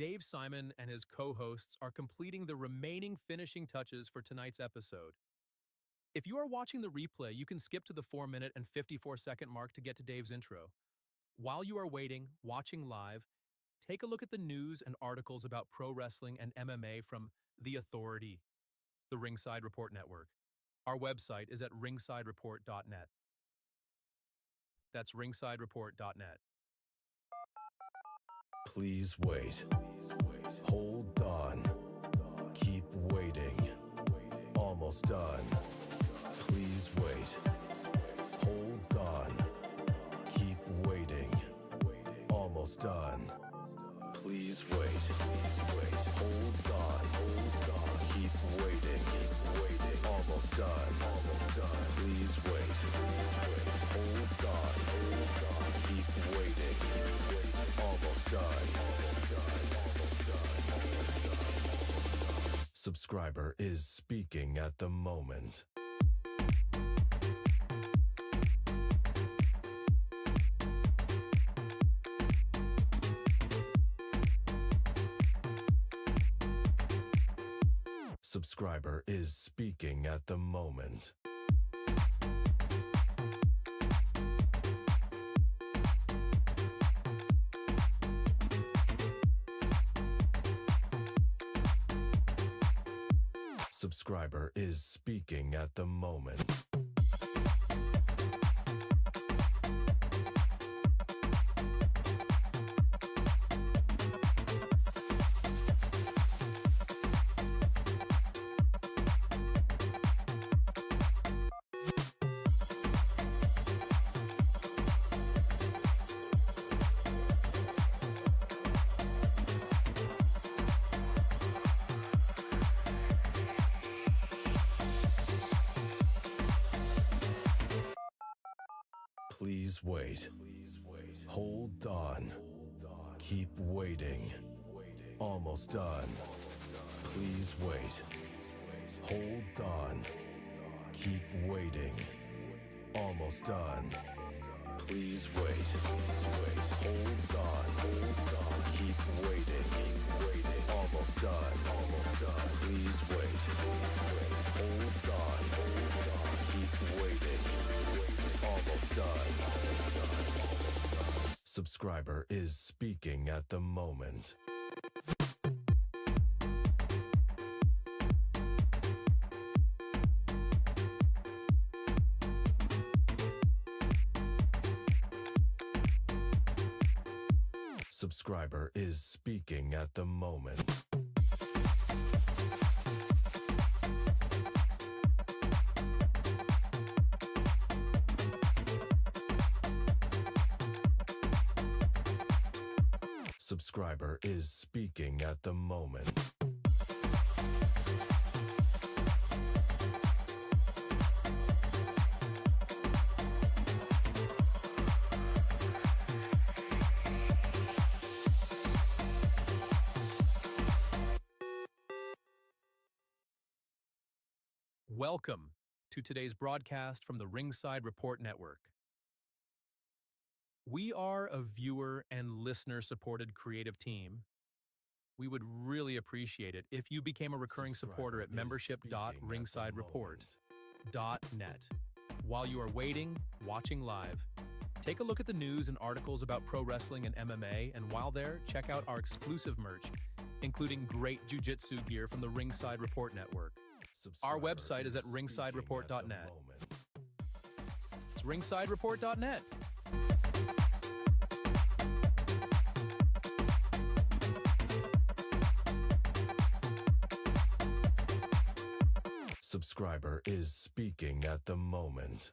Dave Simon and his co-hosts are completing the remaining finishing touches for tonight's episode. If you are watching the replay, you can skip to the 4-minute and 54-second mark to get to Dave's intro. While you are waiting, watching live, take a look at the news and articles about pro wrestling and MMA from The Authority, the Ringside Report Network. Our website is at ringsidereport.net. That's ringsidereport.net. Please wait. Hold on. Keep waiting. Almost done. Please wait. Hold on. Keep waiting. Almost done. Please wait. Hold on. Keep waiting. Almost done. Please wait. Hold on. Keep waiting. Almost done. Subscriber is speaking at the moment. Subscriber is speaking at the moment. Subscriber is speaking at the moment. Please wait. Hold on. Keep waiting. Almost done. Please wait. Hold on. Keep waiting. Almost done. Please wait. Hold on. Keep waiting. Almost done. Please wait. Hold on. Keep waiting. Almost done. Subscriber is speaking at the moment. Subscriber is speaking at the moment. Subscriber is speaking at the moment. Welcome to today's broadcast from the Ringside Report Network. We are a viewer and listener-supported creative team. We would really appreciate it if you became a recurring supporter at membership.ringsidereport.net. While you are waiting, watching live, take a look at the news and articles about pro wrestling and MMA, and while there, check out our exclusive merch, including great jiu-jitsu gear from the Ringside Report Network. Our website is at ringsidereport.net. It's ringsidereport.net. Subscriber is speaking at the moment.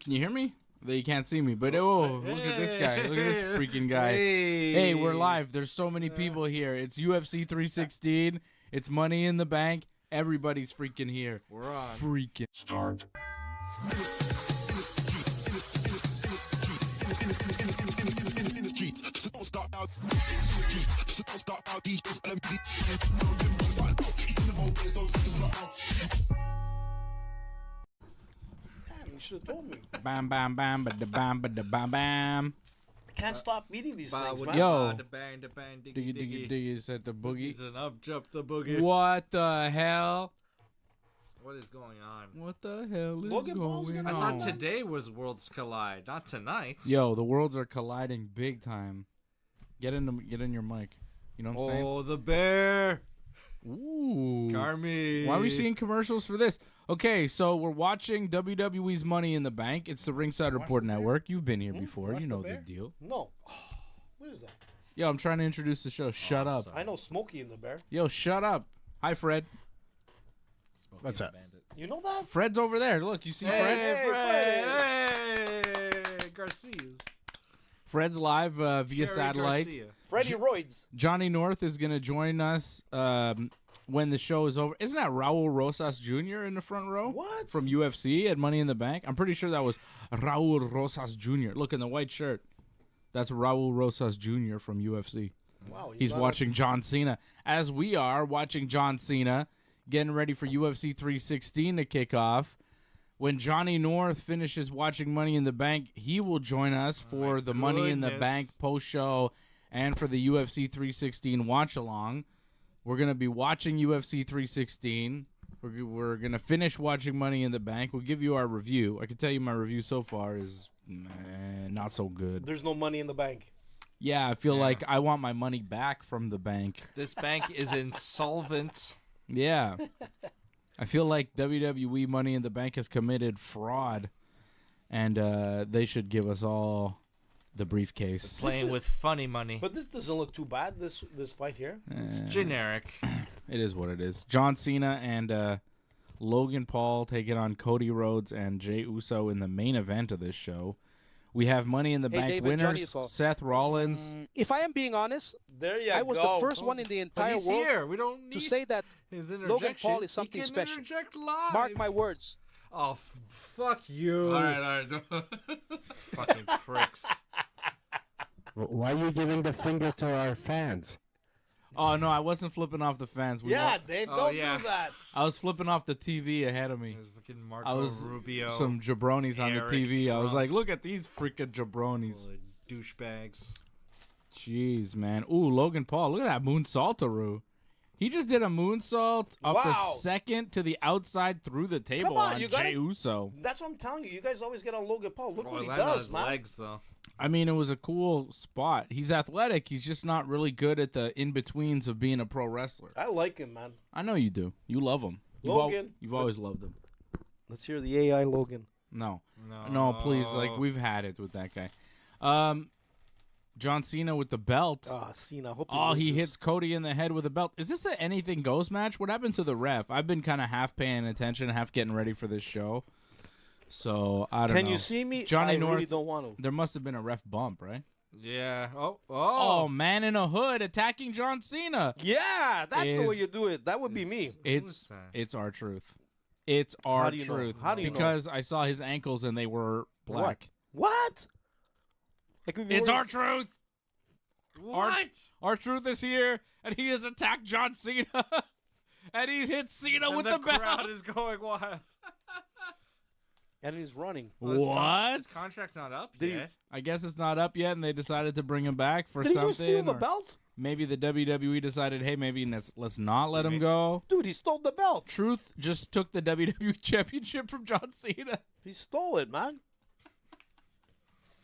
Can you hear me? You can't see me, but look at this guy. Look at this freaking guy. Hey, we're live. There's so many people here. It's UFC 316. It's Money in the Bank. Everybody's freaking here. We're on. Freaking Start. You should have told me. bam, bam, bam, bam, bam, bam. I can't stop meeting these things, man. Yo. The bang, the bang, Diggy, diggy, diggy, set the boogie. It's an up jump the boogie. What the hell? What is going on? What the hell is Logan Paul's going gonna I on? thought today was Worlds Collide, not tonight. Yo, the worlds are colliding big time. Get in your mic. You know what I'm saying? Oh, the bear. Ooh. Carmi. Why are we seeing commercials for this? Okay, so we're watching WWE's Money in the Bank. It's the Ringside Report Network. You've been here before. You know the deal. No. What is that? Yo, I'm trying to introduce the show. Shut up. I know Smokey and the Bear. Yo, shut up. Hi, Fred. What's that? You know that? Fred's over there. Look, you see Fred? Hey, Garcia's. Fred's live via Sherry satellite. Garcia. Freddie Roids. Johnny North is going to join us when the show is over. Isn't that Raul Rosas Jr. in the front row? What? From UFC at Money in the Bank? I'm pretty sure that was Raul Rosas Jr. Look in the white shirt. That's Raul Rosas Jr. from UFC. Wow. He's watching John Cena. As we are watching John Cena, getting ready for UFC 316 to kick off. When Johnny North finishes watching Money in the Bank, he will join us for the Money in the Bank post-show and for the UFC 316 watch-along. We're going to be watching UFC 316. We're going to finish watching Money in the Bank. We'll give you our review. I can tell you my review so far is not so good. There's no money in the bank. Yeah, I feel like I want my money back from the bank. This bank is insolvent. Yeah. I feel like WWE Money in the Bank has committed fraud, and they should give us all the briefcase. Playing with funny money. But this doesn't look too bad, this fight here. It's generic. It is what it is. John Cena and Logan Paul taking on Cody Rhodes and Jey Uso in the main event of this show. We have Money in the Bank David, winners, Johnny's fault. Seth Rollins. If I am being honest, There you I was go. the first one in the But entire he's world here. We don't need to say that his Logan Paul interjection. is something He can special. Interject live. Mark my words. Oh, fuck you. All right. Fucking pricks. Why are you giving the finger to our fans? Oh, no, I wasn't flipping off the fans. Yeah, Dave, Oh, don't yeah. do that. I was flipping off the TV ahead of me. There's fucking Marco I was Rubio. some jabronis on the Eric TV. I was Trump. like, look at these freaking jabronis. Little douchebags. Jeez, man. Ooh, Logan Paul. Look at that moonsaultaroo. He just did a moonsault off the Wow. second to the outside through the table Come on, on you gotta- Jey Uso. That's what I'm telling you. You guys always get on Logan Paul. Look Oh, what he landed on does, his man. legs, though. I mean, it was a cool spot. He's athletic. He's just not really good at the in-betweens of being a pro wrestler. I like him, man. I know you do. You love him. Logan. You've always loved him. Let's hear the AI Logan. No, please. Like, we've had it with that guy. John Cena with the belt. Ah, Cena. Hope He loses. hits Cody in the head with a belt. Is this an anything goes match? What happened to the ref? I've been kind of half paying attention, half getting ready for this show. So, I don't know. Can you see me? Johnny I North, really don't want to. there must have been a ref bump, right? Yeah. Oh, Oh. man in a hood attacking John Cena. Yeah, that's the way Is- you do it. That would be me. It's that? it's our truth. It's our How do you know? truth. How do you know? Because I saw his ankles and they were black. What? Like It's our truth. What? Our truth is here, and he has attacked John Cena, and he's hit Cena And with the the belt. crowd is going wild. And he's running. What? His contract's not up Did he- yet. I guess it's not up yet, and they decided to bring him back for Did he something. just steal the or belt? Maybe the WWE decided, hey, maybe let's not let him go. Dude, he stole the belt. Truth just took the WWE Championship from John Cena. He stole it, man.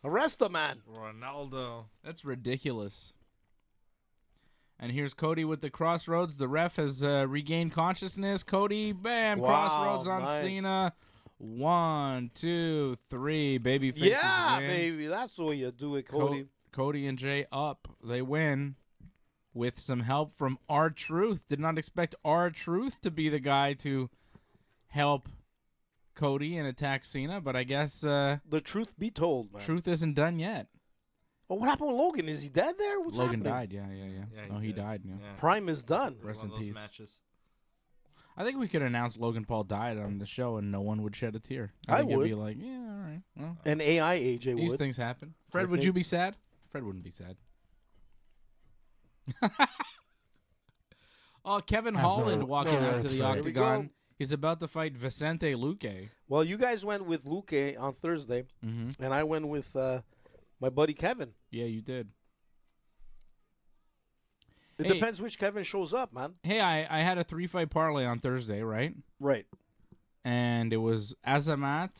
Arrest the man. Ronaldo. That's ridiculous. And here's Cody with the crossroads. The ref has regained consciousness. Cody, bam, Wow, crossroads on nice. Cena. 1, 2, 3. Baby faces Yeah, win. baby. That's the way you do it, Cody. Cody and Jay up. They win with some help from R-Truth. Did not expect R-Truth to be the guy to help Cody and attack Cena, but I guess The truth be told, man. truth isn't done yet. Oh, what happened with Logan? Is he dead there? What's Logan happening? died. Yeah. Yeah, Oh, he's he dead. died. Yeah. Yeah. Prime is done. Rest One in of those peace. matches. I think we could announce Logan Paul died on the show and no one would shed a tear. I think it'd would. be like, yeah, all right. Well, And AI AJ these would. things happen. Fred, I would you think- be sad? Fred wouldn't be sad. Oh, Kevin Have no- Holland walking no out to words the for it. Here we octagon. go. He's about to fight Vicente Luque. Well, you guys went with Luque on Thursday, Mm-hmm. and I went with my buddy Kevin. Yeah, you did. It Hey. depends which Kevin shows up, man. Hey, I had a 3-fight parlay on Thursday, right? Right. And it was Azamat,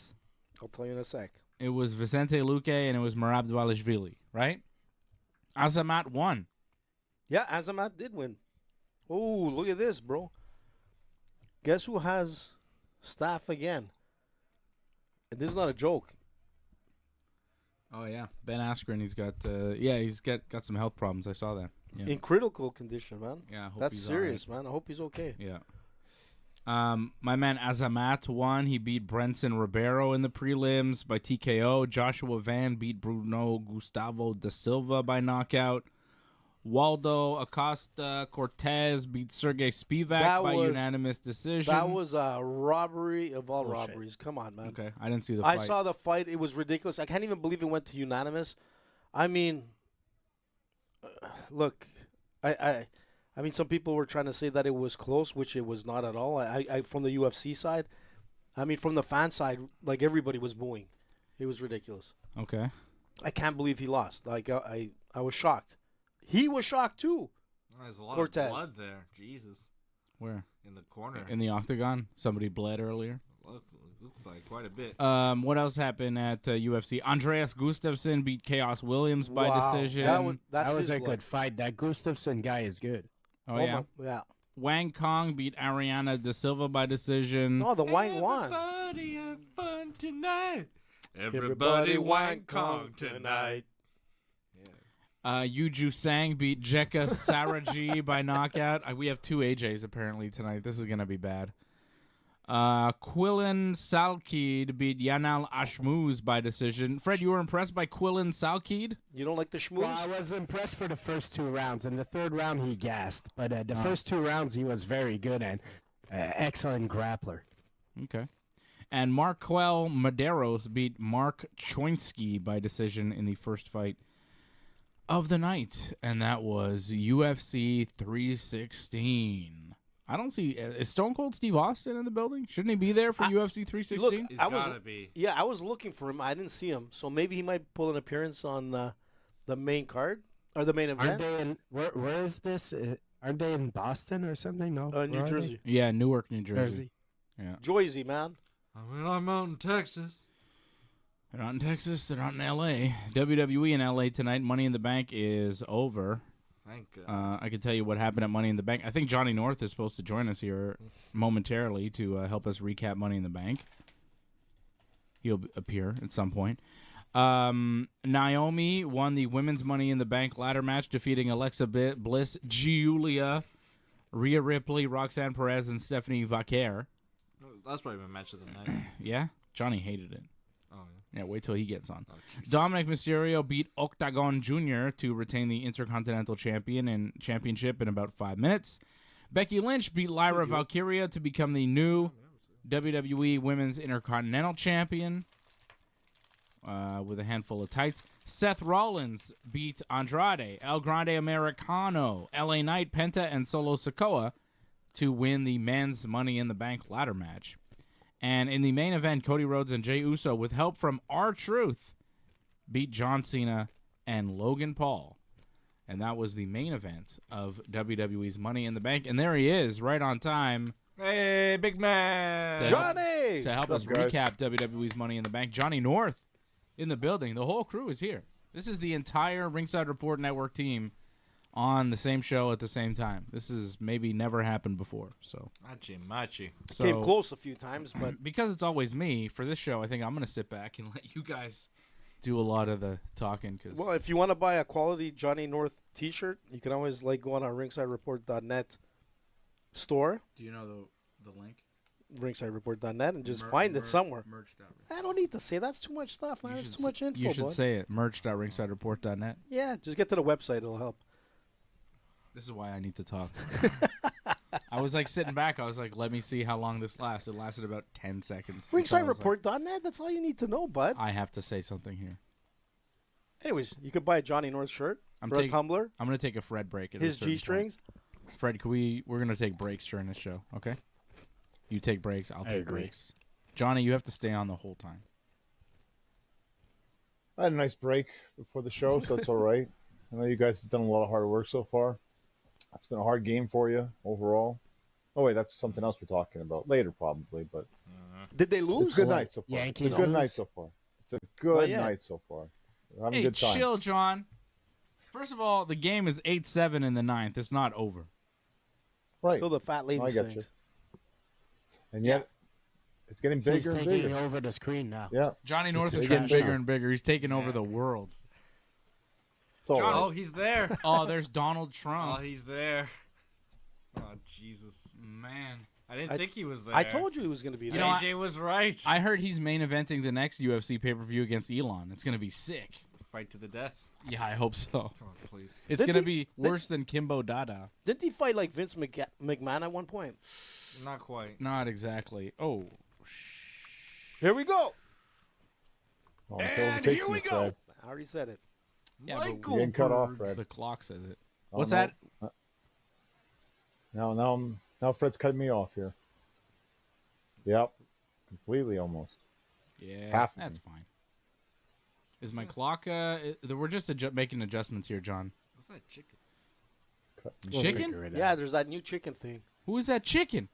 I'll tell you in a sec. it was Vicente Luque, and it was Merab Dvalishvili, right? Azamat won. Yeah, Azamat did win. Oh, look at this, bro. Guess who has staff again? And this is not a joke. Oh yeah, Ben Askren. He's got some health problems. I saw that. Yeah, In critical condition, man. yeah. I hope That's he's all right. serious, man. I hope he's okay. Yeah. My man Azamat won. He beat Brenson Ribeiro in the prelims by TKO. Joshua Van beat Bruno Gustavo da Silva by knockout. Waldo Acosta Cortez beat Sergey Spivak That by was- unanimous decision. That was a robbery of all Bullshit. robberies. Come on, man. okay. I didn't see the I fight. saw the fight. It was ridiculous. I can't even believe it went to unanimous. I mean, look, I mean, some people were trying to say that it was close, which it was not at all. I from the UFC side, I mean, from the fan side, like everybody was booing. It was ridiculous. Okay. I can't believe he lost. Like I was shocked. He was shocked too. There's a lot Cortez. of blood there. Jesus. Where? In the corner. In the octagon. Somebody bled earlier. Looks like quite a bit. What else happened at UFC? Andreas Gustafsson beat Chaos Williams by Wow. decision. That's That was his a blood. good fight. That Gustafsson guy is good. Oh yeah. Yeah. Wang Kong beat Ariana Da Silva by decision. No, the Wang won. Everybody have fun tonight. Everybody Wang Kong tonight. Yuju Sang beat Jekka Saraji by knockout. We have two AJs apparently tonight. This is gonna be bad. Quillen Salkid beat Yanal Ashmuz by decision. Fred, you were impressed by Quillen Salkid? You don't like the schmooze? Well, I was impressed for the first 2 rounds. In the third round, he gassed. But the first 2 rounds, he was very good and excellent grappler. Okay. And Marquel Maderos beat Mark Choinsky by decision in the first fight of the night, and that was UFC 316. I don't see is Stone Cold Steve Austin in the building? Shouldn't he be there for UFC 316? Look, He's I was- gotta be. Yeah, I was looking for him. I didn't see him, so maybe he might pull an appearance on the main card or the main Aren't event. they in, where is this? Aren't they in Boston or something? No. Where New are they? Jersey, Yeah, Newark, New Jersey. Jersey. Yeah. Jersey, man. I mean, I'm out in Texas. They're not in Texas. They're not in L.A. WWE in L.A. tonight. Money in the Bank is over. Thank God. I can tell you what happened at Money in the Bank. I think Johnny North is supposed to join us here momentarily to help us recap Money in the Bank. He'll appear at some point. Naomi won the women's Money in the Bank ladder match, defeating Alexa Bliss, Giulia, Rhea Ripley, Roxanne Perez, and Stephanie Vaquer. That's probably my match of the night. Yeah? Johnny hated it. Oh, Yeah, wait till he gets on. yeah. Oh, jeez. Dominic Mysterio beat Octagon Jr. to retain the Intercontinental Championship in about 5 minutes. Becky Lynch beat Lyra Valkyria to become the new WWE Women's Intercontinental Champion with a handful of tights. Seth Rollins beat Andrade, El Grande Americano, LA Knight, Penta, and Solo Sikoa to win the men's Money in the Bank ladder match. And in the main event, Cody Rhodes and Jey Uso, with help from R-Truth, beat John Cena and Logan Paul. And that was the main event of WWE's Money in the Bank. And there he is, right on time, Hey, big man. Johnny! to help us What's up, guys? recap WWE's Money in the Bank. Johnny North in the building. The whole crew is here. This is the entire Ringside Report Network team on the same show at the same time. This has maybe never happened before. So, Machi. Came close a few times, but because it's always me for this show, I think I'm going to sit back and let you guys do a lot of the talking. Cause well, if you want to buy a quality Johnny North T-shirt, you can always go on our RingsideReport.net store. do you know the link? ringsidereport.net and just find it somewhere. I don't need to say that's too much stuff, man. It's too much info. You should bud. say it. Merch.ringsidereport.net. Yeah, just get to the website. It'll help. This is why I need to talk. I was like sitting back. I was like, let me see how long this lasts. It lasted about 10 seconds. Ringsidereport.net. That's all you need to know, bud. I have to say something here. Anyways, you could buy a Johnny North shirt or a tumbler. I'm going to take a Fred break. His G-strings. Fred, we're going to take breaks during this show, okay? You take breaks. I'll take breaks. Johnny, you have to stay on the whole time. I had a nice break before the show, so that's all right. I know you guys have done a lot of hard work so far. It's been a hard game for you overall. Oh, wait, that's something else we're talking about later probably, but... Did they lose? It's a good night so far. Yankees It's a good lose? night so far. It's a good night so far. We're having a good time. Chill, John. First of all, the game is 8-7 in the ninth. It's not over. Right. Till the fat lady I get sings. you. And yet, it's getting He's bigger and taking bigger. over the screen now. Yeah. Johnny Just North is getting getting bigger bigger. and bigger. He's taking over the world. It's all John- right. Oh, he's there. Oh, there's Donald Oh, Trump. he's there. Oh, Jesus. Man. I didn't think he was there. I told you he was going to be there. You know, AJ was right. I heard he's main eventing the next UFC pay-per-view against Elon. It's going to be sick. Fight to the death. Yeah, I hope so. Oh, please. It's Didn't going to he- be worse than Kimbo Dada. Didn't he fight like Vince McMahon at one point? Not quite. Not exactly. Oh, Here we go. Oh, it's overtaking you, Fred. I already said it. yeah, but You're getting cut off, Fred. the clock says it. Oh, What's no. that? Now Fred's cutting me off here. Yep. Completely almost. Yeah, half of that's me. fine. Is my clock? We're just making adjustments here, John. What's that chicken? We'll Chicken? figure it Yeah, out. there's that new chicken thing. Who is that chicken?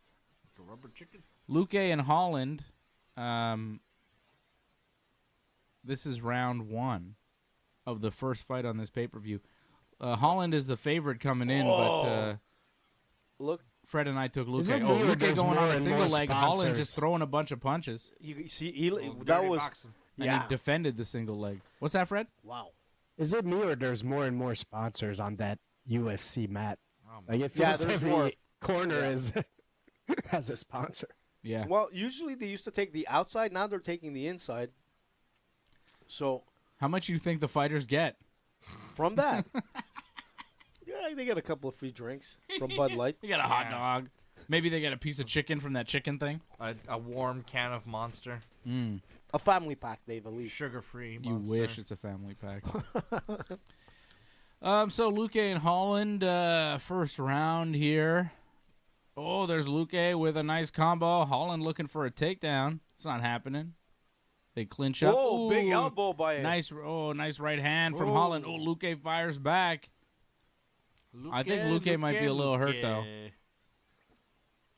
It's a rubber chicken? Luque and Holland. This is round 1 of the first fight on this pay-per-view. Holland is the favorite coming in, but Look, Fred and I took Is Luque. it Oh, me or Luque there's going more on a and single more leg. Holland sponsors? just throwing a bunch of punches. you see, he, Oh, that dirty was boxing. And yeah. he defended the single leg. What's that, Fred? Wow. Is it me or there's more and more sponsors on that UFC mat? Oh, Like it Yeah, feels there's every more. corner is has a sponsor. Yeah. Well, usually they used to take the outside. Now they're taking the inside. So How much you think the fighters get? from that, yeah, they get a couple of free drinks from Bud Light. They got a hot dog. Maybe they get a piece of chicken from that chicken thing. A warm can of Monster. A family pack, Dave, at least. Sugar-free You Monster. wish it's a family pack. So Luque and Holland, first round here. Oh, there's Luque with a nice combo. Holland looking for a takedown. It's not happening. They clinch up. Oh, big Ooh, elbow by him. Nice right hand from Holland. Oh, Luque fires back. I think Luque might be a little hurt, though.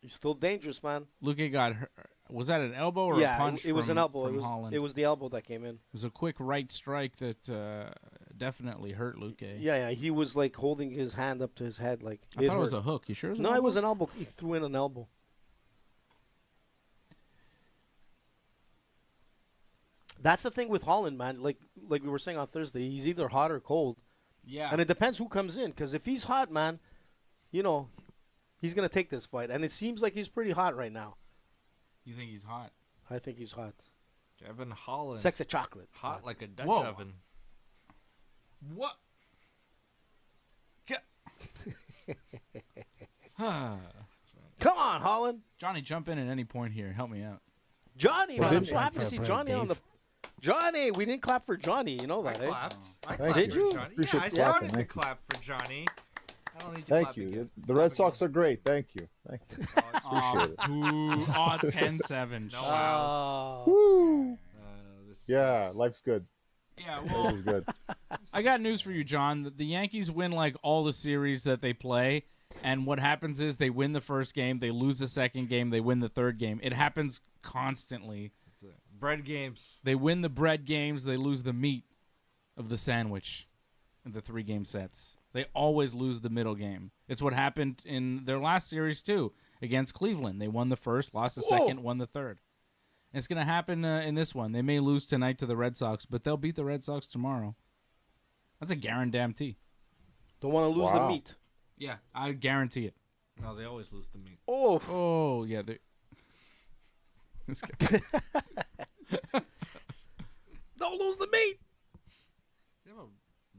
He's still dangerous, man. Luque got hurt. Was that an elbow or Yeah, a punch? it was from, an elbow. from It was Holland. it was the elbow that came in. It was a quick right strike that definitely hurt Luque. Yeah, he was like holding his hand up to his head, like I thought it was hurt. a hook. You sure it was an No, elbow? it was an elbow. He threw in an elbow. That's the thing with Holland, man. Like we were saying on Thursday, he's either hot or cold, Yeah. and it depends who comes in. Because if he's hot, man, you know, he's gonna take this fight, and it seems like he's pretty hot right now. You think he's hot? I think he's hot. Kevin Holland. Sex of chocolate. Hot like a Dutch Whoa. oven. What? Come on, Holland. Johnny, jump in at any point here. Help me out. Johnny, Well, man, I'm didn't so happy clap to see for Johnny on the. Dave. Johnny, we didn't clap for Johnny. You know I that, eh? clapped. I Thank clapped Did for you? Johnny. Appreciate Yeah, I the clapping. started to Thank you. clap for Johnny. I don't need to Thank clap you. again. The Red Sox are great. Thank you. Thank you. Appreciate it. Aw, 10-7. No Uh, outs. This Yeah, sucks. life's good. Yeah, Life well, is good. I got news for you, John. The Yankees win like all the series that they play, and what happens is they win the first game, they lose the second game, they win the third game. It happens constantly. Bread games. They win the bread games, they lose the meat of the sandwich in the 3-game sets. They always lose the middle game. It's what happened in their last series, too, against Cleveland. They won the first, lost the second, won the third. And it's going to happen in this one. They may lose tonight to the Red Sox, but they'll beat the Red Sox tomorrow. That's a guarantee. don't want to lose the Wow. meat. Yeah, I guarantee it. No, they always lose the meat. Oh, Oh, yeah. This guy. Don't lose the meat. Do you have a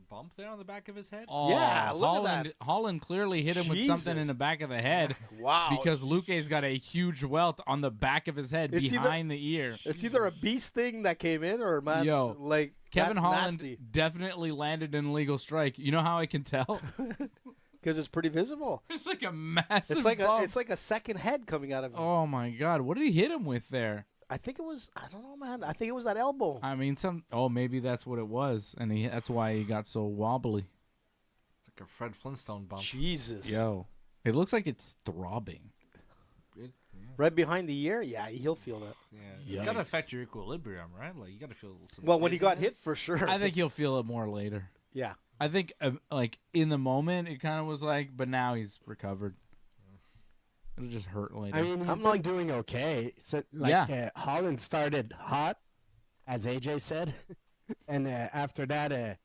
bump there on the back of his head? Oh, Yeah, look at Holland, that. Holland clearly hit him with something in Jesus. the back of the head Wow. because Luque's got a huge welt on the back of his head It's either- behind the ear. It's either a beast thing that came in or, man, Yo, like, Kevin that's Holland nasty. definitely landed an illegal strike. You know how I can tell? Because it's pretty visible. It's like a massive It's like bump. it's like a second head coming out of him. Oh my God! What did he hit him with there? I think it was, I don't know, man. I think it was that elbow. I mean, maybe that's what it was, and that's why he got so wobbly. It's like a Fred Flintstone bump. Jesus. Yo, it looks like it's throbbing. Yeah. Right behind the ear? Yeah, he'll feel that. Yeah. It's got to Yikes. affect your equilibrium, right? Like, you got to feel some Well, when he got hit, dizziness. for sure. I think he'll feel it more later. Yeah. I think, like in the moment, it kind of was like, but now he's recovered. It'll just hurt later. I mean, he's I'm been like- doing okay. So, Holland started hot, as AJ said, and after that,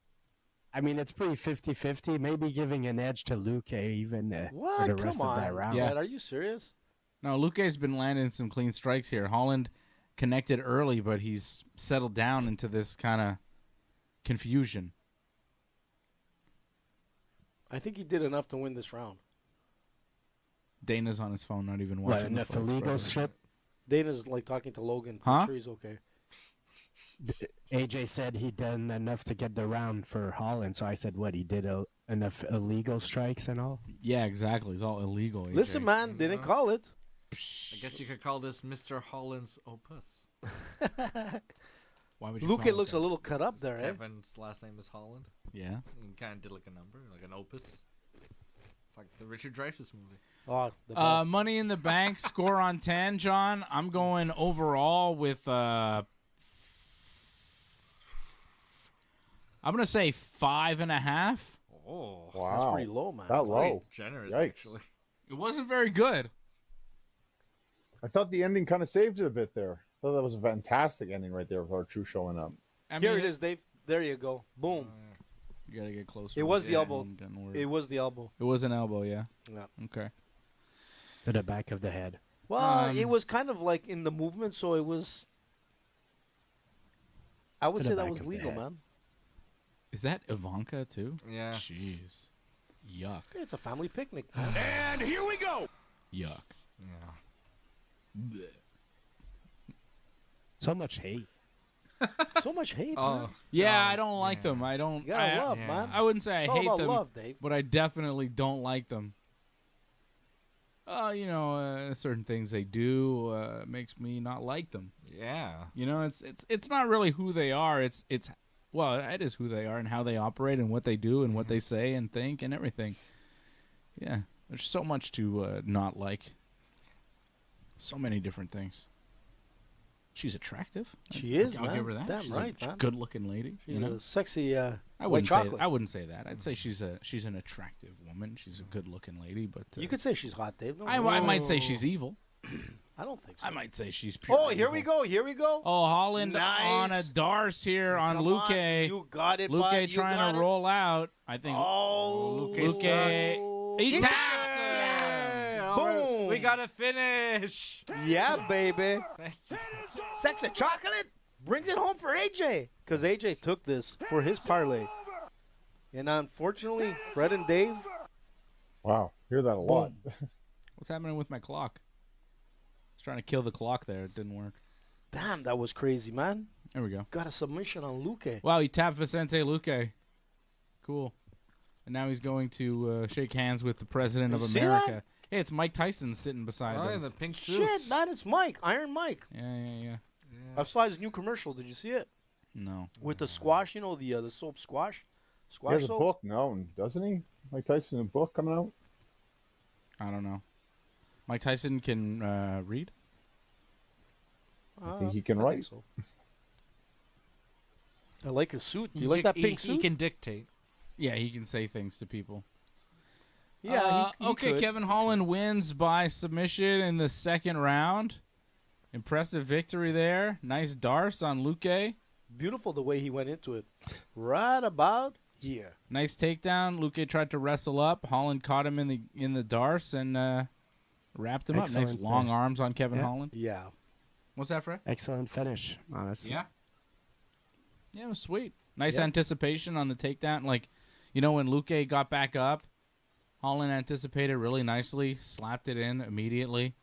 I mean, it's pretty 50-50. Maybe giving an edge to Luque even What? for the rest Come of that on. round. Yeah. Man, are you serious? no, Luque's been landing some clean strikes here. Holland connected early, but he's settled down into this kind of confusion. I think he did enough to win this round. Dana's on his phone, not even What, watching. the enough fights, illegal probably. shit? Dana's like talking to Logan. Huh? I'm sure he's okay. AJ said he done enough to get the round for Holland, so I said, what, he did enough illegal strikes and all? Yeah, exactly. It's all illegal. AJ. Listen, man, didn't call it. I guess you could call this Mr. Holland's opus. Why would you? Luque call it looks that? a little cut up there, eh? Kevin's last name is Holland. Yeah. He kind of did like a number, like an opus. It's like the Richard Dreyfuss movie. Oh, the best. Money in the Bank score on 10, John. I'm going overall with I'm gonna say 5.5. Oh, Wow. That's pretty low, man. That low. generous Yikes. actually. It wasn't very good. I thought the ending kind of saved it a bit there. I thought that was a fantastic ending right there with our true showing up. I Here mean, it is, Dave. There you go. Boom. You gotta get closer. It was the Yeah, elbow. didn't work. It was the elbow. It was an elbow, yeah. Yeah. Okay. To the back of the head. Well, it was kind of like in the movement, so it was. I would To the say that back was of the legal, head. man. Is that Ivanka too? Yeah. Jeez. Yuck. It's a family picnic. Man. Yuck. Yeah. Blech. So much hate. So much hate, Oh, man. Yeah, I don't like them. I don't. You gotta I, love, yeah. man. I wouldn't say I It's all hate about them, love, Dave. but I definitely don't like them. You know, certain things they do makes me not like them. yeah. You know, it's not really who they are. It's well, it is who they are and how they operate and what they do and what they say and think and everything. Yeah, there's so much to not like. So many different things. She's attractive. She is, I'll man. give her that. Damn She's right, a man. good-looking lady. She's you know? a sexy I white wouldn't say chocolate. I wouldn't say that. I'd say she's an attractive woman. She's a good-looking lady, but You could say she's hot, Dave. No, I might say she's evil. I don't think so. I might say she's pure. Oh, here we evil. go. Here we go. Oh, Holland on a Nice. Darce here on Come Luque. You got it, bud. Luque You trying got to it. roll out. I think. Oh, Luque. He taps him. Boom. We got to finish. Yeah, baby. Sex and chocolate brings it home for AJ. Because AJ took this for his parlay. And unfortunately, Fred and Dave. Wow. Hear that a lot. What's happening with my clock? I was trying to kill the clock there. It didn't work. Damn, that was crazy, man. There we go. Got a submission on Luque. Wow, he tapped Vicente Luque. Cool. And now he's going to shake hands with the president of You see America. that? Hey, it's Mike Tyson sitting beside Oh, in him. the pink suits. Shit, man, it's Mike. Iron Mike. Yeah. I saw his new commercial. Did you see it? No. With the squash, you know, the soap squash? He Squash has a soap? book now, doesn't he? Mike Tyson, a book coming out? I don't know. Mike Tyson can read? I think he can I write. think so. I like his suit. Do He you like dic- that he- pink He suit? can dictate. Yeah, he can say things to people. Yeah, he okay, could. Kevin Holland wins by submission in the second round. Impressive victory there. Nice Darce on Luque. Beautiful the way he went into it. Right about here. Nice takedown. Luque tried to wrestle up. Holland caught him in the Darce and wrapped him up. Nice Excellent, long arms on Kevin yeah. Holland. Yeah. What's that, Fred? Excellent finish, honestly. Yeah. Yeah, it was sweet. Nice Yep. anticipation on the takedown. Like, you know, when Luque got back up, Holland anticipated really nicely, slapped it in immediately.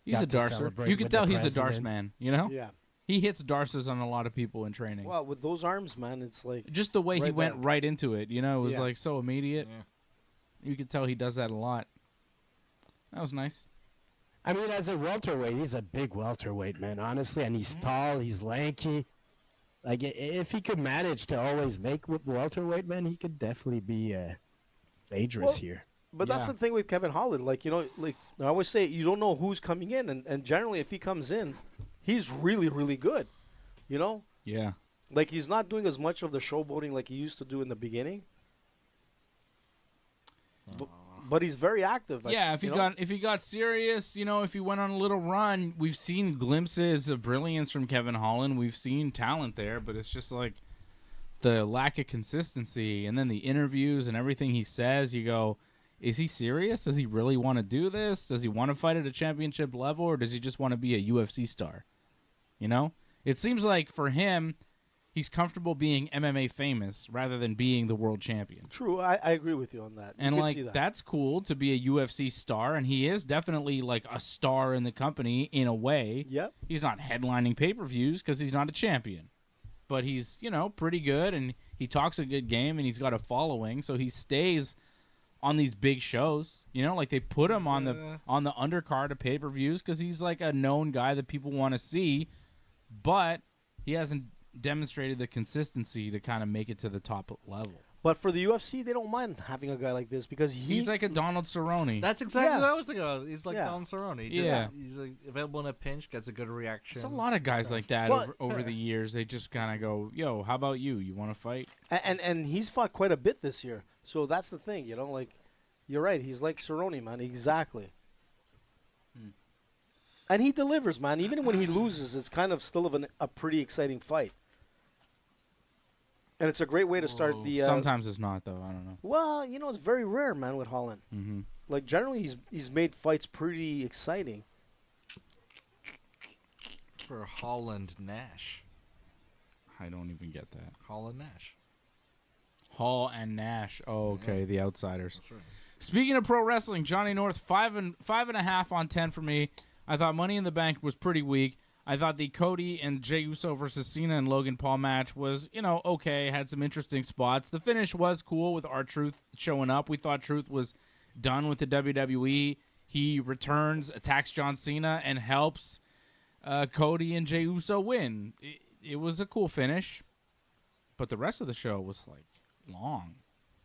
He's Got a to darcer. celebrate You can with the tell he's a darce president. man, you know? Yeah. He hits darces on a lot of people in training. Well, with those arms, man, it's like Just the way he right went there. right into it, you know, it was Yeah. like so immediate. Yeah. You could tell he does that a lot. That was nice. I mean, as a welterweight, he's a big welterweight, man, honestly. And he's tall, he's lanky. Like, if he could manage to always make with welterweight, man, he could definitely be dangerous Well, here. But that's Yeah. the thing with Kevin Holland. Like, you know, like I always say, you don't know who's coming in. And generally, if he comes in, he's really, really good. You know? Yeah. Like, he's not doing as much of the showboating like he used to do in the beginning. But he's very active. Yeah, if he got serious, you know, if he went on a little run, we've seen glimpses of brilliance from Kevin Holland. We've seen talent there, but it's just like the lack of consistency, and then the interviews and everything he says. You go, is he serious? Does he really want to do this? Does he want to fight at a championship level, or does he just want to be a UFC star? You know, it seems like for him, he's comfortable being MMA famous rather than being the world champion. True, I agree with you on that. And You can like see that. that's cool to be a UFC star, and he is definitely like a star in the company in a way. Yep. He's not headlining pay-per-views because he's not a champion, but he's, you know, pretty good, and he talks a good game, and he's got a following, so he stays on these big shows. You know, like they put him on the undercard of pay-per-views because he's like a known guy that people want to see, but he hasn't demonstrated the consistency to kind of make it to the top level. But for the UFC, they don't mind having a guy like this because He's like a Donald Cerrone. That's exactly Yeah. what I was thinking of. He's like Yeah. Don Cerrone. Yeah. He's like available in a pinch, gets a good reaction. There's a lot of guys like that Well- over the years. They just kind of go, yo, how about you? You want to fight? and he's fought quite a bit this year. So that's the thing, you know, like you're right. He's like Cerrone, man. Exactly. And he delivers, man. Even when he loses, it's kind of still a pretty exciting fight. And it's a great way to start the. Sometimes it's not, though. I don't know. Well, you know, it's very rare, man, with Holland. Mm-hmm. Like generally, he's made fights pretty exciting. For Holland Nash. I don't even get that. Holland Nash. Hall and Nash. Oh, okay, the outsiders. That's right. Speaking of pro wrestling, Johnny North, 5.5 on 10 for me. I thought Money in the Bank was pretty weak. I thought the Cody and Jey Uso versus Cena and Logan Paul match was, you know, okay. Had some interesting spots. The finish was cool with R-Truth showing up. We thought Truth was done with the WWE. He returns, attacks John Cena, and helps Cody and Jey Uso win. It was a cool finish, but the rest of the show was, like, long.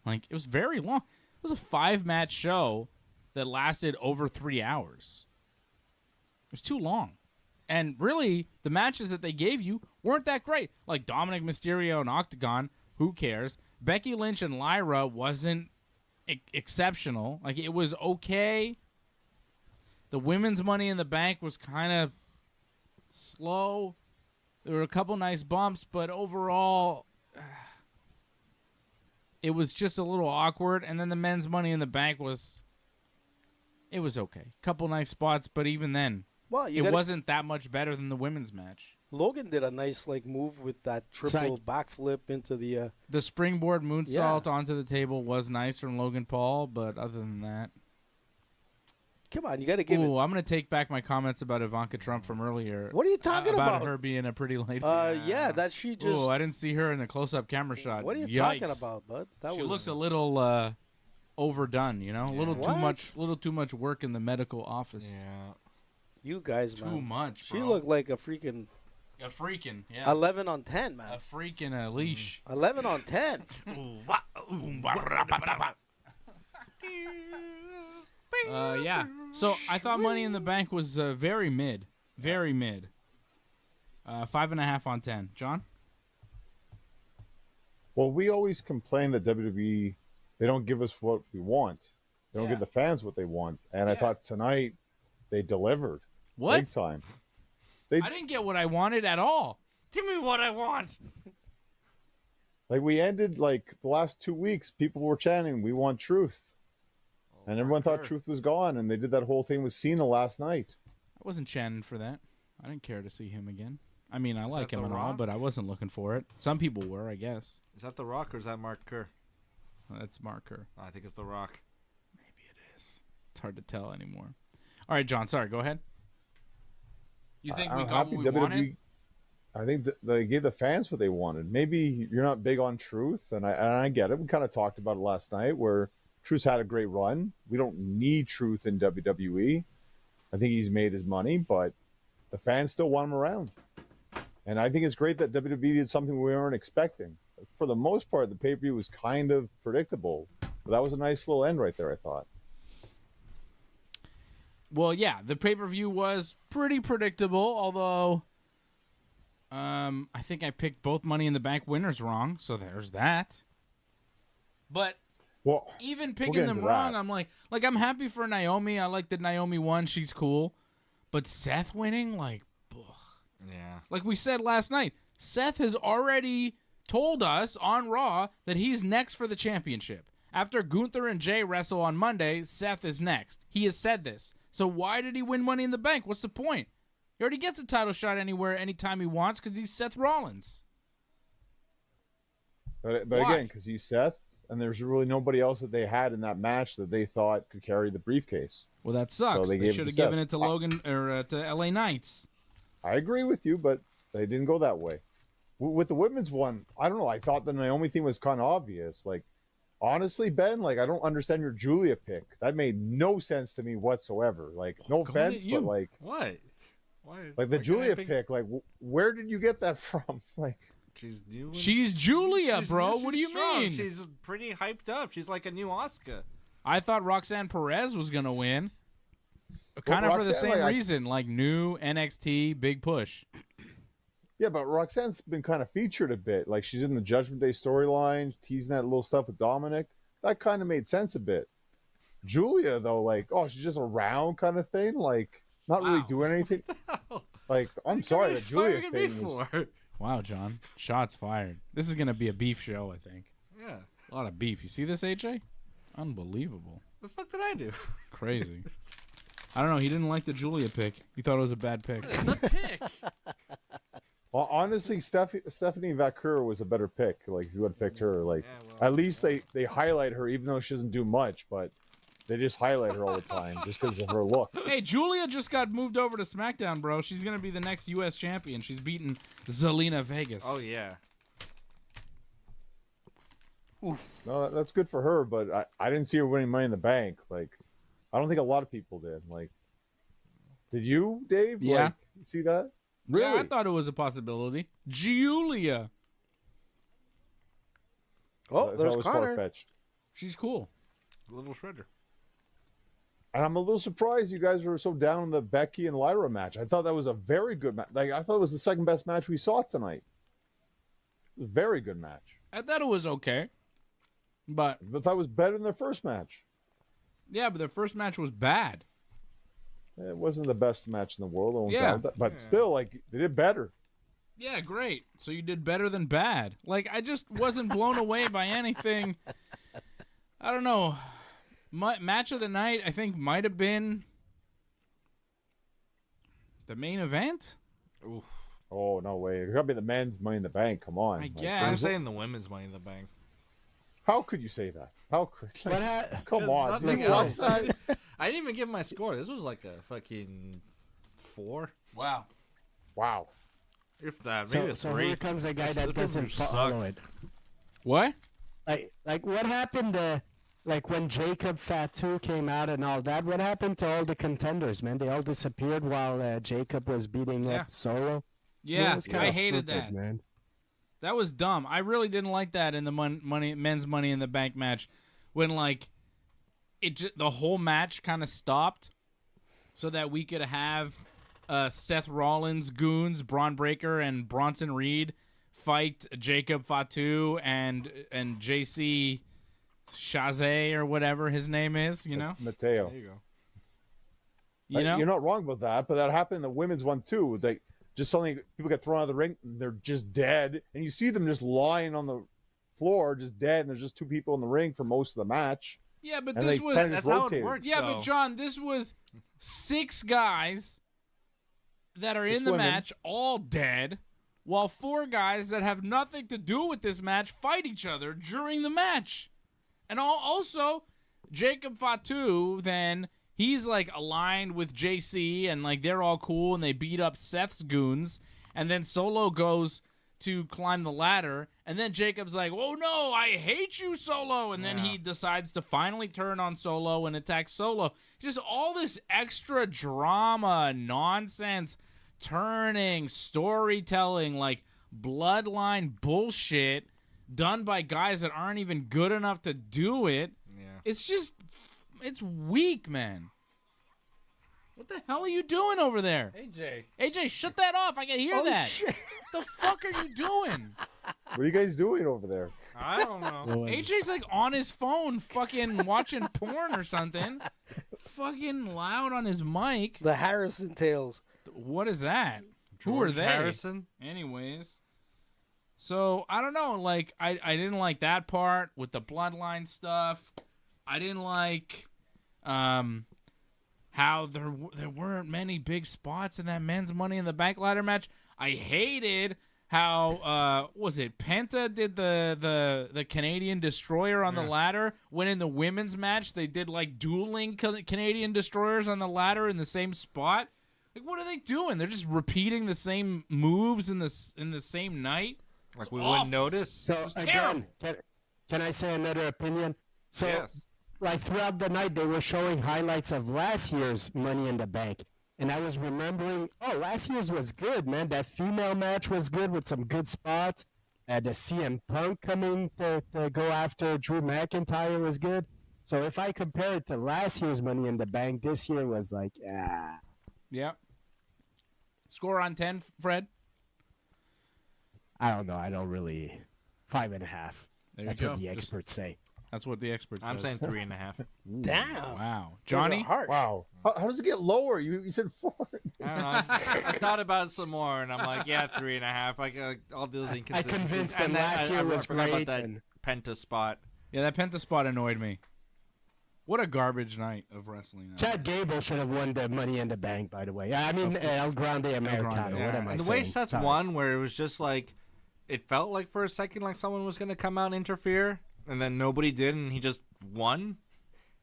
Like, it was very long. It was a 5-match show that lasted over 3 hours. It was too long. And really, the matches that they gave you weren't that great. Like Dominic Mysterio and Octagon, who cares? Becky Lynch and Lyra wasn't exceptional. Like, it was okay. The women's Money in the Bank was kind of slow. There were a couple nice bumps, but overall, it was just a little awkward. And then the men's Money in the Bank was okay. Couple nice spots, but even then, Well, it wasn't that much better than the women's match. Logan did a nice move with that triple backflip into the. The springboard moonsault onto the table was nice from Logan Paul, but other than that, Come on, you got to give it. I'm going to take back my comments about Ivanka Trump from earlier. What are you talking about? Her being a pretty lady. Yeah, that she just. Oh, I didn't see her in the close-up camera shot. What are you Yikes. talking about, bud? She looked a little overdone, you know, a little What? too much work in the medical office. Yeah. You guys, man. Too much. She bro. looked like a freaking a freaking 11 on 10, man. a freaking leash. 11 on 10. Yeah. So I thought Money in the Bank was very mid. Very mid. 5.5 on 10. John? Well, we always complain that WWE, they don't give us what we want. They don't Yeah. give the fans what they want. And I thought tonight they delivered. What? Big time. I didn't get what I wanted at all. Give me what I want. Like we ended like the last 2 weeks, people were chanting, "We want truth," and everyone thought truth was gone. And they did that whole thing with Cena last night. I wasn't chanting for that. I didn't care to see him again. I mean, I like that him The and all, Rock? but I wasn't looking for it. Some people were, I guess. Is that The Rock or is that Mark Kerr? That's Marker. I think it's The Rock. Maybe it is. It's hard to tell anymore. All right, John. Sorry. Go ahead. You think we I'm got happy what we wanted? I think they gave the fans what they wanted. Maybe you're not big on Truth, and I get it. We kind of talked about it last night, where Truth's had a great run. We don't need Truth in WWE. I think he's made his money, but the fans still want him around. And I think it's great that WWE did something we weren't expecting. For the most part, the pay-per-view was kind of predictable. But that was a nice little end right there, I thought. Well, yeah, the pay-per-view was pretty predictable, although I think I picked both Money in the Bank winners wrong, so there's that. But Well, even get picking them into wrong, that. I'm like I'm happy for Naomi. I like that Naomi won. She's cool. But Seth winning, Yeah. like we said last night, Seth has already told us on Raw that he's next for the championship. After Gunther and Jay wrestle on Monday, Seth is next. He has said this. So why did he win Money in the Bank? What's the point? He already gets a title shot anywhere, anytime he wants, because he's Seth Rollins. but Why? again, because he's Seth, and there's really nobody else that they had in that match that they thought could carry the briefcase. Well, that sucks. So they They gave it should to have given Seth. it to Logan or to LA Knights. I agree with you, but they didn't go that way. With the women's one, I don't know. I thought the Naomi thing was kind of obvious. Like, honestly, Ben, like, I don't understand your Julia pick. That made no sense to me whatsoever. Like, no Going at offense, you. but like What? Why? the why can't I Julia pick- pick, like, where did you get that from? Like, She's new. and- She's Julia, she's bro. new, What do she's you strong. mean? She's pretty hyped up. She's like a new Oscar. I thought Roxanne Perez was going to win. Kind of for the Roxanne, same like, reason. Like, new NXT, big push. yeah, but Roxanne's been kind of featured a bit. Like, she's in the Judgment Day storyline, teasing that little stuff with Dominic. That kind of made sense a bit. Julia, though, like, oh, she's just around kind of thing. Like, not really Wow. doing anything. Like, I'm sorry, the Julia thing was... for. Wow, John. Shots fired. This is going to be a beef show, I think. Yeah. A lot of beef. You see this, AJ? Unbelievable. The fuck did I do? Crazy. I don't know. He didn't like the Julia pick. He thought it was a bad pick. It's a pick. Well, honestly, Stephanie Vaquer was a better pick. Like, if you would have picked her, like, Yeah, well, at least they highlight her, even though she doesn't do much, but they just highlight her all the time just because of her look. Hey, Julia just got moved over to SmackDown, bro. She's going to be the next U.S. champion. She's beating Zelina Vegas. Oh yeah. No, that's good for her, but I didn't see her winning Money in the Bank. Like, I don't think a lot of people did. Like, did you, Dave? Yeah. Like, you see that? Yeah, Really? I thought it was a possibility. Julia. Oh, That there's was Connor. far-fetched. She's cool. Little shredder. And I'm a little surprised you guys were so down on the Becky and Lyra match. I thought that was a very good match. Like, I thought it was the second best match we saw tonight. It was a very good match. I thought it was okay. But, I thought it was better than their first match. yeah, but their first match was bad. It wasn't the best match in the world, I won't Yeah. doubt that, but still, like, they did better. Yeah, great. So you did better than bad. Like, I just wasn't blown away by anything. I don't know. Match of the night, I think, might have been the main event. Oof. Oh, no way. It got to be the men's Money in the Bank. Come on. I Like, guess. I'm There's saying the women's Money in the Bank. how could you say that? How could What ha- Come on. Did Nothing you watch else. that? I didn't even give my score. This was like a fucking 4. Wow. Wow. If that, maybe So, a so 3. here comes a guy This that pay-per-view doesn't sucked. follow it. What? Like what happened like when Jacob Fatu came out and all that? What happened to all the contenders, man? They all disappeared while Jacob was beating Yeah. up Solo. Yeah, it's kinda I hated stupid, that. man. That was dumb. I really didn't like that in the men's Money in the Bank match when, like, the whole match kind of stopped so that we could have Seth Rollins, Goons, Braun Breaker, and Bronson Reed fight Jacob Fatu and JC Chazé or whatever his name is, you know? Mateo. There you go. You know? You're not wrong about that, but that happened in the women's one too. Like, just suddenly people get thrown out of the ring, and they're just dead, and you see them just lying on the floor, just dead, and there's just two people in the ring for most of the match. Yeah, but And this they was... kinda just That's how it rotated. works. Yeah, though. but John, this was 6 guys that are Six in the women. match all dead, while 4 guys that have nothing to do with this match fight each other during the match. And also, Jacob Fatu, then, he's, like, aligned with JC, and, like, they're all cool, and they beat up Seth's goons. And then Solo goes to climb the ladder, and then Jacob's like, "Oh no, I hate you, Solo," and then he decides to finally turn on Solo and attack Solo. Just all this extra drama, nonsense, turning, storytelling, like bloodline bullshit done by guys that aren't even good enough to do it. Yeah. It's weak, man. What the hell are you doing over there? AJ, shut that off. I can hear that. Shit. What the fuck are you doing? What are you guys doing over there? I don't know. AJ's like on his phone fucking watching porn or something. Fucking loud on his mic. The Harrison tales. What is that? Who are George they? Harrison? Anyways. So, I don't know. Like, I didn't like that part with the bloodline stuff. I didn't like how there weren't many big spots in that men's Money in the Bank ladder match. I hated how was it Penta did the Canadian Destroyer on the ladder, when in the women's match they did like dueling Canadian Destroyers on the ladder in the same spot. Like, what are they doing? They're just repeating the same moves in the same night. Like we Awful. wouldn't notice. So was again, can I say another opinion? So Yes. like throughout the night, they were showing highlights of last year's Money in the Bank. And I was remembering, last year's was good, man. That female match was good with some good spots. The CM Punk coming to go after Drew McIntyre was good. So if I compare it to last year's Money in the Bank, this year was like, Yeah. Score on 10, Fred? I don't know. I don't really. 5.5. There That's you what go. the Just- experts say. That's what the expert says. I'm saying 3.5. Damn. Wow. Those are Johnny? harsh. Wow. How does it get lower? You said 4. I don't know. I thought about it some more, and I'm like, yeah, 3.5. I got all those inconsistencies. convinced them And then last year was forgot great, about that and- Penta spot. Yeah, that Penta spot annoyed me. What a garbage night of wrestling. Chad Gable should have won the Money in the Bank, by the way. I mean, El Grande Americano. Yeah. What am I And the saying? way Seth Sorry. won, where it was just like, it felt like for a second like someone was going to come out and interfere, and then nobody did, and he just won.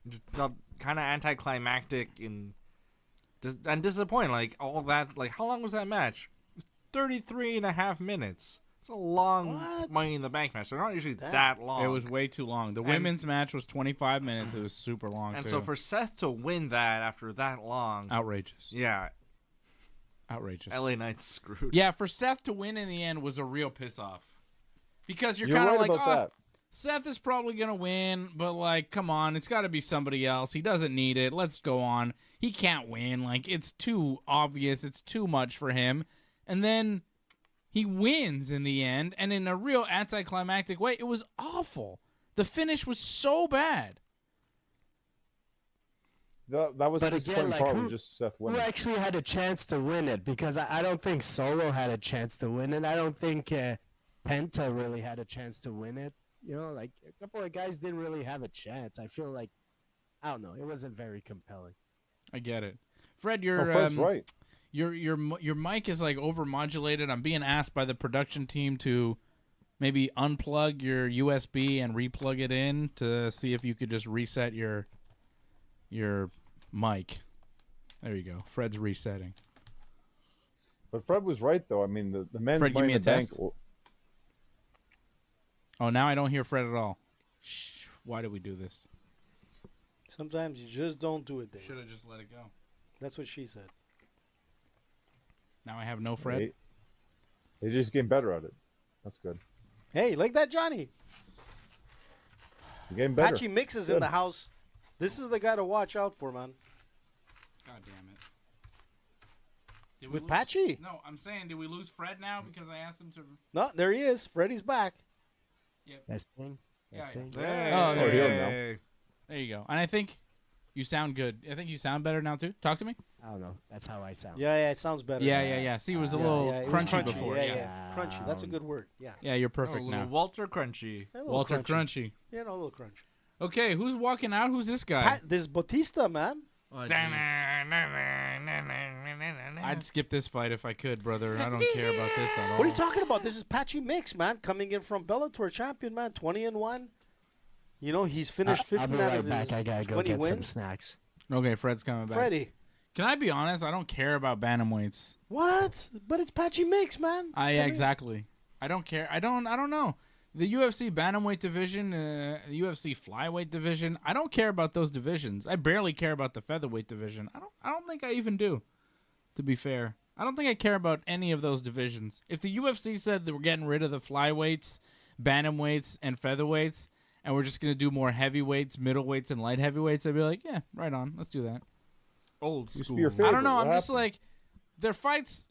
Just felt kind of anticlimactic and disappointing. Like, all that, like, how long was that match? It was 33.5 minutes. It's a long What? Money in the Bank match. They're not usually that long. It was way too long. The women's match was 25 minutes. It was super long, And too. so for Seth to win that after that long, Outrageous. yeah, Outrageous. LA Knight's screwed. Yeah, for Seth to win in the end was a real piss-off. Because you're You're kind of right like, about that. Seth is probably going to win, but, like, come on, it's got to be somebody else. He doesn't need it. Let's go on. He can't win. Like, it's too obvious. It's too much for him. And then he wins in the end, and in a real anticlimactic way. It was awful. The finish was so bad. That was But the again, disappointing like, part who- was just Seth Who winning. actually had a chance to win it? Because I don't think Solo had a chance to win it. I don't think Penta really had a chance to win it. You know, like a couple of guys didn't really have a chance. I feel like, I don't know, it wasn't very compelling. I get it. Fred, Oh, you're Fred's right. your mic is like overmodulated. I'm being asked by the production team to maybe unplug your USB and replug it in to see if you could just reset your mic. There you go. Fred's resetting. But Fred was right, though. I mean, the men's Fred, give Money me in a the Bank. test. Oh, now I don't hear Fred at all. Shh, why did we do this? Sometimes you just don't do it, Dave. Should have just let it go. That's what she said. Now I have no Fred. They just getting better at it. That's good. Hey, like that, Johnny. You're getting better. Patchy Mix is in Good. the house. This is the guy to watch out for, man. God damn it. Did we With lose- Patchy? No, I'm saying, did we lose Fred now because I asked him to? No, there he is. Freddie's back. Testing. Yeah, Testing. Hey. Oh, there you go. Hey. There you go. And I think you sound good. I think you sound better now too. Talk to me. I don't know. That's how I sound. Yeah, it sounds better. Yeah. See, it was a little it was crunchy before. Yeah, crunchy. That's a good word. Yeah. Yeah, you're Oh, a perfect little now. Walter Crunchy. A little Walter crunchy. Crunchy. Yeah, no, a little crunch. Okay, who's walking out? Who's this guy? This Bautista, man. Oh, I'd skip this fight if I could, brother. I don't care about this at all. What are you talking about? This is Patchy Mix, man, coming in from Bellator champion, man, 20-1. You know, he's finished 15 I'll be out right of back. his I gotta go 20 get some wins. snacks. Okay, Fred's coming back. Freddie. Can I be honest? I don't care about bantamweights. What? But it's Patchy Mix, man. Yeah, Come here. exactly. I don't care. I don't know. The UFC bantamweight division, the UFC flyweight division, I don't care about those divisions. I barely care about the featherweight division. I don't think I even do, to be fair. I don't think I care about any of those divisions. If the UFC said that we're getting rid of the flyweights, bantamweights, and featherweights, and we're just going to do more heavyweights, middleweights, and light heavyweights, I'd be like, yeah, right on. Let's do that. Old Used to school. be your I favorite. don't know. What I'm just happened? like, their fights,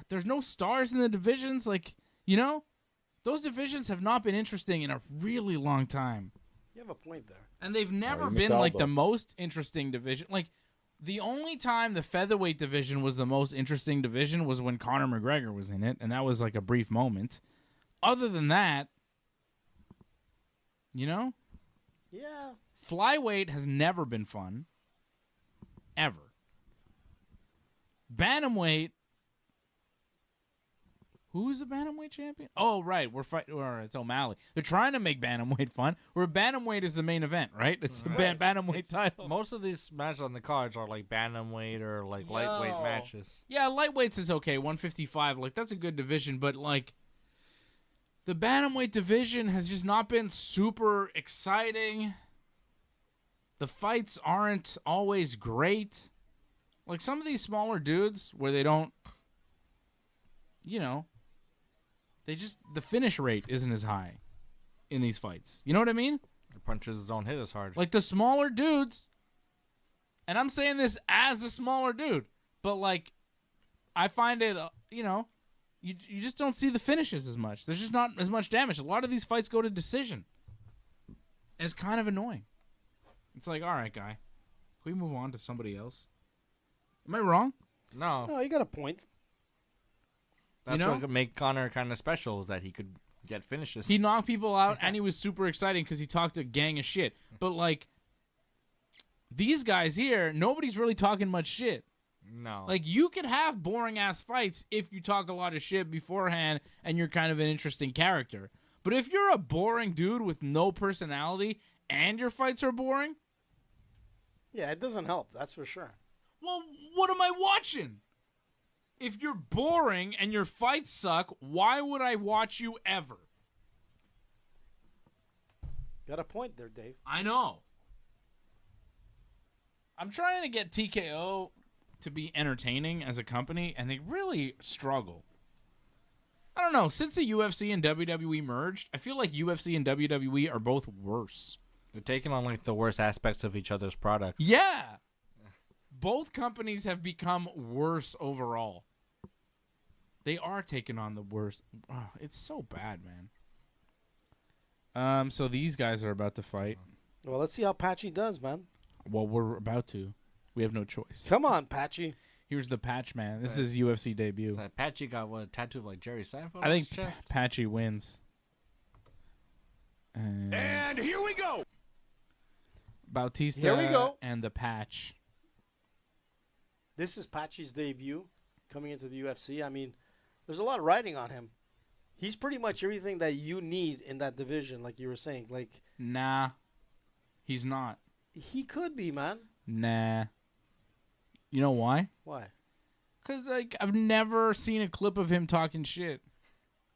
there's no stars in the divisions. Like, you know, those divisions have not been interesting in a really long time. You have a point there. And they've never you been miss like Aldo. the most interesting division. Like, the only time the featherweight division was the most interesting division was when Conor McGregor was in it, and that was like a brief moment. Other than that, you know, Yeah. flyweight has never been fun. Ever. Bantamweight. Who's the bantamweight champion? Oh, right. We're fighting. Or it's O'Malley. They're trying to make bantamweight fun. Where bantamweight is the main event, right? It's the bantamweight title. Most of these matches on the cards are like bantamweight or like lightweight Yo. matches. Yeah, lightweights is okay. 155, like that's a good division, but like the bantamweight division has just not been super exciting. The fights aren't always great. Like some of these smaller dudes where they don't, you know, the finish rate isn't as high in these fights. You know what I mean? The punches don't hit as hard. Like the smaller dudes, and I'm saying this as a smaller dude, but like I find it, you know, you just don't see the finishes as much. There's just not as much damage. A lot of these fights go to decision, and it's kind of annoying. It's like, all right, guy, can we move on to somebody else? Am I wrong? No, No, you got a point. that's know? what could make Connor kind of special is that he could get finishes. He knocked people out, and he was super exciting because he talked a gang of shit. But like these guys here, nobody's really talking much shit. No, Like, you could have boring-ass fights if you talk a lot of shit beforehand and you're kind of an interesting character. But if you're a boring dude with no personality and your fights are boring, Yeah, it doesn't help. That's for sure. well, what am I watching? If you're boring and your fights suck, why would I watch you ever? Got a point there, Dave. I know. I'm trying to get TKO to be entertaining as a company, and they really struggle. I don't know. Since the UFC and WWE merged, I feel like UFC and WWE are both worse. they're taking on like the worst aspects of each other's products. Yeah. Both companies have become worse overall. They are taking on the worst. Oh, it's so bad, man. So these guys are about to fight. Well, let's see how Patchy does, man. Well, we're about to. We have no choice. Come on, Patchy. Here's the Patch Man. This is his UFC debut. So Patchy got what, a tattoo of like Jerry Seinfeld I on think his chest? Patchy wins. And here we go. Bautista Here we go. and the Patch. This is Patchy's debut coming into the UFC. I mean, there's a lot of riding on him. He's pretty much everything that you need in that division, like you were saying. Like, Nah. He's not. he could be, man. Nah. You know why? Why? Because, like, I've never seen a clip of him talking shit.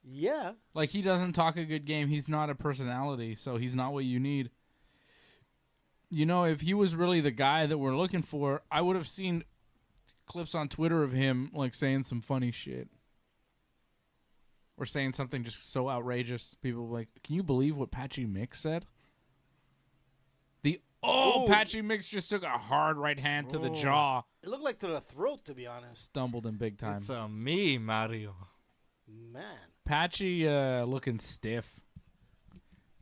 Yeah. Like, he doesn't talk a good game. He's not a personality, so he's not what you need. You know, if he was really the guy that we're looking for, I would have seen clips on Twitter of him, like, saying some funny shit. Or saying something just so outrageous. People were like, can you believe what Patchy Mix said? Ooh. Patchy Mix just took a hard right hand to the jaw. It looked like to the throat, to be honest. Stumbled in big time. It's me, Mario. Man. Patchy looking stiff.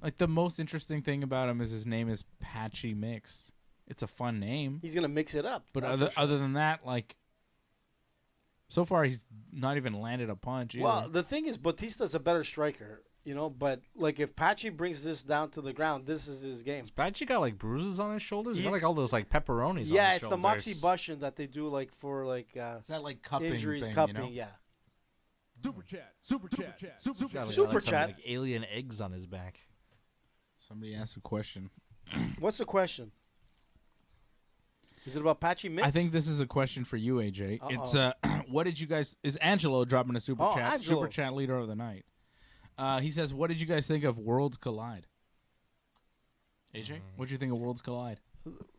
Like, the most interesting thing about him is his name is Patchy Mix. It's a fun name. He's going to mix it up. But that's other for sure. other than that, like, so far he's not even landed a punch either. Well, the thing is, Bautista's a better striker. You know, but like if Patchy brings this down to the ground, this is his game. Patchy got like bruises on his shoulders. He's He- got like all those like pepperonis. Yeah, on his it's the shoulders. moxibustion that they do like for like Is that like cupping injuries, thing, cupping. you know? Yeah. Super chat. Super chat. Super He's got, like, Super some, chat. like alien eggs on his back. Somebody asked a question. What's the question? Is it about Patchy Mix? I think this is a question for you, AJ. It's what did you guys? Is Angelo dropping a super Oh, chat? Angelo. Super chat leader of the night. He says, "What did you guys think of Worlds Collide?" AJ, what did you think of Worlds Collide?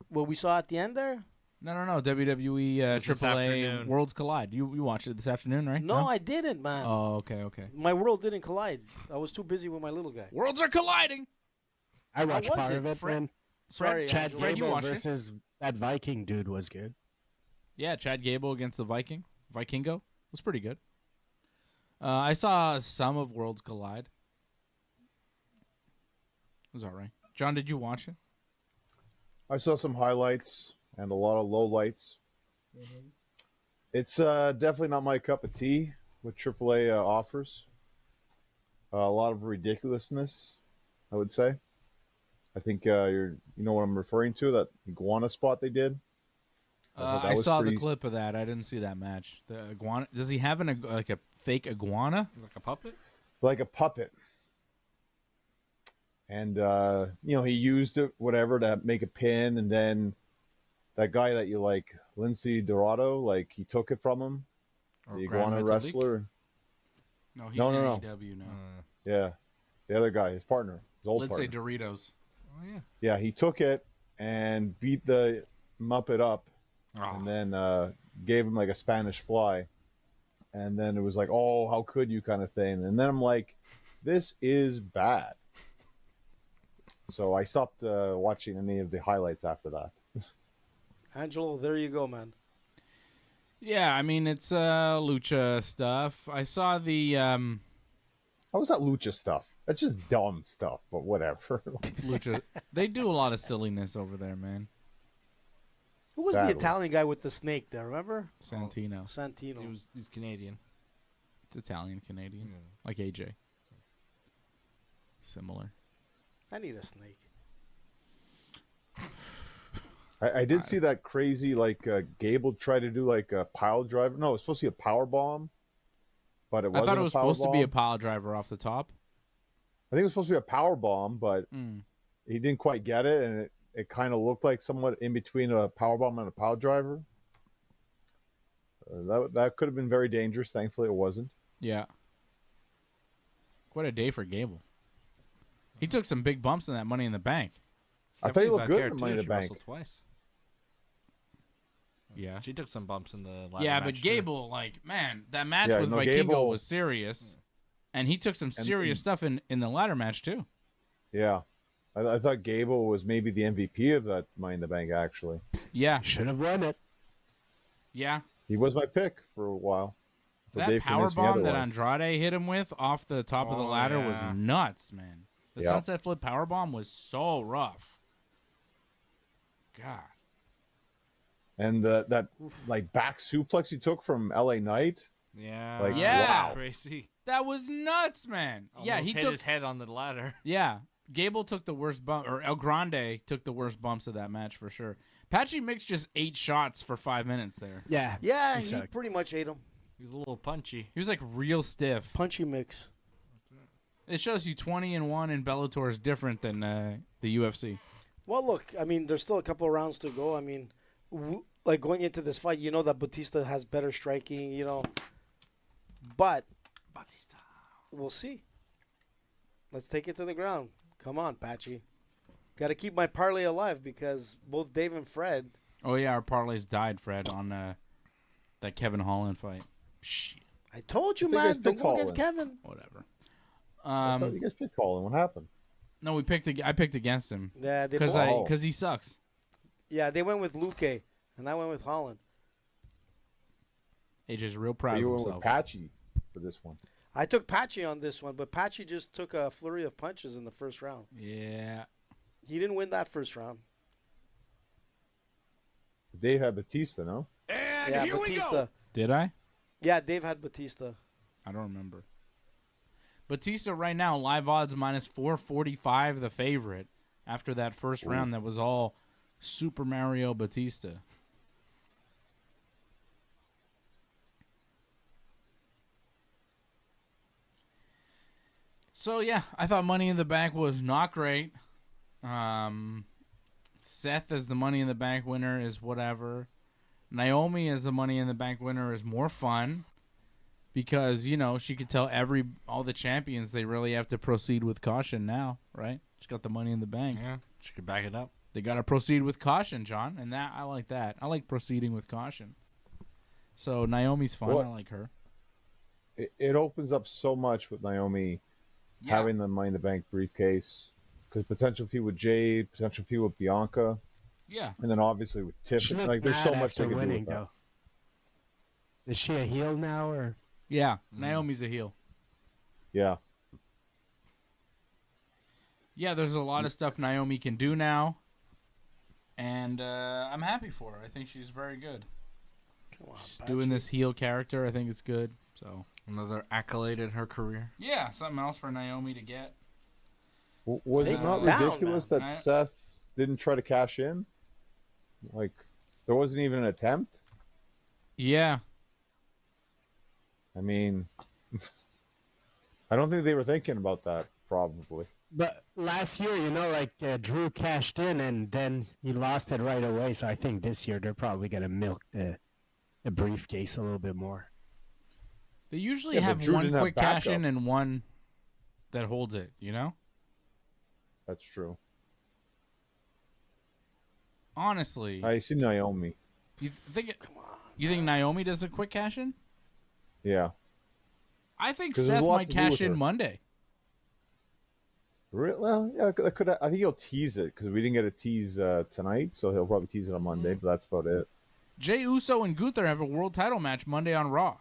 what we saw at the end there. No, WWE It's this AAA afternoon. Worlds Collide. You watched it this afternoon, right? No, I didn't, man. Oh, okay. My world didn't collide. I was too busy with my little guy. Worlds are colliding. I watched was part it? of it, Fred- man. Sorry, Chad Angelo. Fred, you Gable watched it? versus that Viking dude was good. Yeah, Chad Gable against the Vikingo was pretty good. I saw some of Worlds Collide. It was all right. John, did you watch it? I saw some highlights and a lot of lowlights. It's definitely not my cup of tea with AAA offers. A lot of ridiculousness, I would say. I think you know what I'm referring to, that iguana spot they did. thought that I was saw the pretty- clip of that. I didn't see that match. The iguana. Does he have like a fake iguana? Like a puppet? Like a puppet. And you know, he used it whatever to make a pin, and then that guy that you like, Lindsay Dorado, like he took it from him, Or the Grand iguana Metalik? wrestler. No, he's No, in no, no. AEW now. Yeah, the other guy, his partner, his old Let's say partner. Doritos. Oh yeah. Yeah, he took it and beat the Muppet up, Oh. and then gave him like a Spanish fly, and then it was like, oh, how could you, kind of thing. And then I'm like, this is bad. So I stopped watching any of the highlights after that. Angelo, there you go, man. Yeah, I mean it's lucha stuff. I saw the How was that lucha stuff? That's just dumb stuff, but whatever. lucha. They do a lot of silliness over there, man. Who was Sadly. the Italian guy with the snake there? Remember? Santino. Santino. He's Canadian. It's Italian Canadian, like AJ. Similar. I need a snake. I did see that crazy, like, Gable tried to do, like, a pile driver. No, it was supposed to be a power bomb, but it I wasn't thought it was a power supposed to be a bomb. pile driver off the top. I think it was supposed to be a power bomb, but he didn't quite get it, and it kind of looked like somewhat in between a power bomb and a pile driver. That could have been very dangerous. Thankfully, it wasn't. Yeah. Quite a day for Gable. He took some big bumps in that Money in the Bank. I thought he Stephanie's looked back good there, in too. Money in the She Bank. wrestled twice. Yeah. She took some bumps in the ladder Yeah, match, but too. Gable, like, man, that match Yeah, with no, Vikingo Gable- was serious. And he took some serious stuff in the ladder match, too. Yeah. I thought Gable was maybe the MVP of that Money in the Bank, actually. Yeah. Should have won it. Yeah. He was my pick for a while. So That Dave power convinced me bomb that otherwise. Andrade hit him with off the top of the Oh, ladder was yeah. nuts, man. The Yeah. sunset flip power bomb was so rough. God. And that like back suplex he took from LA Knight. Yeah. Like, Yeah. wow. Crazy. That was nuts, man. Yeah, Almost he hit took his head on the ladder. Yeah, Gable took the worst bump, or El Grande took the worst bumps of that match for sure. Patchy Mix just 8 shots for 5 minutes there. Yeah. Yeah, He he sucked. pretty much ate him. He's a little punchy. He was like real stiff. Punchy mix. It shows you 20-1 in Bellator is different than the UFC. Well, look, I mean, there's still a couple of rounds to go. I mean, like going into this fight, you know that Bautista has better striking, you know. But Bautista. we'll see. Let's take it to the ground. Come on, Patchy. Got to keep my parlay alive because both Dave and Fred. Oh yeah, our parlays died, Fred, on that Kevin Holland fight. Shit, I told you, I think I man. Don't picked go against Holland. Kevin. whatever. I thought you guys picked Holland. What happened? No, I picked against him Yeah, they because both, he sucks. yeah, they went with Luque, and I went with Holland. AJ's real Or proud you of went with himself. Patchy for this one. I took Patchy on this one, but Patchy just took a flurry of punches in the first round. Yeah. He didn't win that first round. Dave had Bautista, no? Yeah, Bautista. Did I? Yeah, Dave had Bautista. I don't remember. Bautista right now, live odds minus 445, the favorite. After that first round, that was all Super Mario Bautista. So, yeah, I thought Money in the Bank was not great. Seth as the Money in the Bank winner is whatever. Naomi as the Money in the Bank winner is more fun because, you know, she could tell all the champions they really have to proceed with caution now, right? She got the Money in the Bank. Yeah, she could back it up. They got to proceed with caution, John, and I like that. I like proceeding with caution. So Naomi's fun. I like her. It opens up so much with Naomi having the Money in the Bank briefcase, because potential feud with Jade, potential feud with Bianca, and then obviously with Tiffany. Like, there's so much they can do with that. Is she a heel now, or? Yeah, Naomi's a heel. Yeah. Yeah, there's a lot of stuff Naomi can do now, and I'm happy for her. I think she's very good. Come on, she's doing this heel character. I think it's good. So another accolade in her career. Yeah, something else for Naomi to get. Was it not ridiculous that Seth didn't try to cash in? Like, there wasn't even an attempt? Yeah. I mean, I don't think they were thinking about that, probably. But last year, you know, like Drew cashed in and then he lost it right away. So I think this year they're probably going to milk the briefcase a little bit more. They usually have one quick cash in and one that holds it, you know? That's true. Honestly. I see Naomi. You think Naomi does a quick cash in? Yeah. I think Seth might cash in Monday. Well, yeah, I think he'll tease it because we didn't get a tease tonight, so he'll probably tease it on Monday, but that's about it. Jey Uso and Gunther have a world title match Monday on Raw.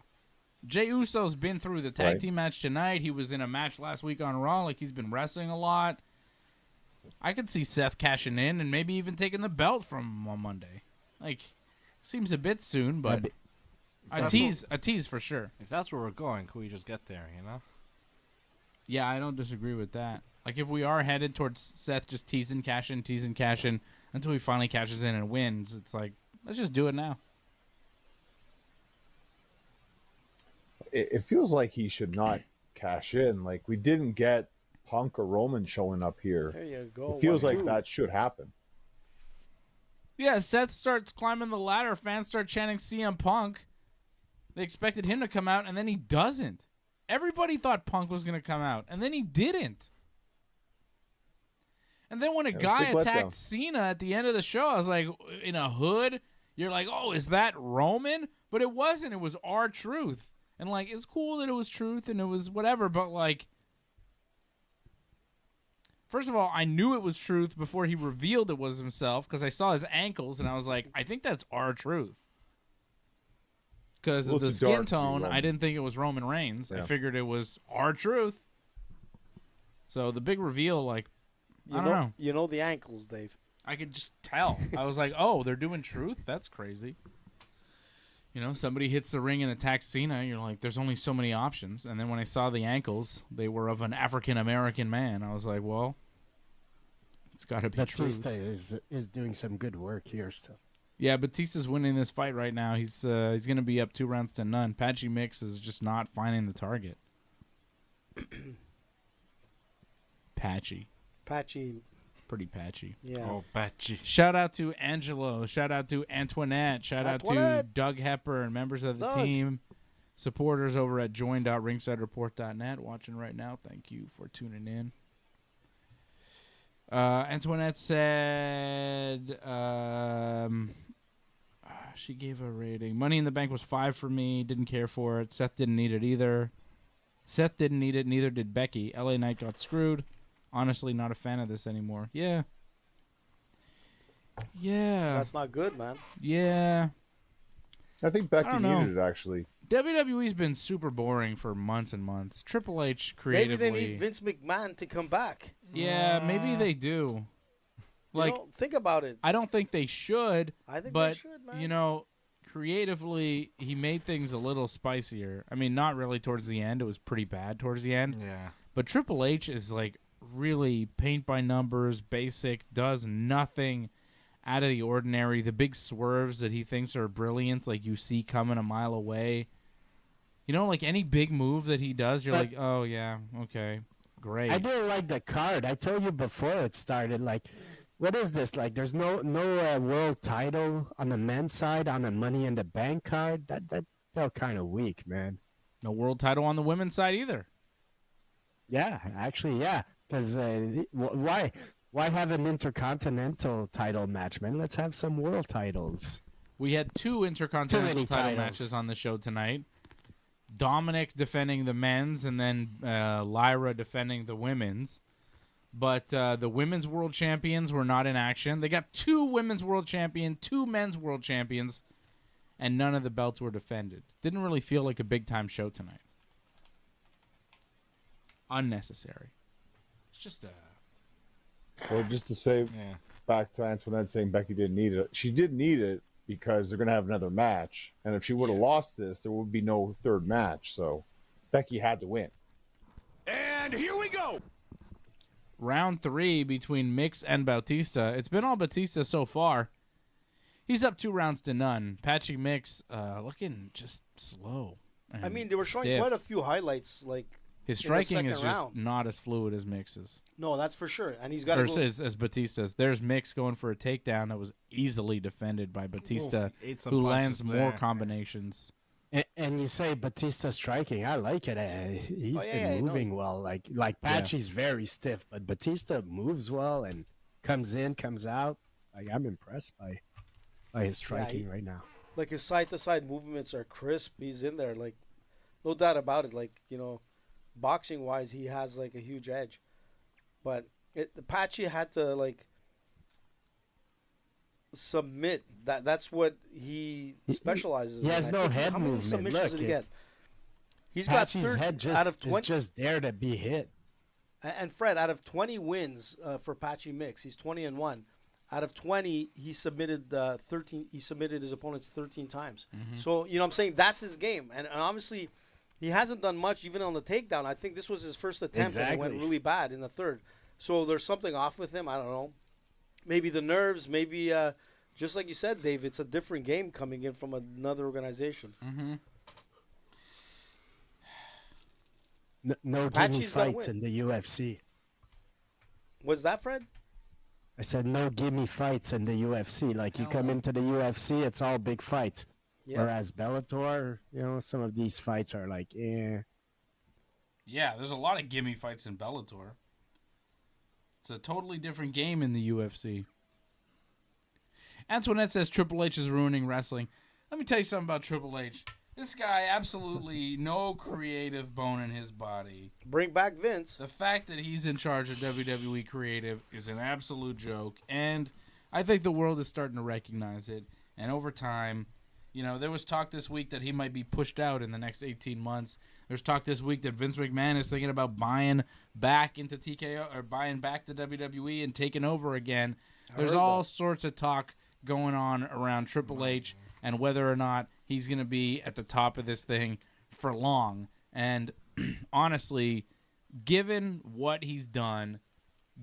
Jey Uso's been through the tag team match tonight. He was in a match last week on Raw. Like, he's been wrestling a lot. I could see Seth cashing in and maybe even taking the belt from him on Monday. Like, seems a bit soon, but a tease for sure. If that's where we're going, can we just get there, you know? Yeah, I don't disagree with that. Like, if we are headed towards Seth just teasing cash in until he finally cashes in and wins, it's like, let's just do it now. It feels like he should not cash in. Like, we didn't get Punk or Roman showing up here. There you go. It feels like that should happen. Yeah, Seth starts climbing the ladder. Fans start chanting CM Punk. They expected him to come out, and then he doesn't. Everybody thought Punk was going to come out, and then he didn't. And then when a guy attacked Cena at the end of the show, I was like, in a hood, you're like, oh, is that Roman? But it wasn't. It was R-Truth. And, like, it's cool that it was Truth and it was whatever, but, like, first of all, I knew it was Truth before he revealed it was himself because I saw his ankles, and I was like, I think that's R-Truth. Because of the skin tone, I didn't think it was Roman Reigns. Yeah. I figured it was R-Truth. So the big reveal, like, I don't know. You know the ankles, Dave. I could just tell. I was like, oh, they're doing Truth? That's crazy. You know, somebody hits the ring and attacks Cena. You're like, there's only so many options. And then when I saw the ankles, they were of an African-American man. I was like, well, it's got to be Truth. Batista is doing some good work here still. Yeah, Batista's winning this fight right now. He's going to be up 2-0. Patchy Mix is just not finding the target. Patchy. Pretty patchy. Yeah. Oh, patchy. Shout out to Angelo. Shout out to Antoinette. Shout out to Doug Hepper and members of the team. Supporters over at join.ringsidereport.net watching right now. Thank you for tuning in. Antoinette said she gave a rating. Money in the Bank was 5 for me. Didn't care for it. Seth didn't need it either. Seth didn't need it. Neither did Becky. LA Knight got screwed. Honestly, not a fan of this anymore. Yeah. That's not good, man. Yeah. I think Becky needed it, actually. WWE's been super boring for months and months. Triple H creatively. Maybe they need Vince McMahon to come back. Yeah, maybe they do. Like, think about it. I don't think they should. I think but, they should, man. You know, creatively, he made things a little spicier. I mean, not really towards the end. It was pretty bad towards the end. Yeah. But Triple H is like really paint by numbers, basic, does nothing out of the ordinary. The big swerves that he thinks are brilliant, like you see coming a mile away. You know, like any big move that he does, you're like, oh, yeah, okay, great. I didn't like the card. I told you before it started, like, what is this? Like, there's no world title on the men's side on a Money in the Bank card. That felt kind of weak, man. No world title on the women's side either. Yeah, actually, yeah. Because why have an intercontinental title match, man? Let's have some world titles. We had 2 intercontinental title titles. matches on the show tonight. Dominic defending the men's, and then Lyra defending the women's. But the women's world champions were not in action. They got 2 women's world champions, 2 men's world champions, and none of the belts were defended. Didn't really feel like a big-time show tonight. Unnecessary. It's just Well, just to say back to Antoinette saying Becky didn't need it. She did need it because they're going to have another match. And if she would have lost this, there would be no third match. So Becky had to win. And here we go. round 3 between Mix and Bautista. It's been all Bautista so far. He's up 2 rounds to none. Patchy Mix looking just slow. I mean, they were showing stiff. quite a few highlights, like His in the striking is second just round. not as fluid as Mix's. No, that's for sure. And he's got Or to as Batista's. There's Mix going for a takedown that was easily defended by Batista, He ate some who punches lands more there. combinations. And you say Batista striking. I like it. He's yeah, been no. moving well. Like Patchy's very stiff, but Batista moves well and comes in, comes out. Like, I'm impressed by his striking right now. like his side-to-side movements are crisp. He's in there, like, no doubt about it. Like, you know, boxing-wise, he has, like, a huge edge. But Patchy had to, like, submit. That's what he specializes in. He has I no think. head How many movement. submissions Look, did he get? He's Patchy's got 30 head out of is 20. just there to be hit. And Fred, out of 20 wins for Patchy Mix, he's 20-1. Out of 20, he submitted 13. He submitted his opponents 13 times. So you know, what I'm saying that's his game. And obviously, he hasn't done much even on the takedown. I think this was his first attempt, and it went Exactly. really bad in the third. So there's something off with him. I don't know. Maybe the nerves. Maybe just like you said, Dave. It's a different game coming in from another organization. No Patchy's gimme gotta fights win. in the UFC. Was that Fred? I said no gimme fights in the UFC. Like, you come into the UFC, it's all big fights. Yeah. Whereas Bellator, you know, some of these fights are like, Yeah, there's a lot of gimme fights in Bellator. It's a totally different game in the UFC. Antoinette says Triple H is ruining wrestling. Let me tell you something about Triple H. This guy, absolutely no creative bone in his body. Bring back Vince. The fact that he's in charge of WWE Creative is an absolute joke, and I think the world is starting to recognize it. And over time, you know, there was talk this week that he might be pushed out in the next 18 months. There's talk this week that Vince McMahon is thinking about buying back into TKO or buying back to WWE and taking over again. There's all sorts of talk going on around Triple H and whether or not he's going to be at the top of this thing for long. And honestly, given what he's done,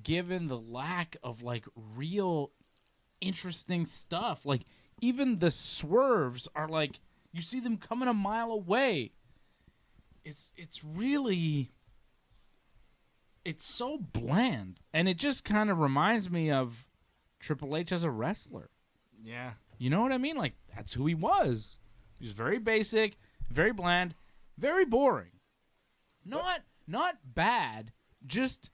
given the lack of, like, real interesting stuff, like, even the swerves are, like, you see them coming a mile away. It's really, it's so bland. And it just kind of reminds me of Triple H as a wrestler. Yeah. You know what I mean? Like, that's who he was. He was very basic, very bland, very boring. Not bad, just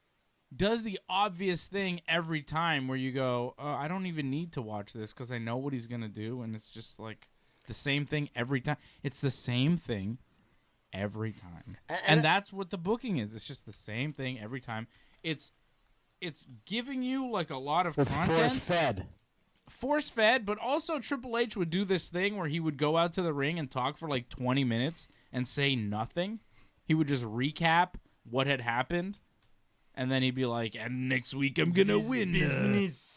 does the obvious thing every time where you go, I don't even need to watch this because I know what he's going to do, and it's just like the same thing every time. It's the same thing every time. And that's what the booking is. It's just the same thing every time. It's giving you, like, a lot of it's content. force-fed. Force-fed, but also Triple H would do this thing where he would go out to the ring and talk for like 20 minutes and say nothing. He would just recap what had happened, and then he'd be like, and next week I'm going to win.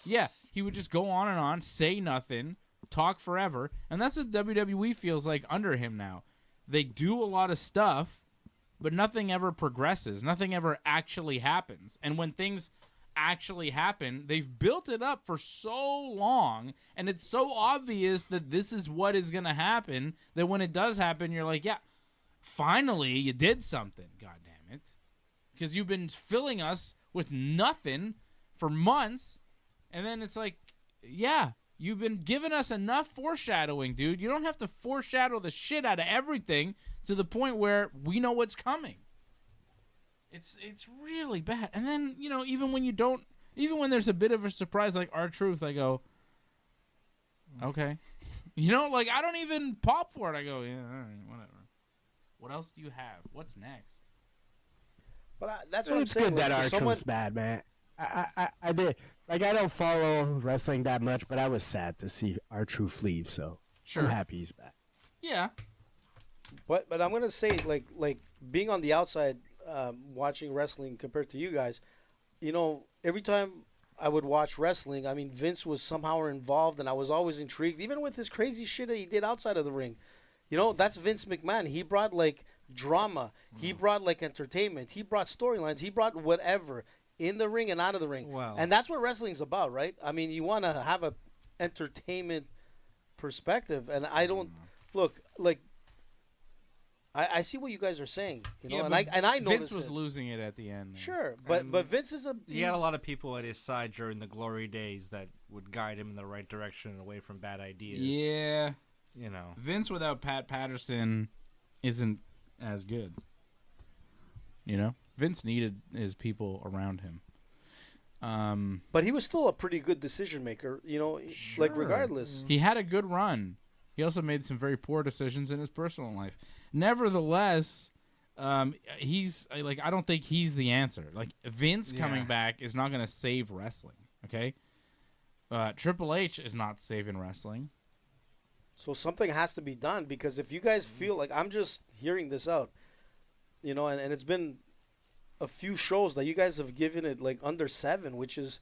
Yeah, he would just go on and on, say nothing, talk forever, and that's what WWE feels like under him now. They do a lot of stuff, but nothing ever progresses. Nothing ever actually happens. And when things actually happen, they've built it up for so long, and it's so obvious that this is what is going to happen, that when it does happen, you're like, yeah, finally you did something, God damn it. Because you've been filling us with nothing for months, and then it's like, yeah, you've been giving us enough foreshadowing, dude. You don't have to foreshadow the shit out of everything to the point where we know what's coming. It's really bad. And then, you know, even when there's a bit of a surprise like R-Truth, I go, okay. You know, like, I don't even pop for it. I go, yeah, all right, whatever. What else do you have? What's next? But that's what It's I'm saying. good that like, for R-Truth's bad, man. I did. Like, I don't follow wrestling that much, but I was sad to see R-Truth leave, so Sure. I'm happy he's back. Yeah. But I'm gonna say like being on the outside, watching wrestling compared to you guys, you know, every time I would watch wrestling, I mean, Vince was somehow involved, and I was always intrigued, even with his crazy shit that he did outside of the ring. You know, that's Vince McMahon. He brought like drama. He brought like entertainment. He brought storylines. He brought whatever in the ring and out of the ring. Wow. And that's what wrestling's about, right? I mean, you want to have a entertainment perspective, and I don't look like. I see what you guys are saying, you know, Yeah, and I know Vince was losing it at the end. Man. Sure, but Vince is He had a lot of people at his side during the glory days that would guide him in the right direction and away from bad ideas. Yeah. You know. Vince without Pat Patterson isn't as good. You know? Vince needed his people around him. But he was still a pretty good decision maker, you know, like regardless. He had a good run. He also made some very poor decisions in his personal life. Nevertheless, he's like, I don't think he's the answer. Like, Vince coming back is not going to save wrestling. Okay, Triple H is not saving wrestling. So something has to be done, because if you guys feel like, I'm just hearing this out, you know, and it's been a few shows that you guys have given it like under 7, which is,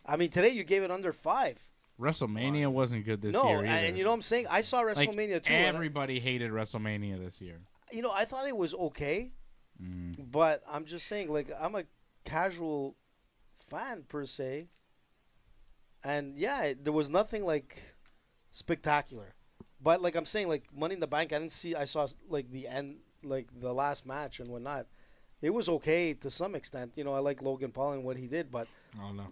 I mean, today you gave it under 5. WrestleMania wasn't good this year No, either. and you know what I'm saying? I saw Like, WrestleMania too. and everybody hated WrestleMania this year. you know, I thought it was okay, but I'm just saying, like, I'm a casual fan per se, and yeah, there was nothing like spectacular. But like I'm saying, like Money in the Bank, I saw like the end, like the last match and whatnot. It was okay to some extent. You know, I like Logan Paul and what he did, but Oh no.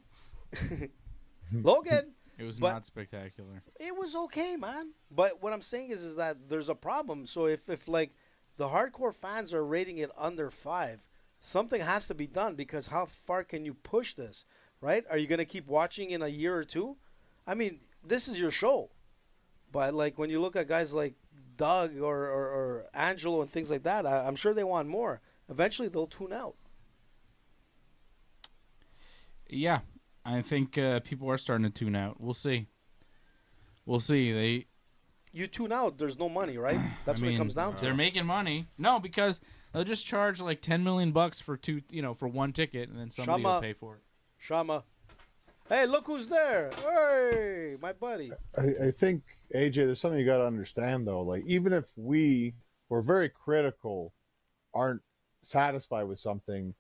Logan. It was But- not spectacular. It was okay, man. But what I'm saying is that there's a problem. So if like the hardcore fans are rating it under 5, something has to be done, because how far can you push this, right? Are you going to keep watching in a year or two? I mean, this is your show. But like when you look at guys like Doug or Angelo and things like that, I'm sure they want more. Eventually they'll tune out. Yeah, I think people are starting to tune out. We'll see. We'll see. You tune out, there's no money, right? That's I what mean, it comes down to. They're making money. No, because they'll just charge like $10 million for for one ticket, and then somebody will Shama. pay for it. Shama. Hey, look who's there. Hey, my buddy. I think, AJ, there's something you got to understand, though. Like, even if we were very critical, aren't satisfied with something,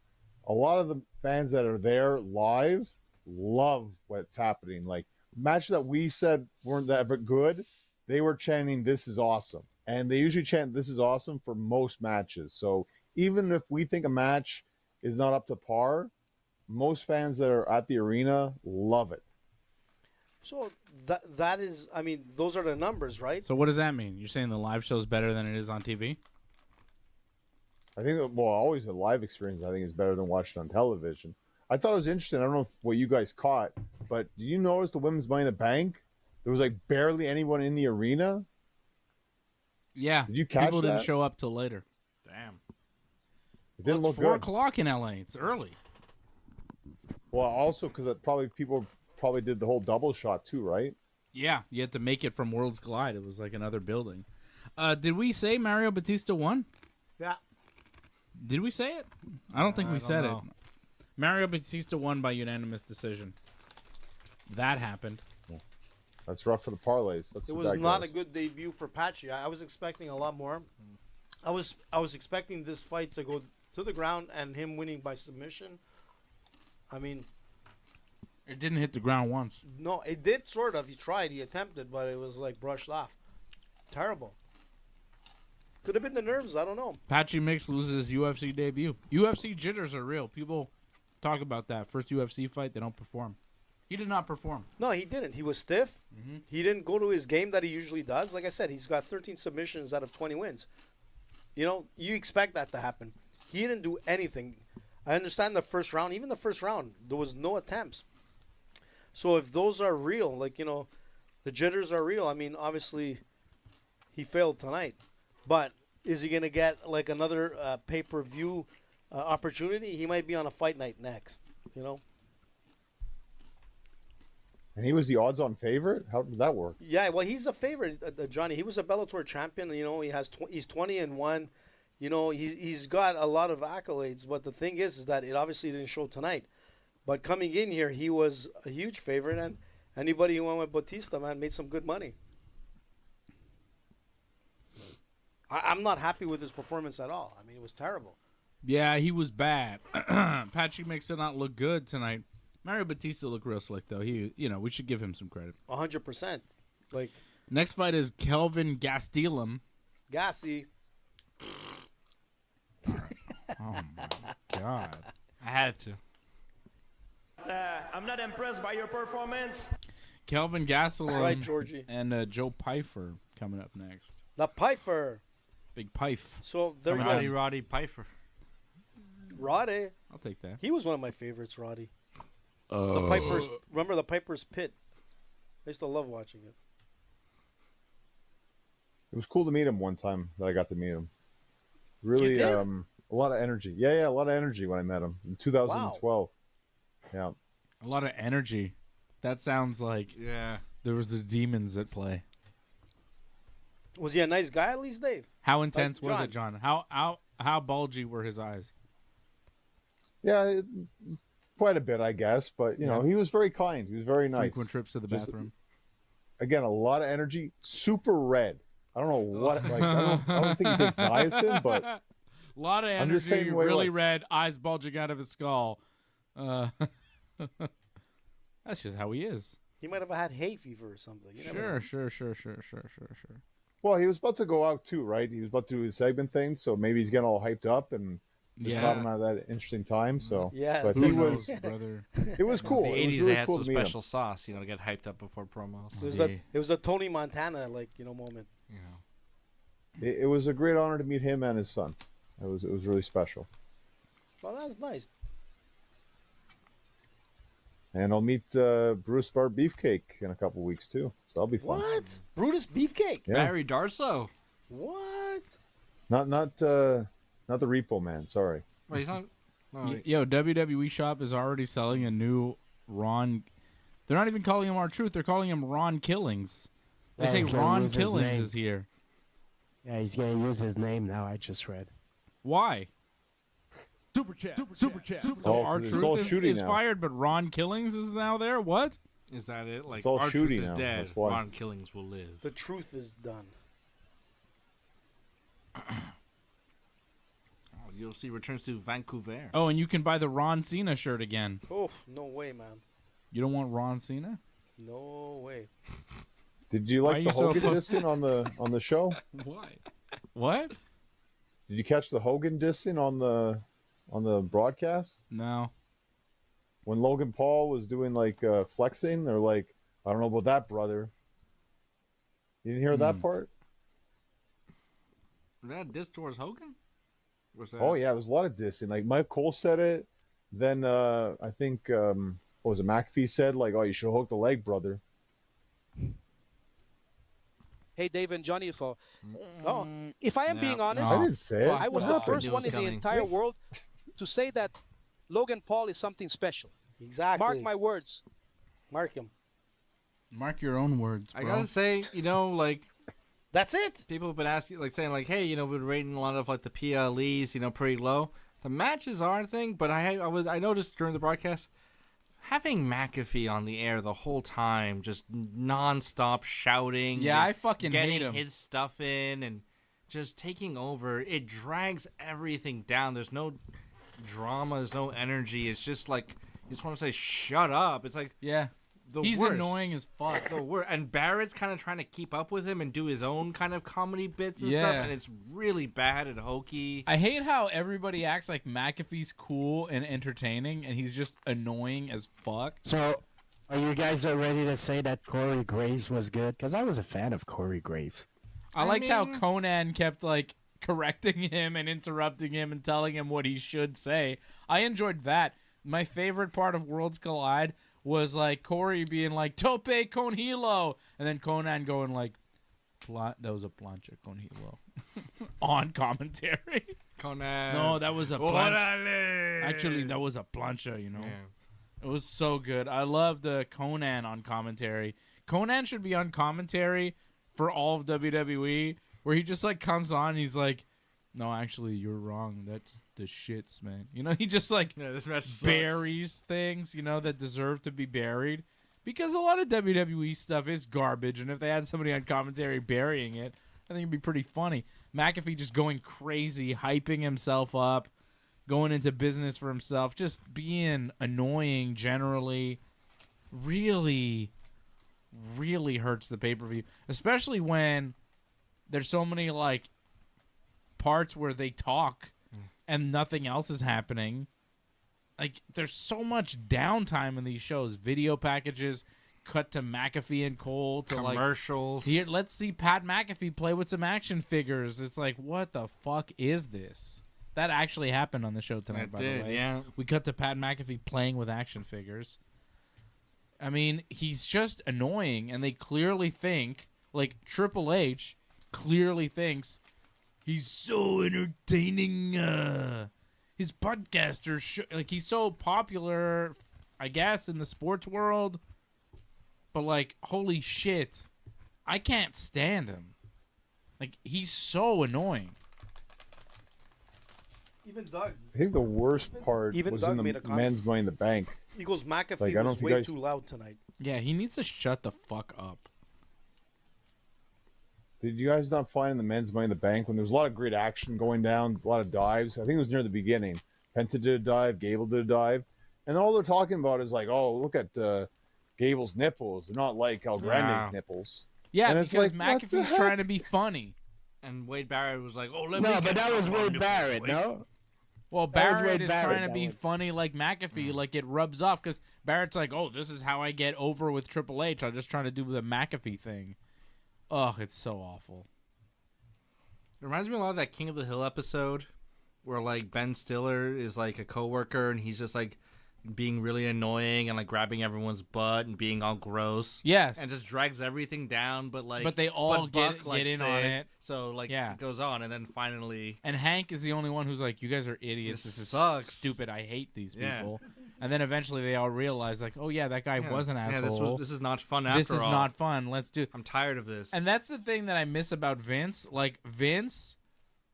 a lot of the fans that are there live love what's happening. Like, matches that we said weren't that good, they were chanting, "This is awesome." And they usually chant, "This is awesome" for most matches. So even if we think a match is not up to par, most fans that are at the arena love it. So that is, I mean, those are the numbers, right? So what does that mean? You're saying the live show is better than it is on TV? I think, well, always a live experience, I think, is better than watching on television. I thought it was interesting. I don't know what you guys caught, but did you notice the women's Money in the Bank? There was like barely anyone in the arena. Yeah. Did you catch People didn't that? show up till later. Damn. It didn't Well, look it's 4 good. o'clock in LA. It's early. Well, also because people probably did the whole double shot too, right? Yeah, you had to make it from Worlds Collide. It was like another building. Did we say Mario Bautista won? Yeah. Did we say it? I don't think we don't said know. it. Mario Bautista won by unanimous decision. That happened. That's rough for the parlays. That's It what was that not goes. a good debut for Patchy. I was expecting a lot more. I was expecting this fight to go to the ground and him winning by submission. I mean, It didn't hit the ground once. no, it did sort of. He tried, he attempted, but it was like brushed off. Terrible. Could have been the nerves. I don't know. Patchy Mix loses his UFC debut. UFC jitters are real. People talk about that. First UFC fight, they don't perform. He did not perform. No, he didn't. He was stiff. He didn't go to his game that he usually does. Like I said, he's got 13 submissions out of 20 wins. You know, you expect that to happen. He didn't do anything. I understand the first round. Even the first round, there was no attempts. So if those are real, like, you know, the jitters are real, I mean, obviously he failed tonight. But is he going to get, like, another pay-per-view opportunity? He might be on a fight night next, you know? And he was the odds-on favorite. How did that work? Yeah, well, he's a favorite, Johnny. He was a Bellator champion. You know, he's 20-1. You know, he's got a lot of accolades. But the thing is that it obviously didn't show tonight. But coming in here, he was a huge favorite, and anybody who went with Bautista, man, made some good money. I'm not happy with his performance at all. I mean, it was terrible. Yeah, he was bad. Patchy Mix did not look good tonight. Mario Bautista looked real slick, though. We should give him some credit. 100%. Like, Next fight is Kelvin Gastelum. Gassy. Oh, my God. I had to. I'm not impressed by your performance. Kelvin Gastelum Right, Georgie. and Joe Pyfer coming up next. The Pyfer. Big Pyfe. So there you Roddy go. Roddy Pyfer. Roddy. I'll take that. He was one of my favorites, Roddy. The Piper's. Remember the Piper's Pit? I used to love watching it. It was cool to meet him one time that I got to meet him. Really, You did? a lot of energy. Yeah, a lot of energy when I met him in 2012. Yeah. A lot of energy. That sounds like Yeah. there was the demons at play. Was he a nice guy at least, Dave? How intense was John. it, John? How bulgy were his eyes? Yeah, quite a bit, I guess. But, you know, he was very kind. He was very nice. Frequent trips to the Just- bathroom. Again, a lot of energy. Super red. I don't know what. Like, I don't think he takes niacin, but A lot of I'm just energy, saying the way it really was. red, eyes bulging out of his skull. That's just how he is. He might have had hay fever or something. You never know. Sure. well, he was about to go out too, right? He was about to do his segment thing, so maybe he's getting all hyped up and just caught him Yeah. at that interesting time. So, Yeah. but Who he knows, was. brother? It was cool. The It was 80s, really they had cool some to meet him. special sauce, to get hyped up before promos. It was the Tony Montana moment. You know. It was a great honor to meet him and his son. It was really special. Well, that's nice. And I'll meet Bruce Bar Beefcake in a couple weeks too, so that'll be fun. What? Brutus Beefcake? Yeah. Barry Darso. What? Not the Repo Man. Sorry. Wait, he's not. No, wait. Yo, WWE Shop is already selling a new Ron. They're not even calling him R-Truth. They're calling him Ron Killings. They Yeah, say he's gonna Ron lose his Killings name. is here. Yeah, he's gonna use his name now. I just read. Why? Super chat. So all- R-Truth it's all is shooty now. fired, but Ron Killings is now there? What? Is that it? Like, It's all R-Truth shooty is now, dead. that's why. Ron Killings will live. The truth is done. UFC returns to Vancouver. Oh, and you can buy the Ron Cena shirt again. Oh, no way, man. You don't want Ron Cena? No way. Did you Why like are the you so Hogan fu- dissing on the show? Why? What? Did you catch the Hogan dissing on the broadcast No. when Logan Paul was doing like flexing? They're like, I don't know about that, brother. You didn't hear that part? Was that a diss towards Hogan? Was that? Oh yeah, there's a lot of dissing. Like Mike Cole said it. Then I think what was it? McAfee said like, "Oh, you should hook the leg, brother." Hey, Dave and Johnny, Oh, if I am being honest, I didn't say it. I was What the happened? first It one was in the coming. entire world to say that Logan Paul is something special. exactly. Mark my words. Mark him. Mark your own words, I bro. gotta say, like, That's it. people have been asking, like, saying, like, hey, we've been rating a lot of like the PLEs, pretty low. The matches are a thing, but I noticed during the broadcast, Having McAfee on the air the whole time, just nonstop shouting. Yeah, and I fucking hate getting him. his stuff in and just taking over. It drags everything down. There's no drama. There's no energy. It's just like you just want to say, "Shut up." It's like Yeah. the He's worst. annoying as fuck. The worst. And Barrett's kind of trying to keep up with him and do his own kind of comedy bits and stuff, Yeah. and it's really bad and hokey. I hate how everybody acts like McAfee's cool and entertaining, and he's just annoying as fuck. So, are you guys ready to say that Corey Graves was good? Because I was a fan of Corey Graves. I liked how mean- Conan kept like correcting him and interrupting him and telling him what he should say. I enjoyed that. My favorite part of Worlds Collide was like Corey being like Tope con hilo, and then Conan going like, that was a plancha con hilo on commentary. Conan. No, that was a plancha. Orale. Actually, that was a plancha. You know, Yeah. it was so good. I love the Conan on commentary. Conan should be on commentary for all of WWE, where he just like comes on and he's like, no, actually, you're wrong. That's the shits, man. You know, he just like Yeah, this match sucks. buries things, you know, that deserve to be buried. Because a lot of WWE stuff is garbage, and if they had somebody on commentary burying it, I think it'd be pretty funny. McAfee just going crazy, hyping himself up, going into business for himself, just being annoying generally, really, really hurts the pay-per-view. Especially when there's so many, like, parts where they talk and nothing else is happening. Like, there's so much downtime in these shows. Video packages, cut to McAfee and Cole to Commercials. like, here, let's see Pat McAfee play with some action figures. It's like, what the fuck is this? That actually happened on the show tonight, It by did, the way. yeah. We cut to Pat McAfee playing with action figures. I mean, he's just annoying, and they clearly think, like, Triple H clearly thinks he's so entertaining. His podcaster, like, he's so popular, I guess, in the sports world. But, like, holy shit, I can't stand him. Like, he's so annoying. Even Doug, I think the worst part Even was Doug in made a the comment. men's Money in the Bank. he goes, McAfee Like, I don't was think way guys- too loud tonight. Yeah, he needs to shut the fuck up. Did you guys not find in the men's Money in the Bank when there was a lot of great action going down, a lot of dives? I think it was near the beginning. Penta did a dive, Gable did a dive, and all they're talking about is like, oh, look at Gable's nipples. They're not like El Grande's Yeah. nipples. Yeah, And it's because like, what the McAfee's heck? trying to be funny. And Wade Barrett was like, "Oh, let me." No, get but that was some Wade wonderful Barrett, Wade." no? Well, That was Barrett Wade is Barrett, trying to that be one. funny like McAfee, like it rubs off because Barrett's like, oh, this is how I get over with Triple H. I'm just trying to do the McAfee thing. Ugh, it's so awful. It reminds me a lot of that King of the Hill episode where like Ben Stiller is like a coworker and he's just like being really annoying and like grabbing everyone's butt and being all gross. Yes, And just drags everything down, but like But they all Buck get likes in on it. So like Yeah. it goes on, and then finally, and Hank is the only one who's like, you guys are idiots. This This is sucks. stupid. I hate these Yeah. people. And then eventually they all realize, like, oh yeah, that guy was an yeah, asshole. this is not fun after This is all. not fun. Let's do. I'm tired of this. And that's the thing that I miss about Vince. Like, Vince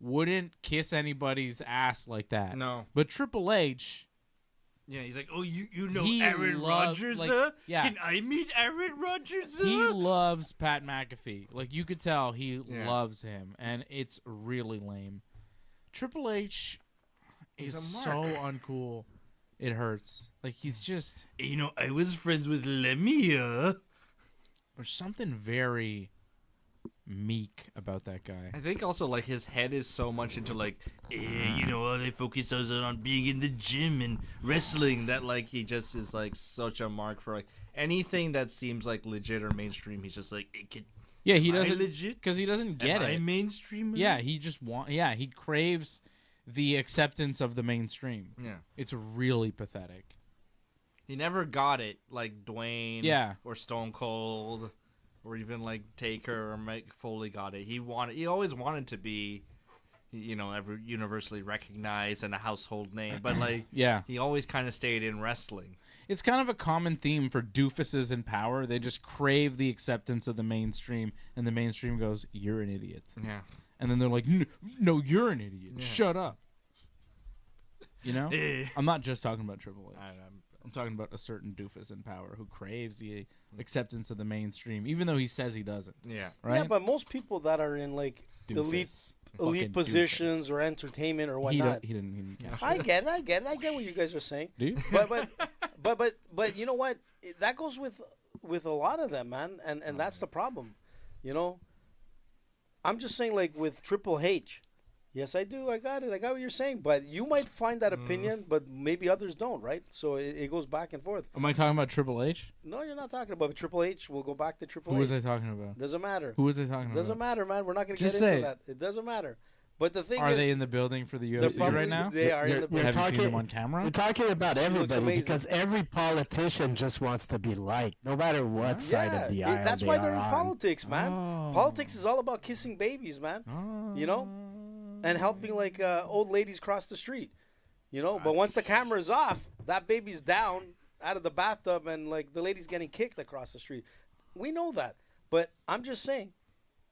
wouldn't kiss anybody's ass like that. no, But Triple H, yeah, he's like, oh, you know He Aaron loves, Rodgers? like, yeah. Can I meet Aaron Rodgers? he loves Pat McAfee. Like, you could tell he Yeah. loves him. And it's really lame. Triple H He's is a so mark. uncool. It hurts. Like, he's just... You know, I was friends with Lemmy. There's something very meek about that guy. I think also like his head is so much into like, you know, all they focus on being in the gym and wrestling that like he just is like such a mark for like anything that seems like legit or mainstream. He's just like, Yeah, he am I doesn't... legit? Because he doesn't get Am I it. mainstream? Yeah, he just he craves the acceptance of the mainstream. Yeah. It's really pathetic. He never got it like Dwayne. Yeah. Or Stone Cold, or even like Taker or Mike Foley got it. He always wanted to be, you know, universally recognized and a household name, but like Yeah. he always kind of stayed in wrestling. It's kind of a common theme for doofuses in power. They just crave the acceptance of the mainstream, and the mainstream goes, you're an idiot. Yeah. And then they're like, no, you're an idiot. Yeah. Shut up. You know? Eh. I'm not just talking about Triple H. I'm talking about a certain doofus in power who craves the acceptance of the mainstream, even though he says he doesn't. Yeah. Right? Yeah, but most people that are in like Doofus. elite Fucking positions doofus. or entertainment or He whatnot. didn't catch I it. get it. I get what you guys are saying. Do you? But you know what? That goes with a lot of them, man, and that's the problem. You know, I'm just saying, like with Triple H. Yes, I do. I got it. I got what you're saying. But you might find that opinion, but maybe others don't, right? So it goes back and forth. Am I talking about Triple H? No, you're not talking about Triple H. We'll go back to Triple Who H. was I talking about? Doesn't matter. Who was I talking about? Doesn't matter, man. We're not going to Just get say into it. that. It doesn't matter. But the thing Are is, they in the building for the they're UFC probably- right now? They are in the You're building. Have you seen talking- them on camera? We're talking about She looks everybody amazing. because every politician just wants to be liked, no matter what side of the aisle that's they why are they're in on. politics, man. Oh. Politics is all about kissing babies, man. You know, and helping like old ladies cross the street. You know, but once the camera's off, that baby's down out of the bathtub, and like the lady's getting kicked across the street. We know that, but I'm just saying.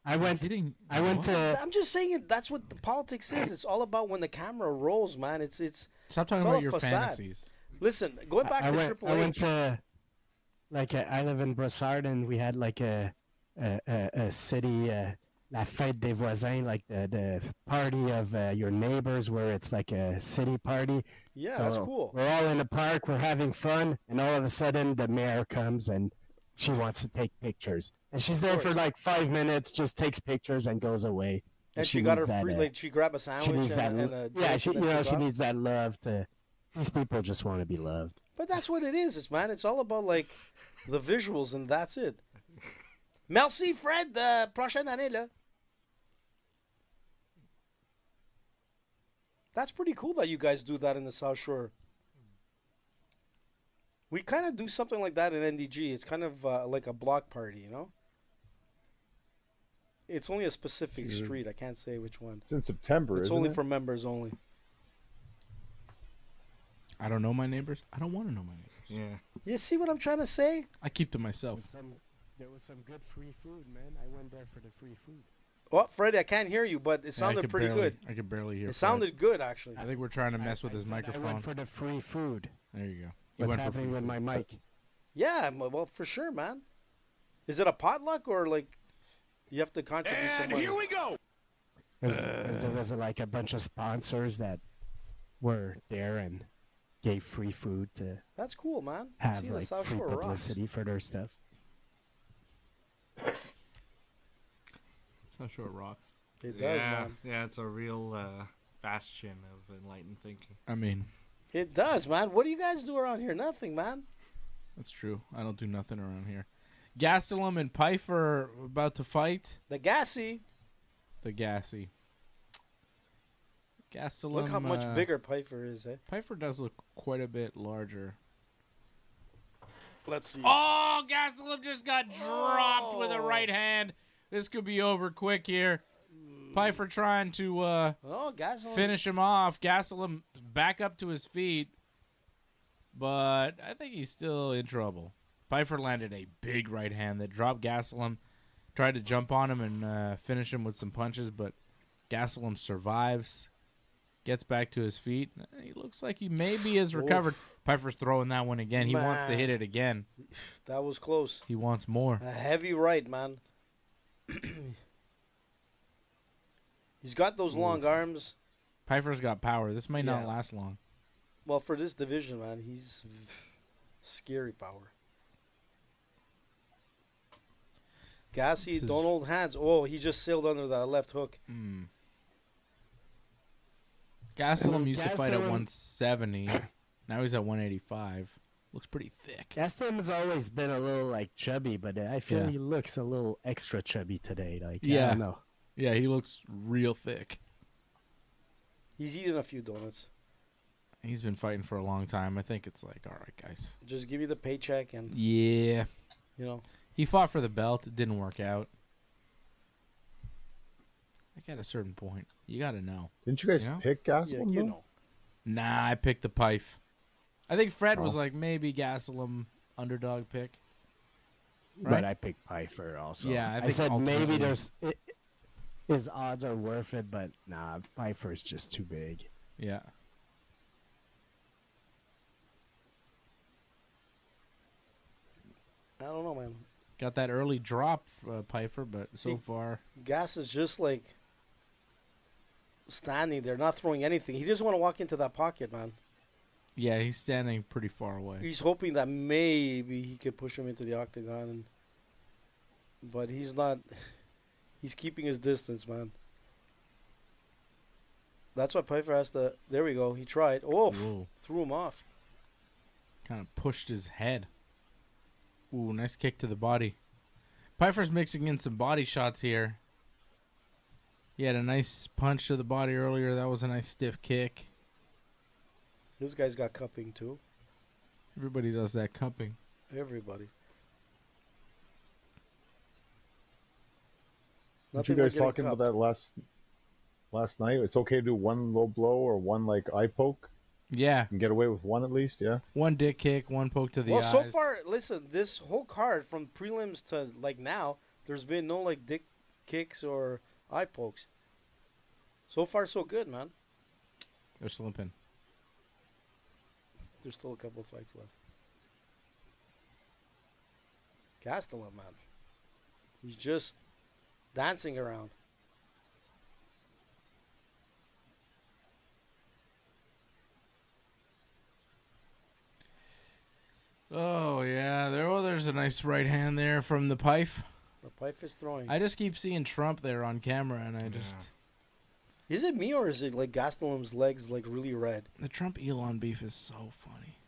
I went to I'm just saying that's what the politics is. It's all about when the camera rolls, man. It's Stop talking it's all about a your facade. fantasies. Listen, going back to Triple I H. went to like I live in Brossard and we had like a city la fête des voisins, like the party of your neighbors, where it's like a city party. Yeah, So that's cool. We're all in the park, we're having fun, and all of a sudden the mayor comes and she wants to take pictures. And she's there for like 5 minutes, just takes pictures and goes away. And she got her needs that, free, like she grabbed a she sandwich needs that, and a yeah, drink she, and you then know, took she off. needs that love to. These people just want to be loved. But that's what it is, man. It's all about like the visuals, and that's it. Merci, Fred. Prochaine année, là. That's pretty cool that you guys do that in the South Shore. We kind of do something like that in NDG. It's kind of like a block party, you know? It's only a specific street. I can't say which one. It's in September, It's isn't only it? for members only. I don't know my neighbors. I don't want to know my neighbors. Yeah. You see what I'm trying to say? I keep to myself. There was some good free food, man. I went there for the free food. Oh, Freddie, I can't hear you, but it Yeah, I sounded could pretty barely- good. I could barely hear. It Fred. sounded good, actually. I think we're trying to mess with I his said I microphone. went for the free food. There you go. What's happening with my mic? Yeah, well, for sure, man. Is it a potluck or like you have to contribute some money? we go. Because there was like a bunch of sponsors that were there and gave free food to That's cool, man. have See, the like South free Shore rocks. publicity for their stuff. South Shore rocks. It does, Yeah. man. Yeah, it's a real bastion of enlightened thinking. I mean, It does, man. What do you guys do around here? Nothing, man. that's true. I don't do nothing around here. Gastelum and Pyfer are about to fight. The gassy. The Gassy. Gastelum. Look how much bigger Pyfer is, eh? Pyfer does look quite a bit larger. Let's see. Oh, Gastelum just got dropped with a right hand. This could be over quick here. Pyfer trying to Oh, gasoline. finish him off. Gastelum back up to his feet, but I think he's still in trouble. Pyfer landed a big right hand that dropped Gastelum. Tried to jump on him and finish him with some punches, but Gastelum survives. Gets back to his feet. He looks like he maybe has recovered. Pyfer's throwing that one again. He wants to Man. hit it again. That was close. He wants more. A heavy right, man. He's got those long arms. Pyfer's got power. This may not Yeah. last long. Well, for this division, man, he's scary power. Gassy, This is- don't hold hands. Oh, he just sailed under that left hook. Gastelum used to fight at Gastelum- 170. Now he's at 185. Looks pretty thick. Gastelum has always been a little like chubby, but I feel Yeah. he looks a little extra chubby today. Like I Yeah. don't know. Yeah, he looks real thick. He's eating a few donuts. He's been fighting for a long time. I think it's like, all right, guys. Just give you the paycheck and, Yeah. you know. He fought for the belt. It didn't work out. Like at a certain point, you got to know. Didn't you guys You know? pick Yeah, Gastelum? you though? know. Nah, I picked the Pyfe. I think Fred was Oh. like maybe Gastelum underdog pick. But Right? I picked Pyfer also. Yeah, I I think said maybe ultimately- his odds are worth it, but nah, Pyfer's just too big. Yeah. don't know, man. Got that early drop, Pyfer, but so far. Gas is just like standing there, not throwing anything. He doesn't want to walk into that pocket, man. Yeah, he's standing pretty far away. He's hoping that maybe he can push him into the octagon, but he's not. He's keeping his distance, man. That's why Pyfer has to. There we go. He tried. Oh, Whoa. threw him off. Kind of pushed his head. Ooh, nice kick to the body. Pyfer's mixing in some body shots here. He had a nice punch to the body earlier. That was a nice stiff kick. This guy's got cupping too. Everybody does that cupping. Everybody. Weren't you Nothing guys like talking getting about cupped. that last night? It's okay to do one low blow or one like eye poke Yeah. and get away with one at least. Yeah. One dick kick, one poke to the Well, eyes. so far, listen, this whole card from prelims to like now, there's been no like dick kicks or eye pokes. So far, so good, man. They're slipping. There's still a couple of fights left. Gastelum, man. He's just dancing around. Oh, yeah. There's a nice right hand there from the Pyfe. The Pyfe is throwing. I just keep seeing Trump there on camera, and I just... Is it me or is it like Gastelum's legs like really red? The Trump-Elon beef is so funny.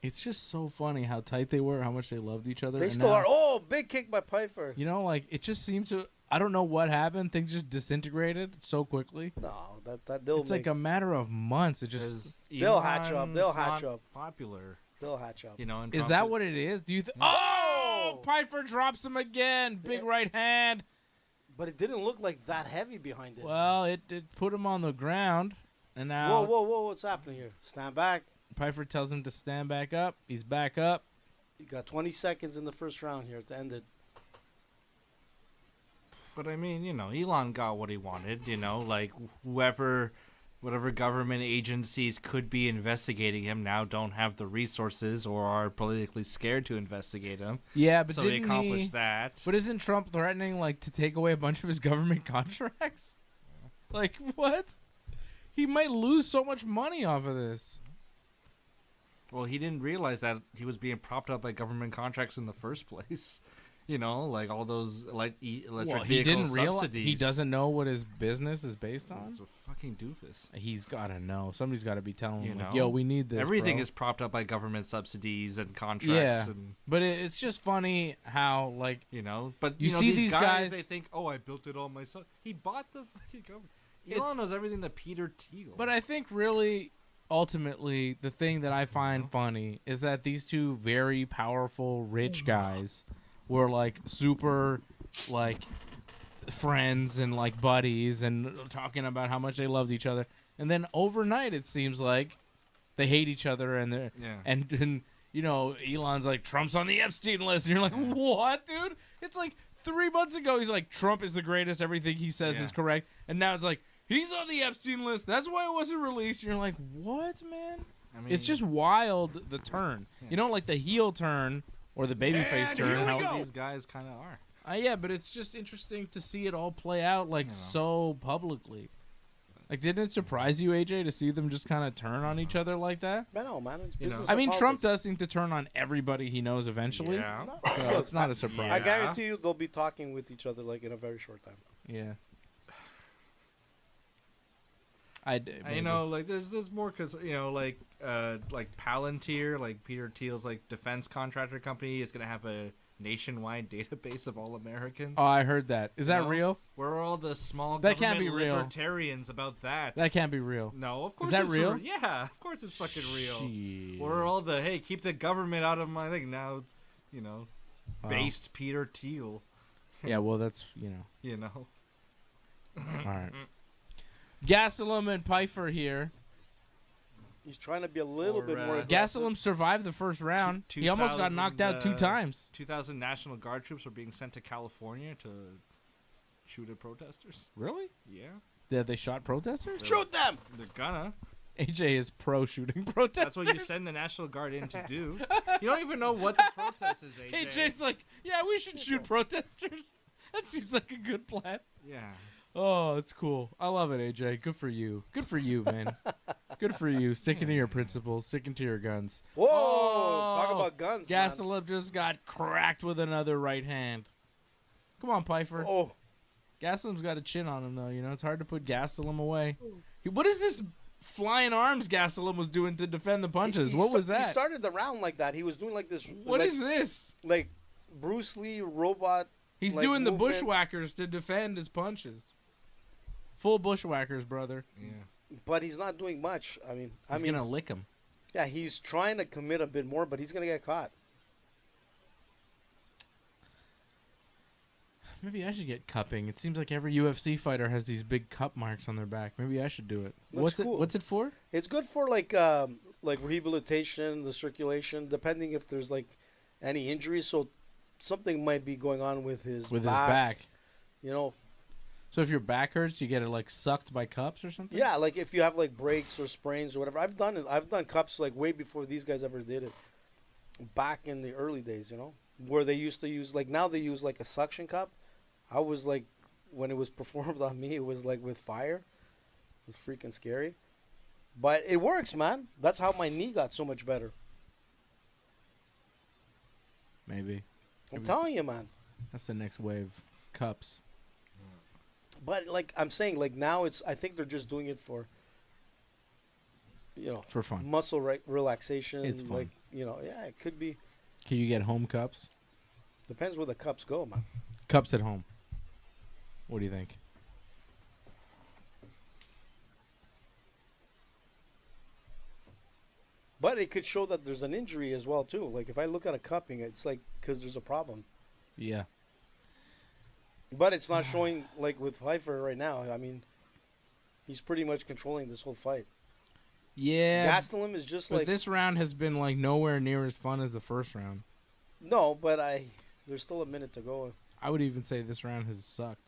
It's just so funny how tight they were, how much they loved each other. They and still now, are. Oh, big kick by Pyfer. You know, like, it just seemed to... I don't know what happened. Things just disintegrated so quickly. No, that they'll It's like a matter of months. It just... 'Cause They'll hatch up, Elon's they'll hatch not up. Popular, they'll hatch up. you know. And Is Trump that what it is? Do you think... Oh! Pyfer drops him again. Big right hand. But it didn't look like that heavy behind it. Well, it put him on the ground. And now Whoa, what's happening here? Stand back. Pyfer tells him to stand back up. He's back up. You got 20 seconds in the first round here to end it. But I mean, you know, Elon got what he wanted. You know, like whatever government agencies could be investigating him now don't have the resources or are politically scared to investigate him. Yeah, but so they didn't accomplished that. But isn't Trump threatening like to take away a bunch of his government contracts? Like what? He might lose so much money off of this. Well, he didn't realize that he was being propped up by government contracts in the first place. You know, like all those electric Well, he vehicle didn't realize subsidies. he doesn't know what his business is based on. He's a fucking doofus. He's got to know. Somebody's got to be telling You him, like, know? yo, we need this. Everything bro. is propped up by government subsidies and contracts. Yeah, And, but it's just funny how like you know, but You know, see these these guys- they think, oh, I built it all myself. He bought the fucking government. Elon knows everything to Peter Thiel. But I think really, ultimately, the thing that I find funny is that these two very powerful, rich guys were like super, like, friends and like buddies and talking about how much they loved each other. And then overnight, it seems like they hate each other and they're Yeah. and you know, Elon's like Trump's on the Epstein list, and you're like, what, dude? It's like 3 months ago, he's like Trump is the greatest, everything he says is correct, and now it's like he's on the Epstein list. That's why it wasn't released. And you're like, what, man? I mean, It's just wild the turn. You know, like the heel turn or the babyface turn. how these guys kind of are. Yeah, but it's just interesting to see it all play out like so publicly. Like, didn't it surprise you, AJ, to see them just kind of turn on each other like that? No, man. It's You know. business I and mean, Trump politics. does seem to turn on everybody he knows eventually. Yeah. So it's not a surprise. I guarantee you they'll be talking with each other like in a very short time. Yeah. You know, like there's more because you know, like Palantir, like Peter Thiel's like defense contractor company is gonna have a nationwide database of all Americans. Oh, I heard that. Is that know? real? Where are all the small That government can't be real. libertarians about that? That can't be real. No, of course. that it's real? Yeah, of course it's fucking real. Shit. Where are all the hey, keep the government out of my thing now? You know, Wow. based Peter Thiel. Yeah, well, that's, you know. You know. All right. Gastelum and Pyfer here. He's trying to be a little bit more aggressive. Gastelum survived the first round. He almost got knocked out 2 times. 2,000 National Guard troops are being sent to California to shoot at protesters. Really? Yeah. They shot protesters? Shoot them! They're gonna. AJ is pro shooting protesters. That's what you send the National Guard in to do. You don't even know what the protest is, AJ. AJ's like, yeah, we should shoot protesters. That seems like a good plan. Yeah. Oh, it's cool. I love it, AJ. Good for you. Good for you, man. Good for you. Sticking to your principles. Sticking to your guns. Whoa! Oh, Talk about guns, man. Gastelum just got cracked with another right hand. Come on, Pyfer. Oh, Gastelum's got a chin on him, though. You know, it's hard to put Gastelum away. What is this flying arms Gastelum was doing to defend the punches? What was that? He started the round like that. He was doing like this. What like, is this? Like Bruce Lee robot. He's like, doing the movement. bushwhackers to defend his punches. Full bushwhackers, brother. Yeah. But he's not doing much. I mean, He's gonna lick him. yeah, he's trying to commit a bit more, but he's gonna get caught. Maybe I should get cupping. It seems like every UFC fighter has these big cup marks on their back. Maybe I should do it. Looks cool. What's it for? It's good for like rehabilitation, the circulation, depending if there's like any injuries. So something might be going on with his back. You know. So if your back hurts, you get it like sucked by cups or something? Yeah, like if you have like breaks or sprains or whatever. I've done it. I've done cups like way before these guys ever did it. Back in the early days, you know, where they used to use like now they use like a suction cup. I was like, when it was performed on me, it was like with fire. It was freaking scary. But it works, man. That's how my knee got so much better. Maybe. I'm telling you, man. That's the next wave. Cups. But like I'm saying, like now I think they're just doing it for, you know, For fun. muscle relaxation. It's fun. Like, you know, yeah, it could be. Can you get home cups? Depends where the cups go, man. Cups at home. What do you think? But it could show that there's an injury as well too. Like if I look at a cupping, it's like because there's a problem. Yeah. But it's not showing like with Pyfer right now. I mean, he's pretty much controlling this whole fight. Yeah. Gastelum is just But like this round has been like nowhere near as fun as the first round. no, but there's still a minute to go. I would even say this round has sucked.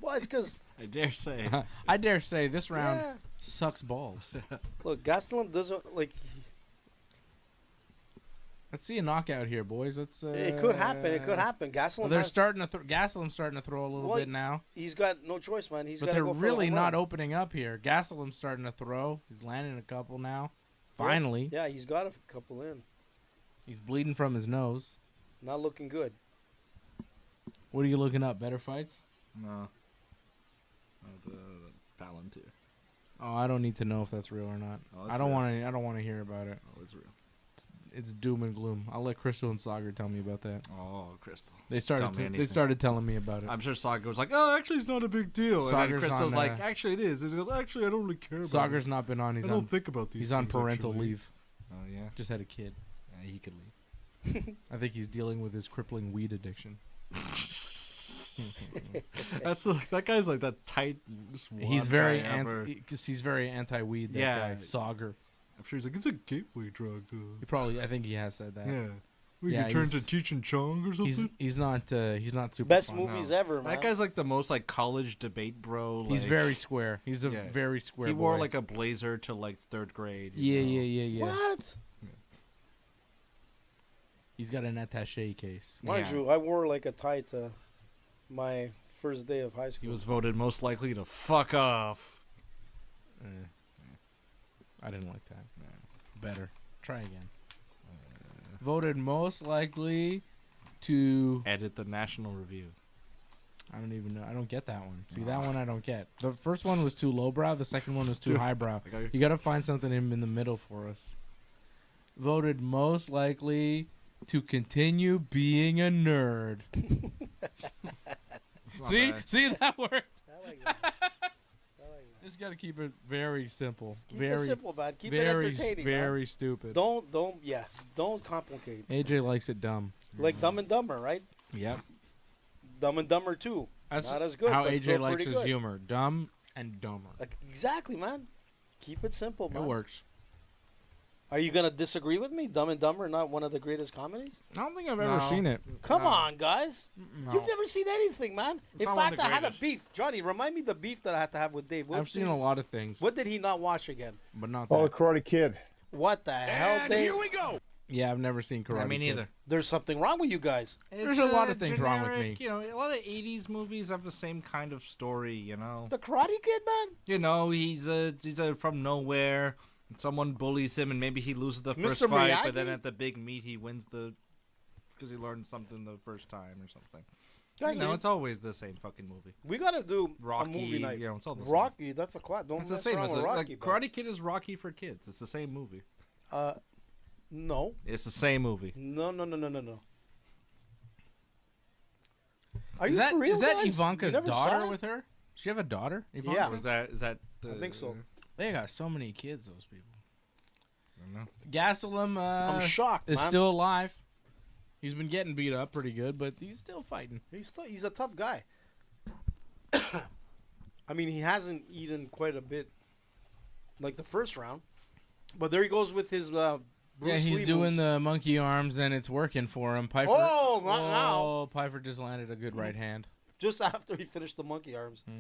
Well, it's because I dare say. I dare say this round yeah, sucks balls. look, Gastelum doesn't like. Let's see a knockout here, boys. Let's. It could happen. It could happen. Gastelum. Well, they're has, starting to. Gastelum's starting to throw a little Well, bit now, he's got no choice, man. He's but got to they're go for really a home not run. opening up here. Gastelum's starting to throw. He's landing a couple now. Finally, Yeah, he's got a couple in. he's bleeding from his nose. Not looking good. What are you looking up? Better fights? No. The Palantir. Oh, I don't need to know if that's real or not. Oh, it's I don't real. want to. I don't want to hear about it. Oh, it's real. It's doom and gloom. I'll let Crystal and Sagar tell me about that. Oh, Crystal. They Tell started. me They anything. started telling me about it. I'm sure Saga was like, "Oh, actually, it's not a big deal." And Sagar's then Crystal's on, like, "Actually, it is." He's like, "Actually, I don't really care about Sagar's it. not been on. He's I don't on. think about these. He's on things, parental actually." leave. Oh yeah. Just had a kid. Yeah, he could leave. I think he's dealing with his crippling weed addiction. That guy's like that tight. He's very because he's very anti-weed. That Yeah. guy, Sagar. I'm sure he's like, it's a gateway drug. He probably. I think he has said that. Yeah. We Yeah, could turn he's- to Cheech and Chong or something. He's not super. Best fun. movies No. ever, man. That guy's like the most like college debate bro. He's like, very square. He's a Yeah. very square. He wore boy. like a blazer to like third grade. you Yeah, know? yeah. What? He's got an attaché case. Mind Yeah. you, I wore like a tie to my first day of high He school. was voted most likely to fuck off. Eh. I didn't like that. Better. Try again. Voted most likely to. Edit the National Review. I don't even know. I don't get that one. See, that one I don't get. The first one was too lowbrow. The second one was too Dude. highbrow. Like, You got to find something in the middle for us. Voted most likely to continue being a nerd. See, that worked. I like that. I like that. Just got to keep it very simple. Keep very it simple, man. Keep it very, entertaining, very man. stupid. Don't complicate. AJ likes it dumb. Like Dumb and Dumber, right? Yep. Dumb and Dumber 2. That's Not as good, how but AJ still likes pretty his good. humor. Dumb and dumber. Exactly, man. Keep it simple, It man. works. Are you gonna disagree with me? Dumb and Dumber, not one of the greatest comedies. I don't think I've ever No. seen it. Come on, guys. No. You've never seen anything, man. In not one of fact, the I had a greatest. beef. Johnny, remind me the beef that I had to have with Dave. I've seen a lot of things, What did he not watch again? but not Oh, the that. Karate Kid. What the hell, Dave? Yeah, I've never seen Karate I mean, Kid. neither. There's something wrong with you guys. There's a lot of things wrong with me. You know, a lot of '80s movies have the same kind of story. You know, The Karate Kid, man. he's from nowhere. Someone bullies him, and maybe he loses the first Mr. fight, Miyagi? but then at the big meet, he wins because he learned something the first time or something. Guys, You know, it's always the same fucking movie. we gotta do Rocky, a movie night. you know, it's all the same. Rocky, that's a class. Don't It's the mess same around as with Rocky. like, bud. Karate Kid is Rocky for kids. It's the same movie. No, It's the same movie. no. Are Is you that for real, is that guys? Ivanka's You never saw daughter it? with her? Does she have a daughter? Ivanka? Yeah. Or is that? I think so. They got so many kids. Those people. I don't know. Gastelum I'm shocked, is man. still alive. He's been getting beat up pretty good, but he's still fighting. He's a tough guy. I mean, he hasn't eaten quite a bit, like the first round. But there he goes with his Bruce Yeah, he's Lee doing moves. the monkey arms, and it's working for him. Pyfer, Oh, not now. oh, Pyfer just landed a good right hand. Just after he finished the monkey arms. I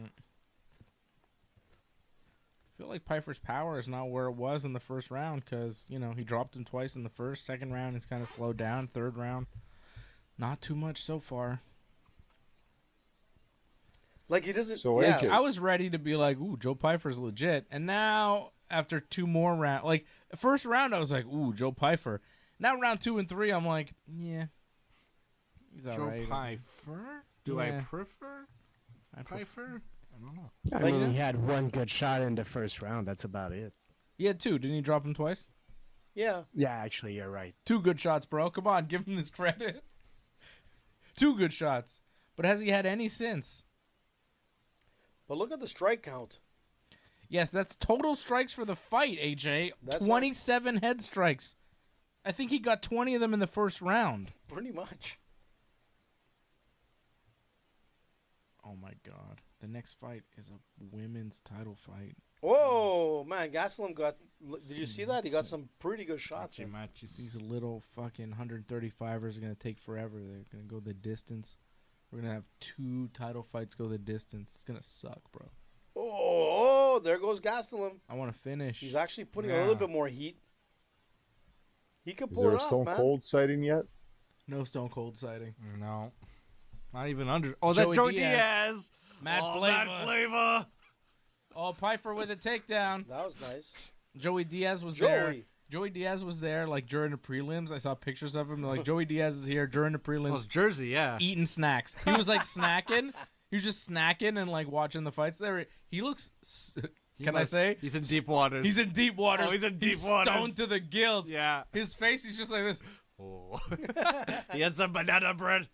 feel like Pyfer's power is not where it was in the first round because, he dropped him twice in the first. Second round, he's kind of slowed down. Third round, not too much so far. Like he doesn't. So, yeah. AJ. I was ready to be like, ooh, Joe Pyfer's legit. And now, after two more rounds, like, first round, I was like, ooh, Joe Pyfer. Now, round 2 and 3, I'm like, yeah. He's all Joe right. Pyfer? Do I Yeah. prefer Pyfer? I don't know. I Like- mean, he had one good shot in the first round. That's about it. He had 2. Didn't he drop him twice? Yeah. Yeah, actually, you're right. 2 good shots, bro. Come on, give him this credit. 2 good shots. But has he had any since? But look at the strike count. Yes, that's total strikes for the fight, AJ. That's 27 head strikes. I think he got 20 of them in the first round. Pretty much. Oh, my God. The next fight is a women's title fight. Whoa, man. Gastelum got. Did you see that? He got some pretty good shots. in. These little fucking 135ers are going to take forever. They're going to go the distance. We're going to have 2 title fights go the distance. It's going to suck, bro. Oh, there goes Gastelum. I want to finish. He's actually putting a Yeah. little bit more heat. He could Is pull there it a off, Stone man. Cold sighting yet? No Stone Cold sighting. No. Not even under. Oh, Joey that Joe Diaz. Diaz. Mad oh, flavor. Mad flavor. Oh, Pyfer with a takedown. That was nice. Joey Diaz was there. Joey. Joey Diaz was there, like, during the prelims. I saw pictures of him. Like, Joey Diaz is here during the Well, prelims it's Jersey, yeah. eating snacks. He was, like, snacking. He was just snacking and, like, watching the fights there. He looks... Can I say? He's in deep waters. He's in deep waters. Oh, he's in deep waters. Stoned to the gills. Yeah. His face, he's just like this. Oh. He had some banana bread.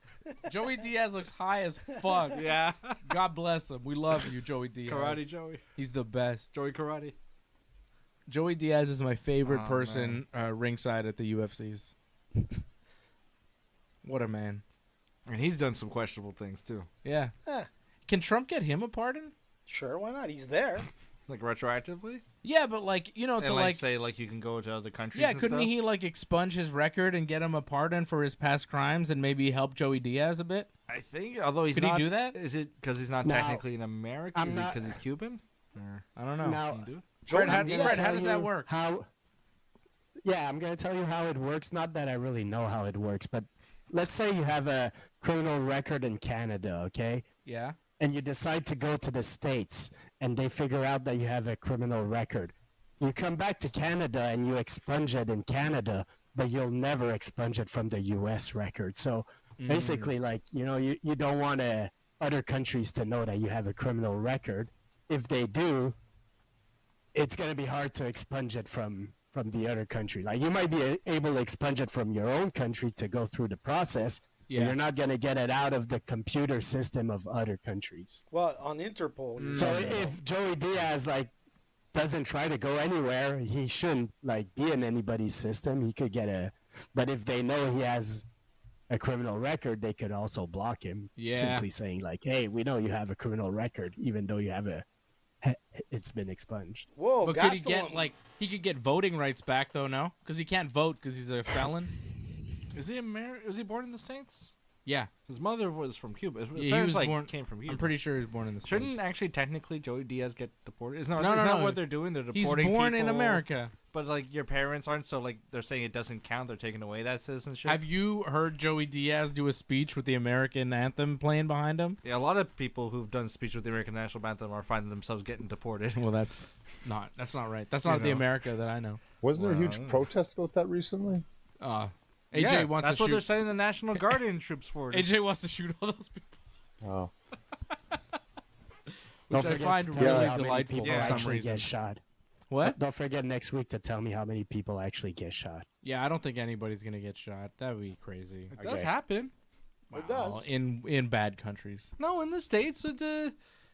Joey Diaz looks high as fuck. Yeah. God bless him. We love you, Joey Diaz. Karate Joey. He's the best. Joey Karate. Joey Diaz is my favorite Oh, person ringside at the UFCs. What a man. And he's done some questionable things, too. Yeah. Eh, Can Trump get him a pardon? sure, why not? He's there. Like, retroactively? Yeah, but like, to And, like say, like, you can go to other countries yeah, and couldn't stuff? he like expunge his record and get him a pardon for his past crimes and maybe help Joey Diaz a bit? I think, although he's Could he not... do that? Is it because he's not Now, technically an American? I'm Is it not- because he's Cuban? Or I don't know. Now, can he do it? Fred, how, Joey Diaz. Fred, how tell does that you work? How? Yeah, I'm gonna tell you how it works. Not that I really know how it works, but let's say you have a criminal record in Canada, okay? Yeah. And you decide to go to the States, and they figure out that you have a criminal record. You come back to Canada and you expunge it in Canada, but you'll never expunge it from the U.S. record. So basically, like, you don't want other countries to know that you have a criminal record. If they do, it's going to be hard to expunge it from the other country. Like, you might be able to expunge it from your own country to go through the process, but Yeah. you're not going to get it out of the computer system of other countries. Well, on Interpol. you So never know. if Joey Diaz doesn't try to go anywhere, he shouldn't be in anybody's system. He could get but if they know he has a criminal record, they could also block him. Yeah. Simply saying hey, we know you have a criminal record, even though you have a it's been expunged. Whoa, But could he get Gastelum. he could get voting rights back though? No, because he can't vote because he's a felon. Is he Was he born in the States? Yeah, His mother was from Cuba. His he parents was born- came from Cuba. I'm pretty sure he was born in the Shouldn't States. actually technically Joey Diaz get deported? Isn't No, that no. what they're doing? They're He's deporting born in people, America. But like your parents aren't, so like they're saying it doesn't count. They're taking away that citizenship. Have you heard Joey Diaz do a speech with the American anthem playing behind him? Yeah, a lot of people who've done speech with the American national anthem are finding themselves getting deported. Well, that's not right. That's not the know. America that I know. Wasn't there a huge Well, protest about that recently? AJ Yeah, wants that's to what shoot. they're sending the National Guardian troops for. AJ wants to shoot all those people, Oh, which I forget find to tell me really how many delightful people for some actually reason. get shot. What? Don't forget next week to tell me how many people actually get shot. Yeah, I don't think anybody's gonna get shot. That would be crazy. It does Okay. happen. It does. In bad countries. No, in the States,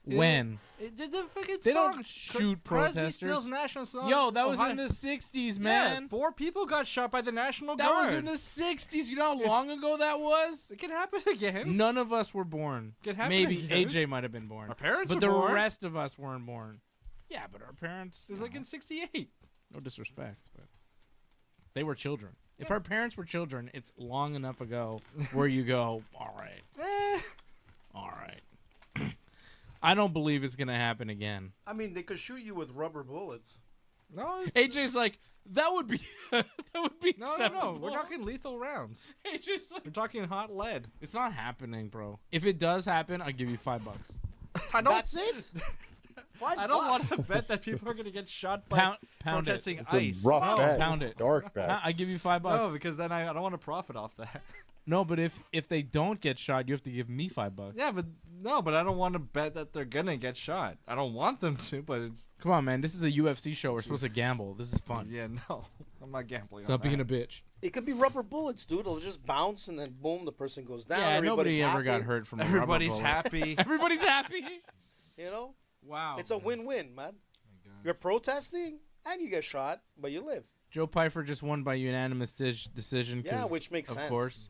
When? the fucking They song, don't shoot Crosby, protesters. Stills national song. Yo, that was Ohio- in the 60s, Yeah, man. 4 people got shot by the National That Guard. was in the 60s. You know how long ago that was? It can happen again. None of us were born. Could happen Maybe again. AJ might have been born. Our parents but were the born. rest of us weren't born. Yeah, but our parents. It was like in '68. No disrespect, but they were children. If our parents were children, it's long enough ago where you go, all right, all right. I don't believe it's gonna happen again. I mean, they could shoot you with rubber bullets. No, AJ's like, that would be that would be no. acceptable. We're talking lethal rounds. AJ's like, We're talking hot lead. it's not happening, bro. If it does happen, I'll give you $5. I don't. That's it. I don't want to bet that people are going to get shot by Pound it. protesting it's ice. a rough No, bet. pound it. Dark bet. I give you $5. No, because then I don't want to profit off that. No, but if they don't get shot, you have to give me $5. Yeah, but I don't want to bet that they're gonna get shot. I don't want them to, but it's Come on, man. This is a UFC show. We're supposed to gamble. This is fun. yeah, no, I'm not gambling. Stop on being that. a bitch. It could be rubber bullets, dude. It'll just bounce and then boom, the person goes down. Yeah, Everybody's nobody ever happy, got hurt from a Everybody's rubber bullet. happy. Everybody's happy. You know, Wow. it's a win-win, man. You're protesting and you get shot, but you live. Joe Pyfer just won by unanimous decision. Yeah, 'cause, which makes of sense. course.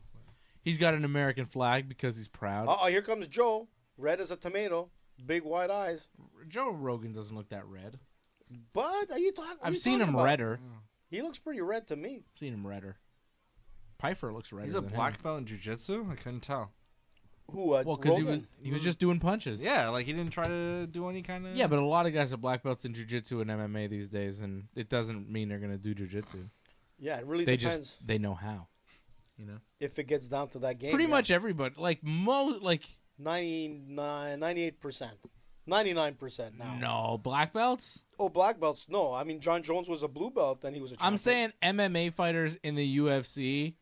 He's got an American flag because he's proud. Oh, here comes Joe, red as a tomato, big wide eyes. Joe Rogan doesn't look that red. But are you talking? I've seen him redder. He looks pretty red to me. I've seen him redder. Pyfer looks redder. He's a than black him. belt in jiu-jitsu? I couldn't tell. Who? Well, because Rogan? he was just doing punches. Yeah, like he didn't try to do any kind of. Yeah, but a lot of guys are black belts in jiu-jitsu and MMA these days, and it doesn't mean they're gonna do jiu-jitsu. Yeah, it really They depends they know how. You know. if it gets down to that game. Pretty yeah. much everybody, like 98%, 99% now. no black belts. Oh, black belts? No, I mean John Jones was a blue belt, and he was a. I'm champion. saying MMA fighters in the UFC.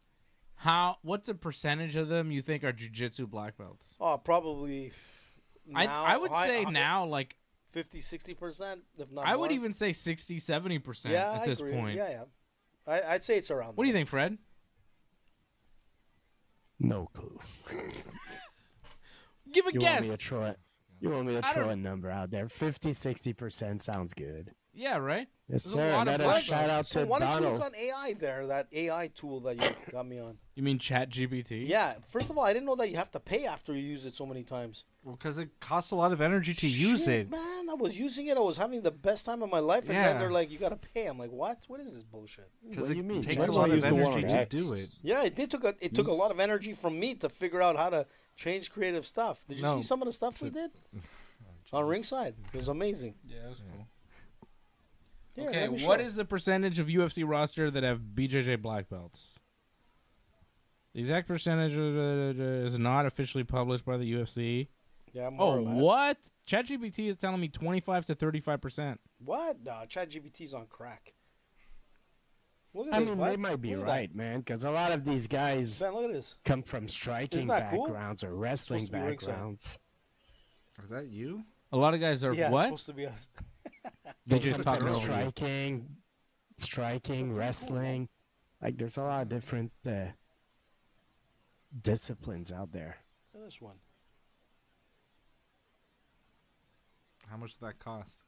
What's a percentage of them you think are jiu-jitsu black belts? Oh, probably. I would say now, like 50, 60%, if not. I would more. even say 60, 70% Yeah, at I this agree. point. Yeah. I'd say it's around. What do you think, Fred? No clue. Give a You guess. want me to throw it? You want me to I throw don't- a number out there? 50, 60% sounds good. Yeah, right. Yes, There's a sir. lot of Another black shout out belts. So to why don't you Donald. look on AI there? That AI tool that you got me on. You mean Chat GPT? Yeah. First of all, I didn't know that you have to pay after you use it so many times. Well, because it costs a lot of energy to use Shit, it. man. I was using it. I was having the best time of my life, and Yeah. then they're like, "You gotta pay." I'm like, "What? What is this bullshit?" Because What do it you mean? takes Why a don't lot I of use the one energy on to X? do it. Yeah, it did. Took a lot of energy from me to figure out how to change creative stuff. Did you No. see some of the stuff we did on Ringside? It was amazing. Yeah, that's cool. Yeah, Okay, every what show. is the percentage of UFC roster that have BJJ black belts? The exact percentage is not officially published by the UFC. Yeah, more Oh, or less. what? ChatGPT is telling me 25 to 35%. What? No, ChatGPT's on crack. Look at I this. mean, what? they might be Look at right, man, because a lot of these guys that. Ben, look at this. come from striking that cool? backgrounds or wrestling Supposed to be ringside. backgrounds. Is that you? A lot of guys are Yeah, it's what? supposed to be us. They Come just talking from over you. striking, wrestling. Like, there's a lot of different disciplines out there. Look at this one. How much did that cost?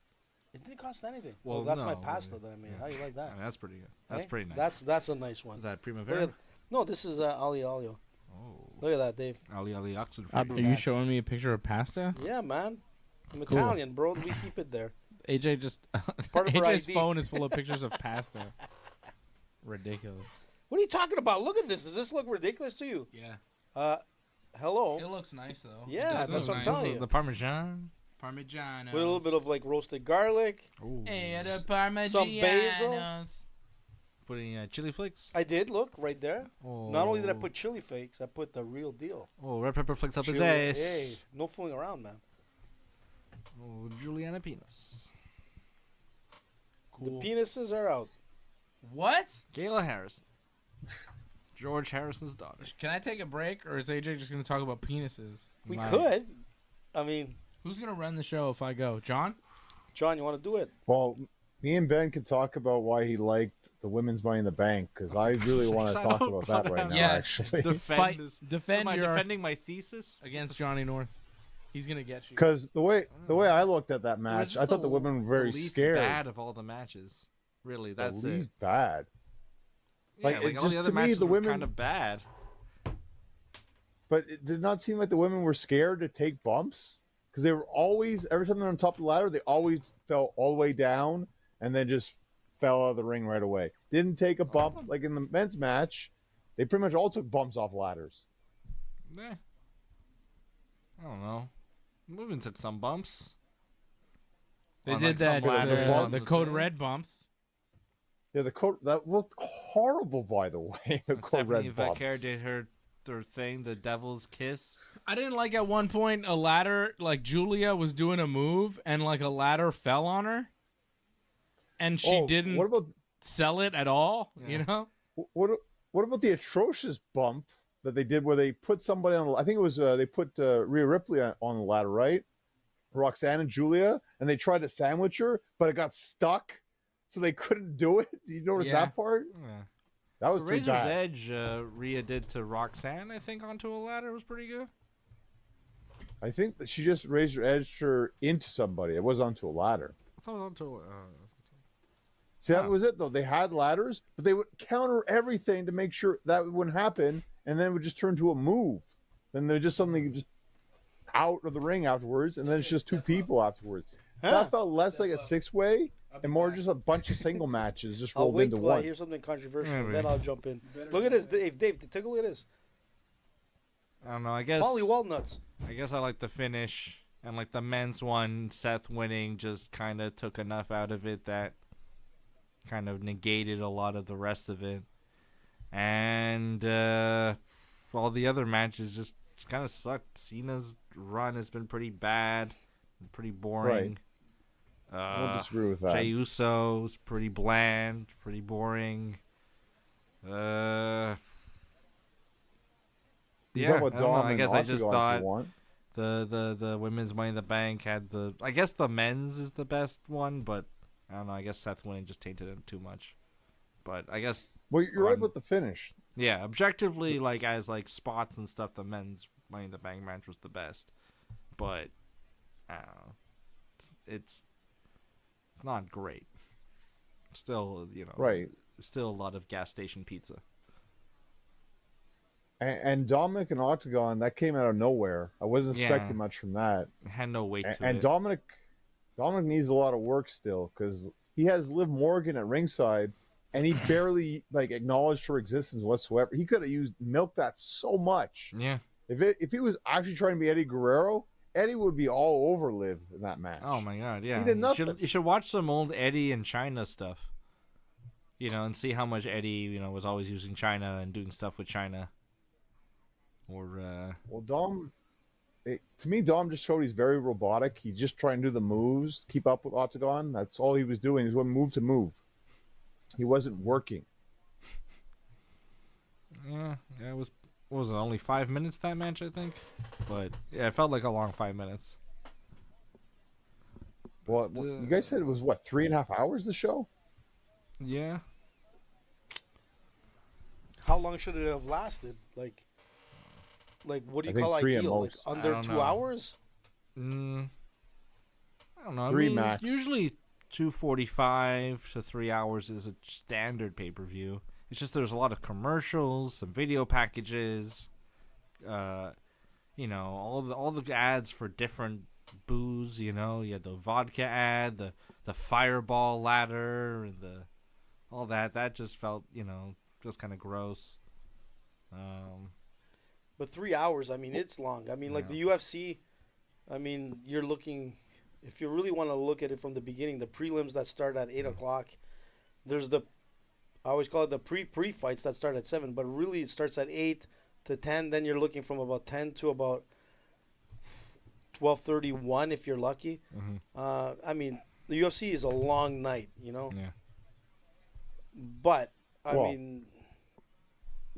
It didn't cost anything. Well, Well, that's my no, pasta that I made. How do you like I that? mean, that's pretty good. That's Eh? pretty nice. That's a nice one. Is that Look Primavera? at, no, this is Ali Alio. Oh, Look at that, Dave. Ali Oxenfree. I'll be Are you back. showing me a picture of pasta? Yeah, man. I'm Italian, bro. We keep it there. AJ just Part of her AJ's ID. phone is full of pictures of pasta. Ridiculous. What are you talking about? Look at this. Does this look ridiculous to you? Yeah. Hello. It looks nice though. Yeah, It does that's look what I'm nice. telling you. The Parmesan. Parmigiano. With a little bit of like roasted garlic. Ooh. Hey, the Parmigianos. Some basil. Putting chili flakes. I did, look, right there. Oh. Not only did I put chili flakes, I put the real deal. Oh, red pepper flakes up his Chili- ass. Hey, no fooling around, man. Oh, Juliana penis. Cool. The penises are out. What? Gayla Harrison. George Harrison's daughter. Can I take a break, or is AJ just going to talk about penises? We My- could. I mean, Who's going to run the show if I go? John? John, you want to do it? Well, me and Ben could talk about why he liked the women's Money in the Bank because I really want to talk about that right now. Yeah. Actually, Fight, defend Am I your defending my thesis? against Johnny North. He's going to get you. because the way I looked at that It was match, just I thought the women were very the least scared. bad of all the matches. Really, The that's least it. bad. Yeah, like, it all just- the other to me, matches the were women- kind of bad. But it did not seem like the women were scared to take bumps because they were always, every time they're on top of the ladder, they always fell all the way down and then just fell out of the ring right away. Didn't take a bump like in the men's match. They pretty much all took bumps off ladders. Eh. I don't know. Women took some bumps. They On, did like, some that, ladder bumps. the Code Red bumps. Yeah, the code that looked horrible, by the way. The code Stephanie red bumps. Vaquer did her thing, the Devil's Kiss. I didn't like at one point a ladder, like Julia was doing a move and like a ladder fell on her. And she didn't What about sell it at all, you know? what about the atrocious bump that they did where they put somebody on? I think it was they put Rhea Ripley on the ladder, right? Roxanne and Julia, and they tried to sandwich her, but it got stuck, so they couldn't do it. Did you notice Yeah. that part? Yeah. That was The pretty Razor's bad. Edge, Rhea did to Roxanne, I think, onto a ladder was pretty good. I think that she just raised her edge her into somebody. It was onto a ladder. I thought it was onto. See, that was it though. They had ladders, but they would counter everything to make sure that wouldn't happen, and then it would just turn to a move. Then there's just something just out of the ring afterwards, and then it's just two people afterwards. That felt less like a six-way and more just a bunch of single matches just I'll rolled wait into till I one. hear something controversial, Maybe. then I'll jump in. Look at this, Dave. Dave, take a look at this. I don't know. I guess. Polly Walnuts. I guess I like the finish, and like the men's one, Seth winning just kind of took enough out of it that kind of negated a lot of the rest of it, and all the other matches just kind of sucked. Cena's run has been pretty bad, pretty boring. I don't disagree with that. Jey Uso's pretty bland, pretty boring. You Yeah, talk about I don't know. Dom I and guess I just Octagon if thought you want. the women's Money in the Bank had the. I guess the men's is the best one, but I don't know. I guess Seth winning just tainted it too much. But I guess Well, you're right on- about the finish. yeah, objectively, like as like spots and stuff, the men's Money in the Bank match was the best. But I don't know. It's not great. Still, you know, Right. Still a lot of gas station pizza. And Dominic and Octagon, that came out of nowhere. I wasn't Yeah. expecting much from that. It had no weight to And it. Dominic needs a lot of work still because he has Liv Morgan at ringside, and he barely like acknowledged her existence whatsoever. He could have milked that so much. Yeah. If he was actually trying to be Eddie Guerrero, Eddie would be all over Liv in that match. Oh my god, yeah. He did nothing. You should watch some old Eddie and China stuff. You know, and see how much Eddie, you know, was always using China and doing stuff with China. Or Well, to me, Dom just showed he's very robotic. He just trying to do the moves, keep up with Octagon. That's all he was doing. He was going move to move. He wasn't working. yeah, it was what was it, only 5 minutes that match, I think? But yeah, it felt like a long 5 minutes. Well, you guys said it was what, 3.5 hours? The show? Yeah. How long should it have lasted? Like what do I you think call 3 at ideal? Like most. under I don't 2 know. hours? I don't know. 3 I mean, max. Usually 2:45 to 3 hours is a standard pay-per-view. It's just there's a lot of commercials, some video packages, you know, all the ads for different booze. You know, you had the vodka ad, the fireball ladder, and all that. That just felt, just kind of gross. But 3 hours, I mean, it's long. I mean, like the UFC, I mean, you're looking, if you really want to look at it from the beginning, the prelims that start at 8 o'clock, there's I always call it the pre-fights that start at 7, but really it starts at 8 to 10. Then you're looking from about 10 to about 12:31 if you're lucky. I mean, the UFC is a long night, Yeah. But, I mean,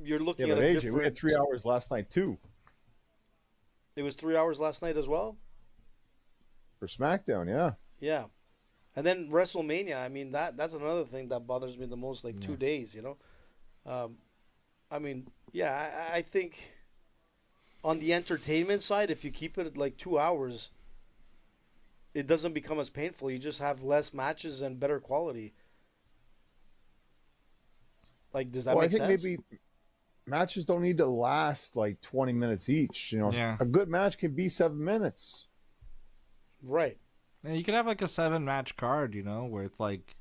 you're looking Yeah, at but a AJ, different... we had 3 hours last night too It was 3 hours last night as well? for SmackDown. Yeah. Yeah. And then WrestleMania, I mean, that's another thing that bothers me the most, like 2 days, I mean, yeah, I think on the entertainment side, if you keep it at like 2 hours, it doesn't become as painful. You just have less matches and better quality. Like, does that make sense? I think maybe matches don't need to last like 20 minutes each. Yeah. A good match can be 7 minutes. Right. Yeah, you could have like a 7-match card, with like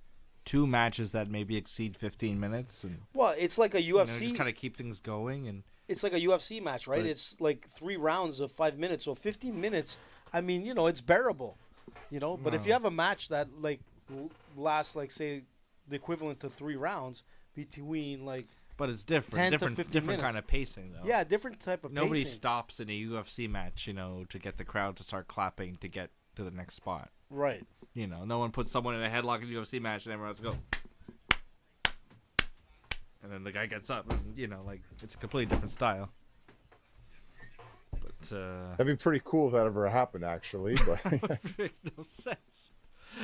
2 matches that maybe exceed 15 minutes, and Well, it's like a UFC. just kind of keep things going. And It's like a UFC match, right? But It's like 3 rounds of 5 minutes. So 15 minutes, I mean, it's bearable, But if you have a match that like lasts, like say, the equivalent to 3 rounds between like but it's different, 10 to different 15 different minutes. kind of pacing though. Yeah, different type of Nobody pacing. stops in a UFC match, to get the crowd to start clapping to get to the next spot. Right. No one puts someone in a headlock in a UFC match and everyone has to go. And then the guy gets up and, like, it's a completely different style. But, That'd be pretty cool if that ever happened, actually. But make no sense.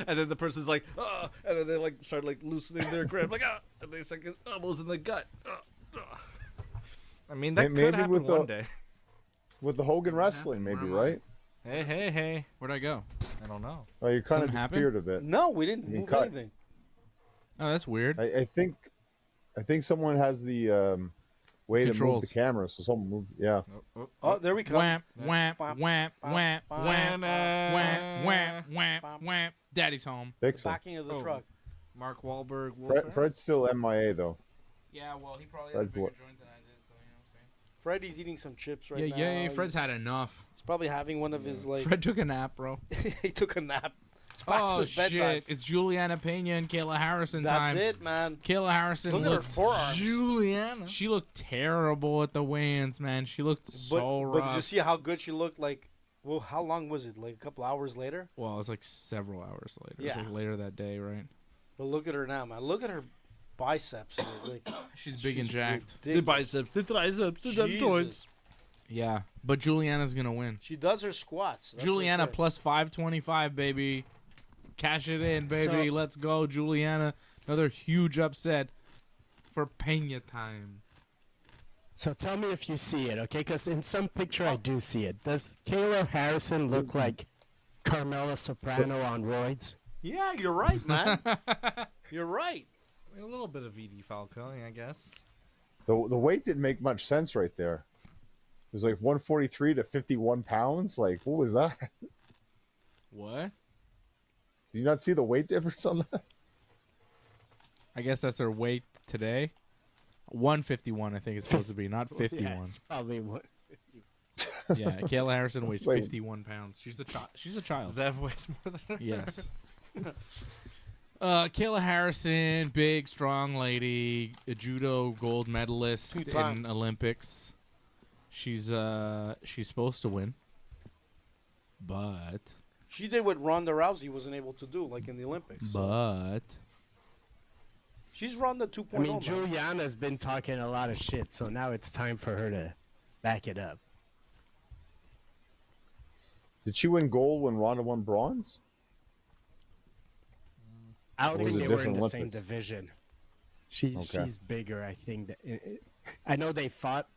And then the person's like, oh, and then they, like, start, like, loosening their grip, like, ah, and they start getting elbows in the gut. I mean, that Maybe could happen with one the- day. with the Hogan wrestling, maybe, right? Hey. Where'd I go? I don't know. Oh, you kind of Something happened? disappeared a bit. No, we didn't You move cut. anything. Oh, that's weird. I think someone has the way to move Controls. the camera, so someone moved. Yeah. Oh, there we come. Wham, wham, wham, wham, wham, wham, wham, wham, wham. Daddy's home. Fix it. Backing of the Oh. truck. Mark Wahlberg. Wolfram? Fred's still MIA though. Yeah, well, he probably Fred's lo- joint than I did, so you know what I'm Freddy's eating some chips right saying? now. Yeah, Fred's had He's- enough. He's probably having one of his like. Fred took a nap, bro. He took a nap. It's past Oh, his bedtime. shit. It's Juliana Pena and Kayla Harrison That's time. it, man. Kayla Harrison Look at her looked forearms. Juliana. She looked terrible at the weigh-ins, man. She looked so But rough. did you see how good she looked? Like, well, how long was it? Like a couple hours later. Well, it was like several hours later. It Yeah. was like later that day, right? But look at her now, man. Look at her biceps. Like, She's big and jacked. The biceps, the triceps, the Jesus. joints. Yeah, but Juliana's gonna win. She does her squats. That's for Juliana sure. plus 525, baby. Cash it in, baby. So- Let's go, Juliana. Another huge upset for Pena time. So tell me if you see it, okay? Because in some picture I do see it. Does Kayla Harrison look like Carmela Soprano on roids? Yeah, you're right, man. You're right. A little bit of Edie Falco, I guess. The weight didn't make much sense right there. It was like 143 to 51 pounds. Like, what was that? What? Do you not see the weight difference on that? I guess that's her weight today. 151, I think it's supposed to be, not Yeah, 51. it's probably what. Yeah, Kayla Harrison weighs Wait. 51 pounds. She's a child. She's a child. Zev weighs more than her. Yes. Kayla Harrison, big, strong lady, a judo gold medalist Two-time. in Olympics. She's supposed to win, but She did what Ronda Rousey wasn't able to do, like in the Olympics. She's Ronda 2.0. I mean, man. Juliana's been talking a lot of shit, so now it's time for her to back it up. Did she win gold when Ronda won bronze? I don't Or was think it they were in different the same Olympics? division. Okay. She's bigger, I think. I know they fought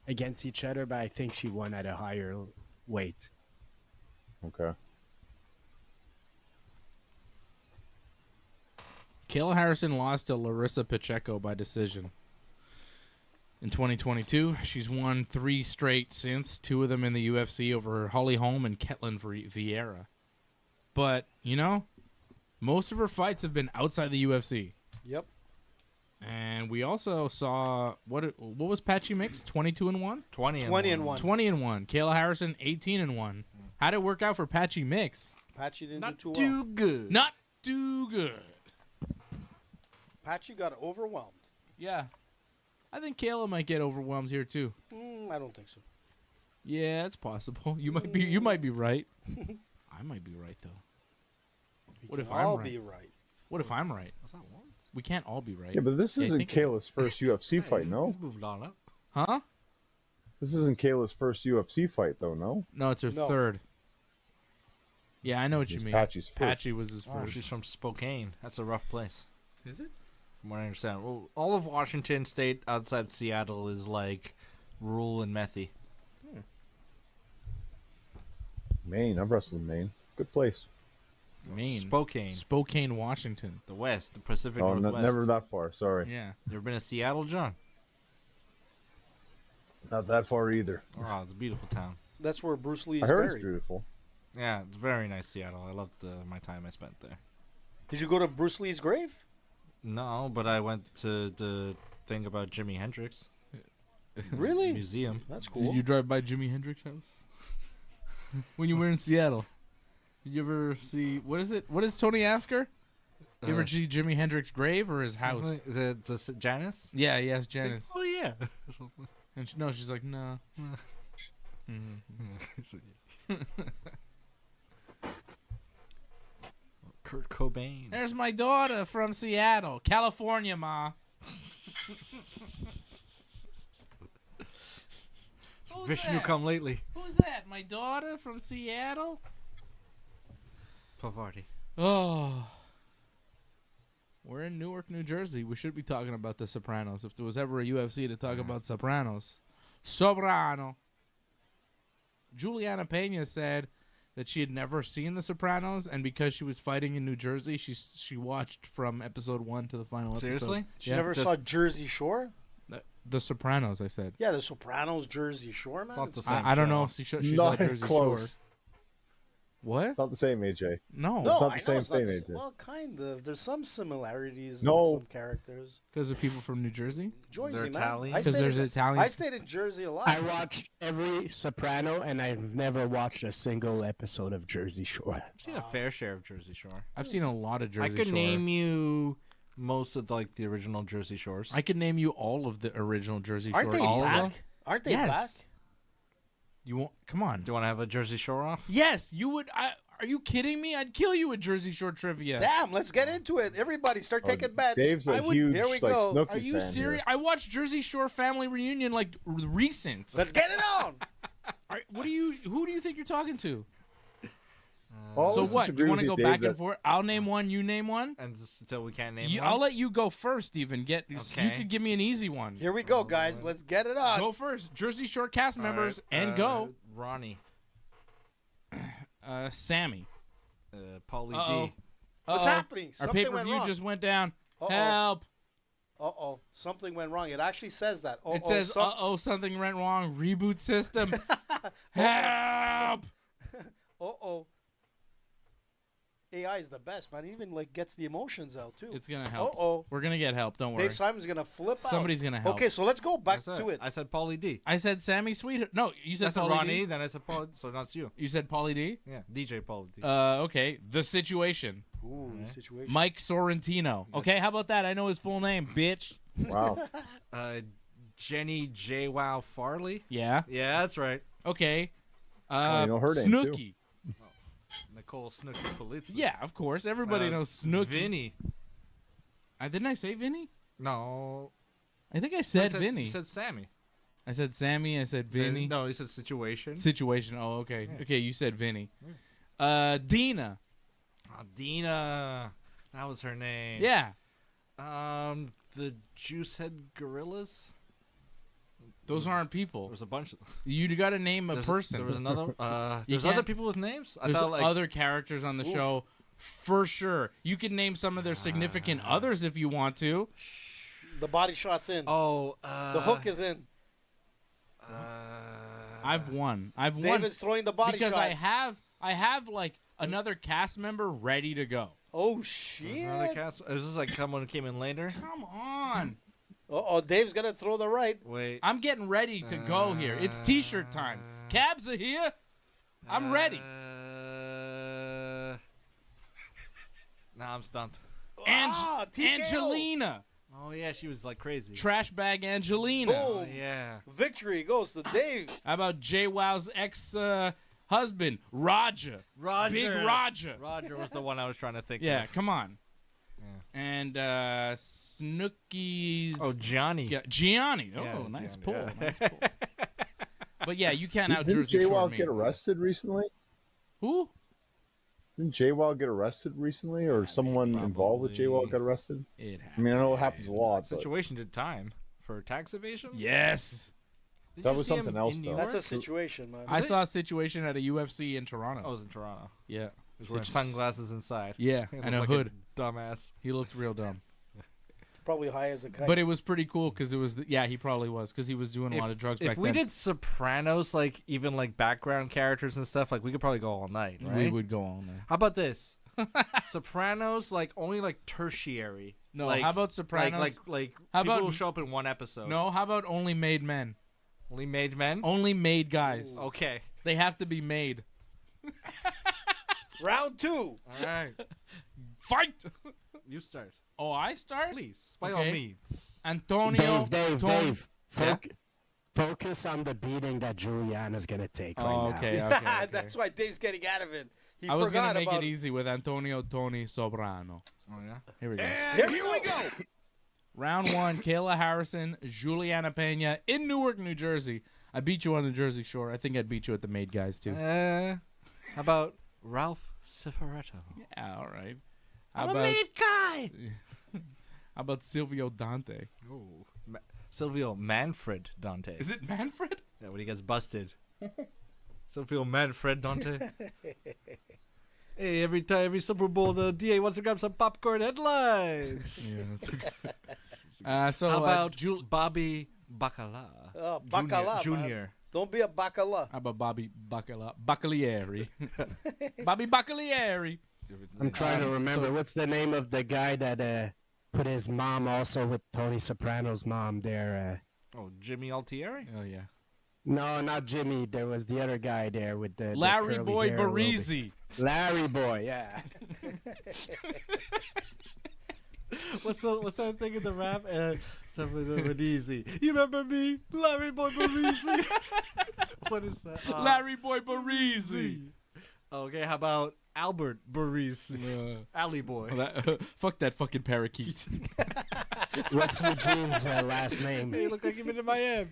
against each other, but I think she won at a higher weight. Okay. Kayla Harrison lost to Larissa Pacheco by decision. in 2022. She's won 3 straight since, 2 of them in the UFC over Holly Holm and Ketlin Vieira. But, most of her fights have been outside the UFC. Yep. And we also saw, what was Patchy Mix? 22-1? 20 and 20-1. 20-1. Kayla Harrison, 18-1. How'd it work out for Patchy Mix? Patchy didn't Not do too too well. good. Not too good. Patchy got overwhelmed. Yeah. I think Kayla might get overwhelmed here too. I don't think so. Yeah, it's possible. You might be right. I might be right though. What if I'm I'll right? be right. What if I'm right? What's that one? We can't all be right. Yeah, but this Yeah, isn't think- Kayla's first UFC fight, He's no? moved on up. Huh? This isn't Kayla's first UFC fight, though, no? No, it's her No. third. Yeah, I know what you It's mean. Patchy's first. Patchy was his Oh, first. she's from Spokane. That's a rough place. Is it? From what I understand. Well, all of Washington State outside Seattle is like rural and methy. Maine. I've wrestled in Maine. Good place. Maine. Spokane. Washington. The West. The Pacific Oh, Northwest. never that far. Sorry. Yeah. You ever been to Seattle, John? Not that far either. Oh, it's a beautiful town. That's where Bruce Lee I is heard it's buried. beautiful. Yeah, it's very nice, Seattle. I loved my time I spent there. Did you go to Bruce Lee's grave? No, but I went to the thing about Jimi Hendrix Really? museum. That's cool. Did you drive by Jimi Hendrix's house? When you were in Seattle? Did you ever see, what is it? What does Tony ask her? You ever see Jimi Hendrix's grave or his house? Is it Janice? Yeah, yes, Janice. Oh yeah. And she's like, no. Kurt Cobain. There's my daughter from Seattle, California, Ma. Who's Wishing you that? come lately. Who's that? My daughter from Seattle? Pavarti. Oh. We're in Newark, New Jersey. We should be talking about The Sopranos. If there was ever a UFC to talk about Sopranos. Soprano. Juliana Pena said that she had never seen The Sopranos, and because she was fighting in New Jersey, she watched from episode 1 to the final Seriously? episode. She Yeah. never saw Jersey Shore? The Sopranos, I said. Yeah, The Sopranos, Jersey Shore, man. It's not the It's- same. I don't show. know if she Not saw Jersey close. Shore. What? It's not the same, AJ. No. No, It's not the I know same it's not thing, the they same. did. Well, kind of. There's some similarities No. in some characters. Because of people from New Jersey? Jersey, They're man. Italian? I 'Cause stayed there's in- Italian- I stayed in Jersey a lot. I watched every Soprano, and I've never watched a single episode of Jersey Shore. I've seen a fair share of Jersey Shore. I've seen a lot of Jersey I could Shore. name you most of the original Jersey Shores. I could name you all of the original Jersey Aren't Shore. they all black? of them. Aren't they Yes. black? You won't. Come on. Do you want to have a Jersey Shore off? Yes, you would. Are you kidding me? I'd kill you with Jersey Shore trivia. Damn, let's get into it. Everybody start taking bets. Dave's I a would- huge Here we go. Snooki Are you fan serious? here. I watched Jersey Shore Family Reunion recent. Let's get it on. Who do you think you're talking to? I'll So always what? disagree You want with to go Dave, back that- and forth? I'll name one. You name one. And until we can't name You, one. I'll let you go first. Even you Okay. could give me an easy one. Here we go, guys. Let's get it on. Go first. Jersey Shore cast All members right, and go. Ronnie. Sammy. Paulie Uh-oh. D. What's happening? Our Something pay per went view wrong. just went down. Uh-oh. Help! Uh-oh. Something went wrong. It actually says that. Uh-oh. It says, some- something went wrong. Reboot system. Help! Uh-oh. AI is the best, man. It even gets the emotions out too. It's gonna help. Uh-oh. We're gonna get help. Don't worry. Dave Simon's gonna flip out. Somebody's gonna help. Okay, so let's go back That's to it. I said Paulie D. I said Sammy Sweet. No, you said I said Pauly Ronnie, D. then I said Paulie, so that's you. You said Pauly D. Yeah, DJ Paulie D. Okay. The Situation. Ooh, situation. Mike Sorrentino. Okay, how about that? I know his full name, bitch. Wow. Jenny J. Wow Farley. Yeah. Yeah, that's right. Okay. you know her name, too. Snooki. Nicole Snooki Polizzi. Yeah, of course. Everybody knows Snooki. Vinny. Didn't I say Vinny? No. I think I said You Vinny. You said Sammy. I said Sammy. I said Vinny. No, you said Situation. Situation. Oh, okay. Yeah. Okay, you said Vinny. Dina. Oh, Dina. That was her name. Yeah. The Juicehead Gorillas. Those aren't people. There was a bunch of. You got to name a There's person. There was another. You There's can't- other people with names. I There's thought other characters on the show for sure. You can name some of their significant others if you want to. The body shot's in. Oh, the hook is in. I've won. I've won David's throwing the body because shot. I have like another cast member ready to go. Oh shit! Is this like someone who came in later? Come on. Oh, Dave's gonna throw the right. Wait. I'm getting ready to go here. It's t-shirt time. Cabs are here. I'm ready. Nah, I'm stumped. TKO. Angelina. Oh yeah, she was like crazy. Trash bag Angelina. Boom. Oh, yeah. Victory goes to Dave. How about JWoww's ex-husband, Roger? Roger. Big Roger. Roger was the one I was trying to think Yeah, of. come on. Yeah. And Snooki's... Oh, Gianni. Gianni. Oh, Yeah, nice Gianni, pull. yeah. Nice pull. But yeah, you can't out Didn't Jersey Shore JWoww me. get arrested recently? Who? Didn't JWoww get arrested recently, or someone involved with JWoww got arrested? It I mean, I know it happens a lot, but Situation did time for tax evasion? Yes. Did That you was see him something else, in New though. That's a York? situation, man. I saw a situation at a UFC in Toronto. I was in Toronto. Yeah. He was wearing sunglasses inside. Yeah, He and a looked like hood. Dumbass. He looked real dumb. Probably high as a kite. But it was pretty cool because it was, he probably was because he was doing a lot of drugs back If we then. did Sopranos, like even like background characters and stuff, like we could probably go all night, right? We would go on there. How about this? Sopranos, like only like tertiary. No, like, how about Sopranos? Like How people about- will show up in one episode. No, how about only made men? Only made men. Only made guys. Okay. They have to be made. Round 2. All right. Fight! You start, Oh, I start? please, by all Okay. means. Antonio. Dave. Yeah? Focus on the beating that Juliana's gonna take Oh, right now. okay, okay. That's why Dave's getting out of it. He I was forgot gonna make about it easy with Antonio Tony Sobrano. Oh yeah. Here we go. Here we go. Round 1, Kayla Harrison, Juliana Pena in Newark, New Jersey. I beat you on the Jersey Shore. I think I'd beat you at the Made Guys too. How about Ralph Cifaretto? Yeah, all right. I'm a made guy. How about Silvio Dante? Oh, Silvio Manfred Dante. Is it Manfred? Yeah, when he gets busted. Silvio Manfred Dante. Hey, every Super Bowl, the DA wants to grab some popcorn headlines. Yeah, that's okay. So How about Bobby? Bobby Bacala? Oh, bacala, Junior. man. Don't be a bacala. How about Bobby Baccalieri? Bobby Baccalieri. I'm trying to remember what's the name of the guy that put his mom also with Tony Soprano's mom there. Oh, Jimmy Altieri? Oh yeah. No, not Jimmy. There was the other guy there with the Larry curly Boy hair a little bit. Barisi. Larry Boy, yeah. What's that thing in the rap? Something easy. You remember me? Larry Boy Barisi. What is that? Larry Boy Barisi. Okay, how about Albert Barisi? Alley Boy. Fuck that fucking parakeet. What's Eugene's last name? Hey, you look like you've been in Miami.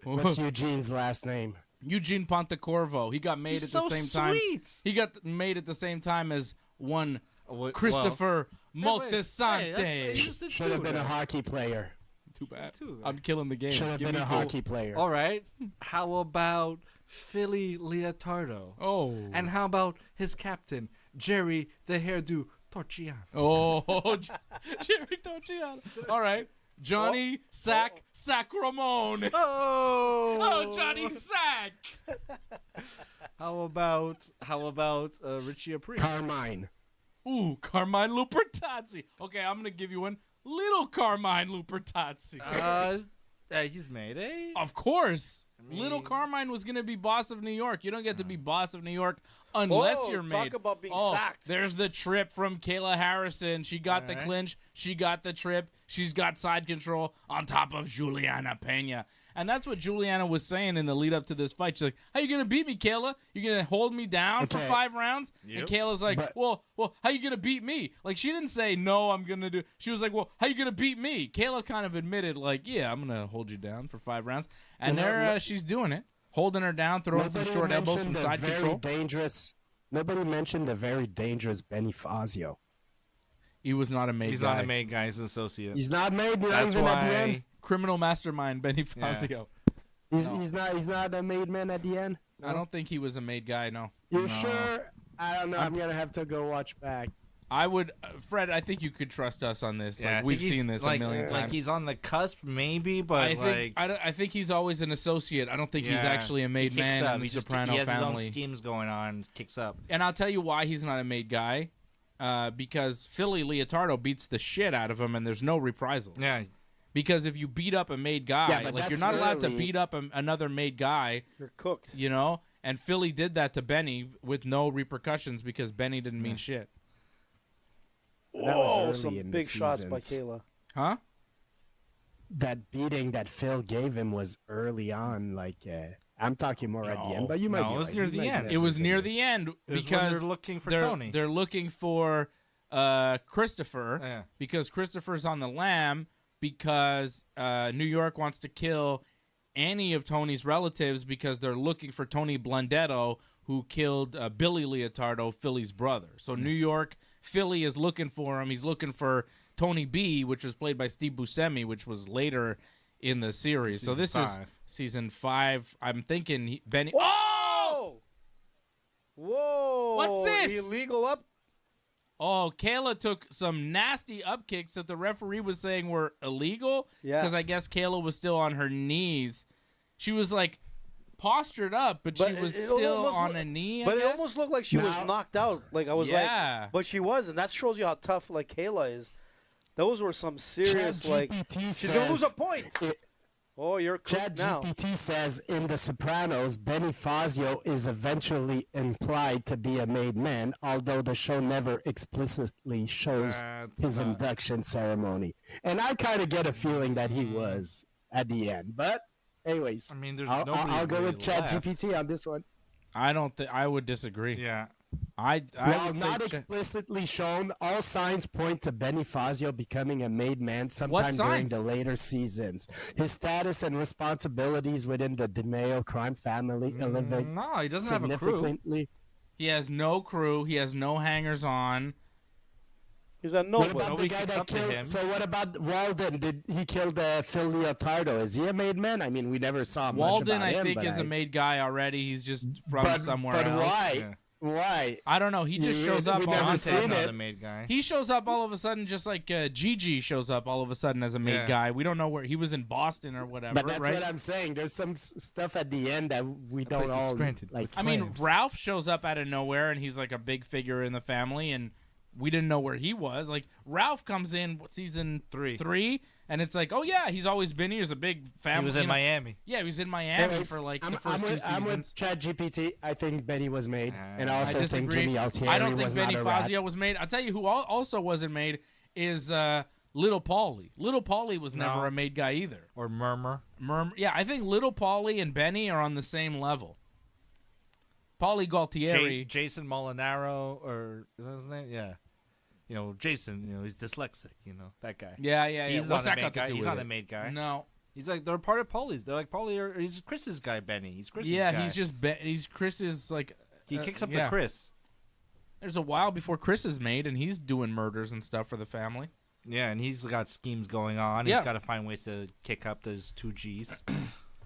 What's Eugene's last name? Eugene Pontecorvo. He got made He's at the so same time. sweet. He got made at the same time as one Well, Christopher Hey, Moltisanti. that's- you did Should have two, been a then. hockey player. Too bad. Two, I'm killing the game. Should have Give been me a goal. hockey player. All right. How about Philly Leotardo? Oh. And how about his captain, Jerry the Hairdo Torchiano? Oh, Jerry Torchiano. All right. Johnny Sack Sacramone. Oh, Oh, Johnny Sack. How about Richie Apri? Carmine. Ooh, Carmine Lupertazzi. Okay, I'm going to give you one. Little Carmine Lupertazzi. He's made, eh? Of course. mean- Little Carmine was going to be boss of New York. You don't get to be boss of New York unless Oh, you're made. talk about being oh, sacked. There's the trip from Kayla Harrison. She got the Alright. clinch. She got the trip. She's got side control on top of Juliana Pena. And that's what Juliana was saying in the lead up to this fight. She's like, how you going to beat me, Kayla? You going to hold me down for Okay. 5 rounds? Yep. And Kayla's like, But- well, how you going to beat me? Like, she didn't say, no, I'm going to do. She was like, well, how you going to beat me? Kayla kind of admitted, like, yeah, I'm going to hold you down for 5 rounds. And Well, there she's doing it. Holding her down, throwing some short elbows from mentioned the side very control. dangerous. Nobody mentioned the very dangerous Benny Fazio. He was not a made He's guy. not a made guy. He's an associate. He's not made. Not That's even at the why. end. Criminal mastermind, Benny Yeah. Fazio. He's not a made man at the end. I don't think he was a made guy, no. You sure? I don't know. I'm gonna have to go watch back. I would, Fred. I think you could trust us on this. Yeah, I Like we've think he's, seen this like, a million Like times. he's on the cusp, maybe, but I think he's always an associate. I don't think he's yeah, actually a made he kicks man up. in the He just Soprano he has family. his own schemes going on. Kicks up. And I'll tell you why he's not a made guy. Because Philly Leotardo beats the shit out of him, and there's no reprisals. Yeah. Because if you beat up a made guy, Yeah, but like you're that's not allowed to early. beat up another made guy, You're cooked. you know. And Philly did that to Benny with no repercussions because Benny didn't mean shit. That was Oh, early some in big the shots by seasons. Kayla. Huh? That beating that Phil gave him was early on. Like, I'm talking more at the No. end, but you might No, be it was right. near You the might be end. right. It was near the end It was when because they're looking for they're, Tony. they're looking for Christopher Yeah. because Christopher's on the lam because New York wants to kill any of Tony's relatives because they're looking for Tony Blundetto, who killed Billy Leotardo, Philly's brother. So New York, Philly is looking for him. He's looking for Tony B, which was played by Steve Buscemi, which was later in the series. So Season this is 5. season 5. I'm thinking Benny. Whoa! Whoa! What's this? Illegal up. Oh, Kayla took some nasty up kicks that the referee was saying were illegal. Yeah. Because I guess Kayla was still on her knees. She was like postured up, but she was it still almost on look- a knee. But I it guess? almost looked like she was Now- knocked out. Like I was Yeah. like, but she wasn't. That shows you how tough like Kayla is. Those were some serious like. ChatGPT She's gonna lose a says- point. It- Oh, you're cooked now. ChatGPT says in The Sopranos, Benny Fazio is eventually implied to be a made man, although the show never explicitly shows That's his not- induction ceremony. And I kind of get a feeling that he was at the end. But, anyways, I mean, there's I'll nobody go with really left. ChatGPT on this one. I don't think I would disagree. Yeah. I While would not say explicitly shown, all signs point to Benny Fazio becoming a made man sometime during signs? the later seasons. His status and responsibilities within the DeMeo crime family elevate No, he doesn't have a crew. significantly. he has no crew. He has no hangers on. He's a What nobody. about the Nobody guy kicks that up to killed? him. So what about Walden? Did he kill Phil Leotardo? Is he a made man? I mean, we never saw much Walden, about I him, think, but is a made guy already. He's just from but, somewhere but else. why? Yeah. Why? I don't know. He just You- shows up. we all never of a Dante's seen sudden. not it. a made guy. He shows up all of a sudden, just like Gigi shows up all of a sudden as a made Yeah. guy. We don't know where he was in Boston or whatever. But that's right? what I'm saying. There's some stuff at the end that we don't place is all granted like. with I mean, claims. Ralph shows up out of nowhere, and he's like a big figure in the family, and we didn't know where he was. Like Ralph comes in season 3, and it's like, oh yeah, he's always been here. He's a big family. He was you in know. Miami. Yeah, he was in Miami Anyways, for like I'm, the first I'm with, two I'm seasons. with ChatGPT. I think Benny was made, and I I also think disagree. Jimmy Altieri I don't think was Benny not a rat. Fazio was made. I'll tell you who also wasn't made is Little Paulie. Little Paulie was never No. a made guy either. Or Murmur. Yeah, I think Little Paulie and Benny are on the same level. Paulie Galtieri. Jason Molinaro, or is that his name? Yeah. You know, Jason, you know, he's dyslexic, you know, that guy. Yeah. He's What's not a that made got to guy. do He's with not it? a made guy. No. He's like, they're part of Paulie's. They're like, Paulie, or he's Chris's guy, Benny. He's Chris's Yeah, guy. he's just he's Chris's like. He kicks up yeah. the Chris. There's a while before Chris is made, and he's doing murders and stuff for the family. Yeah, and he's got schemes going on. Yeah. He's got to find ways to kick up those 2 Gs.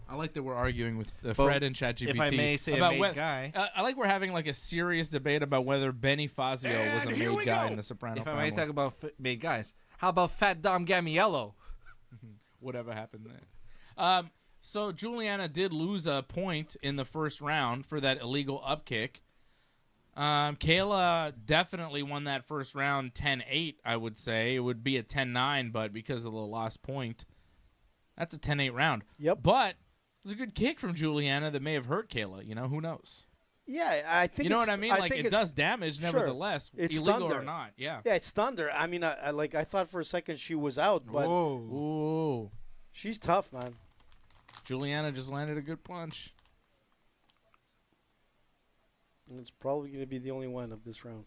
I like that we're arguing with Fred and ChatGPT. If I may say about a made guy. I like we're having like a serious debate about whether Benny Fazio was a And here made we guy go. in the Soprano If I family. may talk about made guys, how about Fat Dom Gamiello? Whatever happened there. So Juliana did lose a point in the first round for that illegal upkick. Kayla definitely won that first round 10-8, I would say. It would be a 10-9, but because of the lost point, that's a 10-8 round. Yep. But it was a good kick from Juliana that may have hurt Kayla. You know, who knows? Yeah, I think You know it's- what I mean? Like, think it it's- does damage, sure. nevertheless, It's illegal thunder. or not. Yeah. Yeah, it's thunder. I mean, I thought for a second she was out, but Ooh. she's tough, man. Juliana just landed a good punch. And it's probably going to be the only one of this round.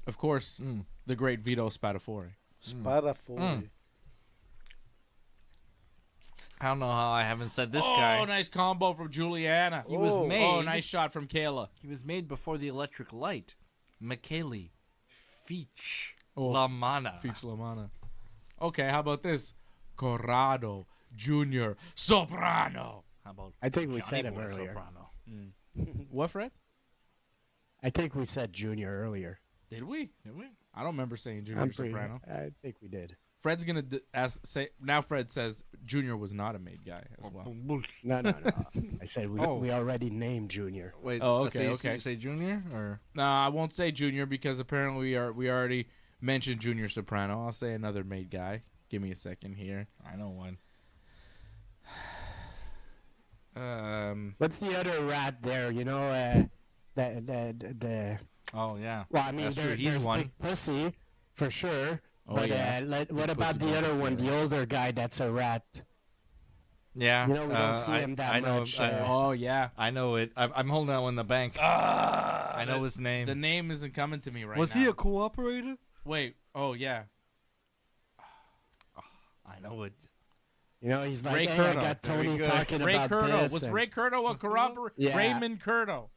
Of course, the great Vito Spadafore. Spadafore. I don't know how I haven't said this Oh, guy. nice combo from Juliana. He was Oh. made. Oh, nice shot from Kayla. He was made before the electric light. Michele Feach Oh, La Mana. Feach Lamana. Okay, how about this? Corrado Junior Soprano. How about I think we Johnny said it Boy earlier. Soprano? What, Fred? I think we said Junior earlier. Did we? Did we? I don't remember saying Junior I'm pretty- Soprano. I think we did. Fred's gonna say now. Fred says Junior was not a made guy as well. No. I said we already named Junior. Wait. Oh, so okay, you- okay. You say Junior or No, I won't say Junior because apparently we already mentioned Junior Soprano. I'll say another made guy. Give me a second here. I know one. What's the other rat there? You know, the Oh yeah. well, I mean, That's true. He's there's one. Big Pussy for sure. Oh, but yeah. what about Pussy the other Buckets, one, yeah. the older guy that's a rat? Yeah. You know, we don't see him that I know. much. Oh yeah. I know it. I'm holding that one in the bank. I know his name. The name isn't coming to me right Was now. he a cooperator? Wait. Oh yeah. I know it. You know, he's like, Ray hey, Curto. I got Very Tony good. talking Ray about Curto. this. Was and- Ray Curto a corroborator? Yeah. Raymond Curto.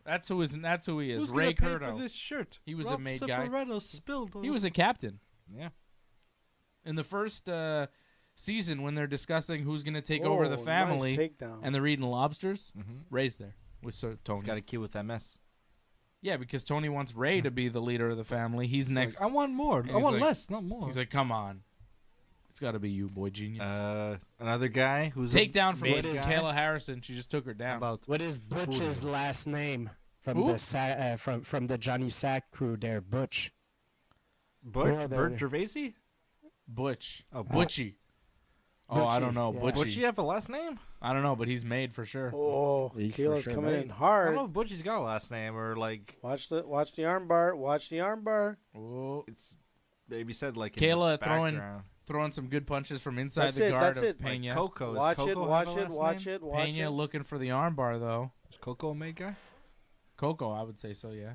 That's who he is. Who's Ray gonna pay Curto. for this shirt? He was a Ralph made guy. Cifaretto spilled. He was a captain Yeah. in the first season when they're discussing who's going to take over the Oh, family, nice takedown. and they're eating lobsters. Mm-hmm. Ray's there with Tony. He's got a kid with MS. Yeah, because Tony wants Ray to be the leader of the family. He's next. Like, I want more. And I he's want like- less, not more. He's like, come on. It's got to be you, boy genius. Another guy who's Takedown a from made Liz guy. Kayla Harrison. She just took her down. About What is Butch's last name from Who? the from the Johnny Sack crew there? Butch. Burt? Yeah, Burt they're- Gervaisi? Butch. Oh, Butchie. Oh, I don't know. yeah. Butchie. Butchie have a last name? I don't know, but he's made for sure. Oh, He's for Kayla's sure coming right. in I don't hard. know if Butchie's got a last name or like Watch the armbar. Watch the armbar. Oh, it's maybe said like Kayla in the throwing background. throwing some good punches from inside That's the it, guard that's of it. Pena. Like Coco. Does Watch Coco it. have Watch a it. last Watch name? it. Watch Pena it. looking for the armbar though. Is Coco a made guy? Coco, I would say so. Yeah.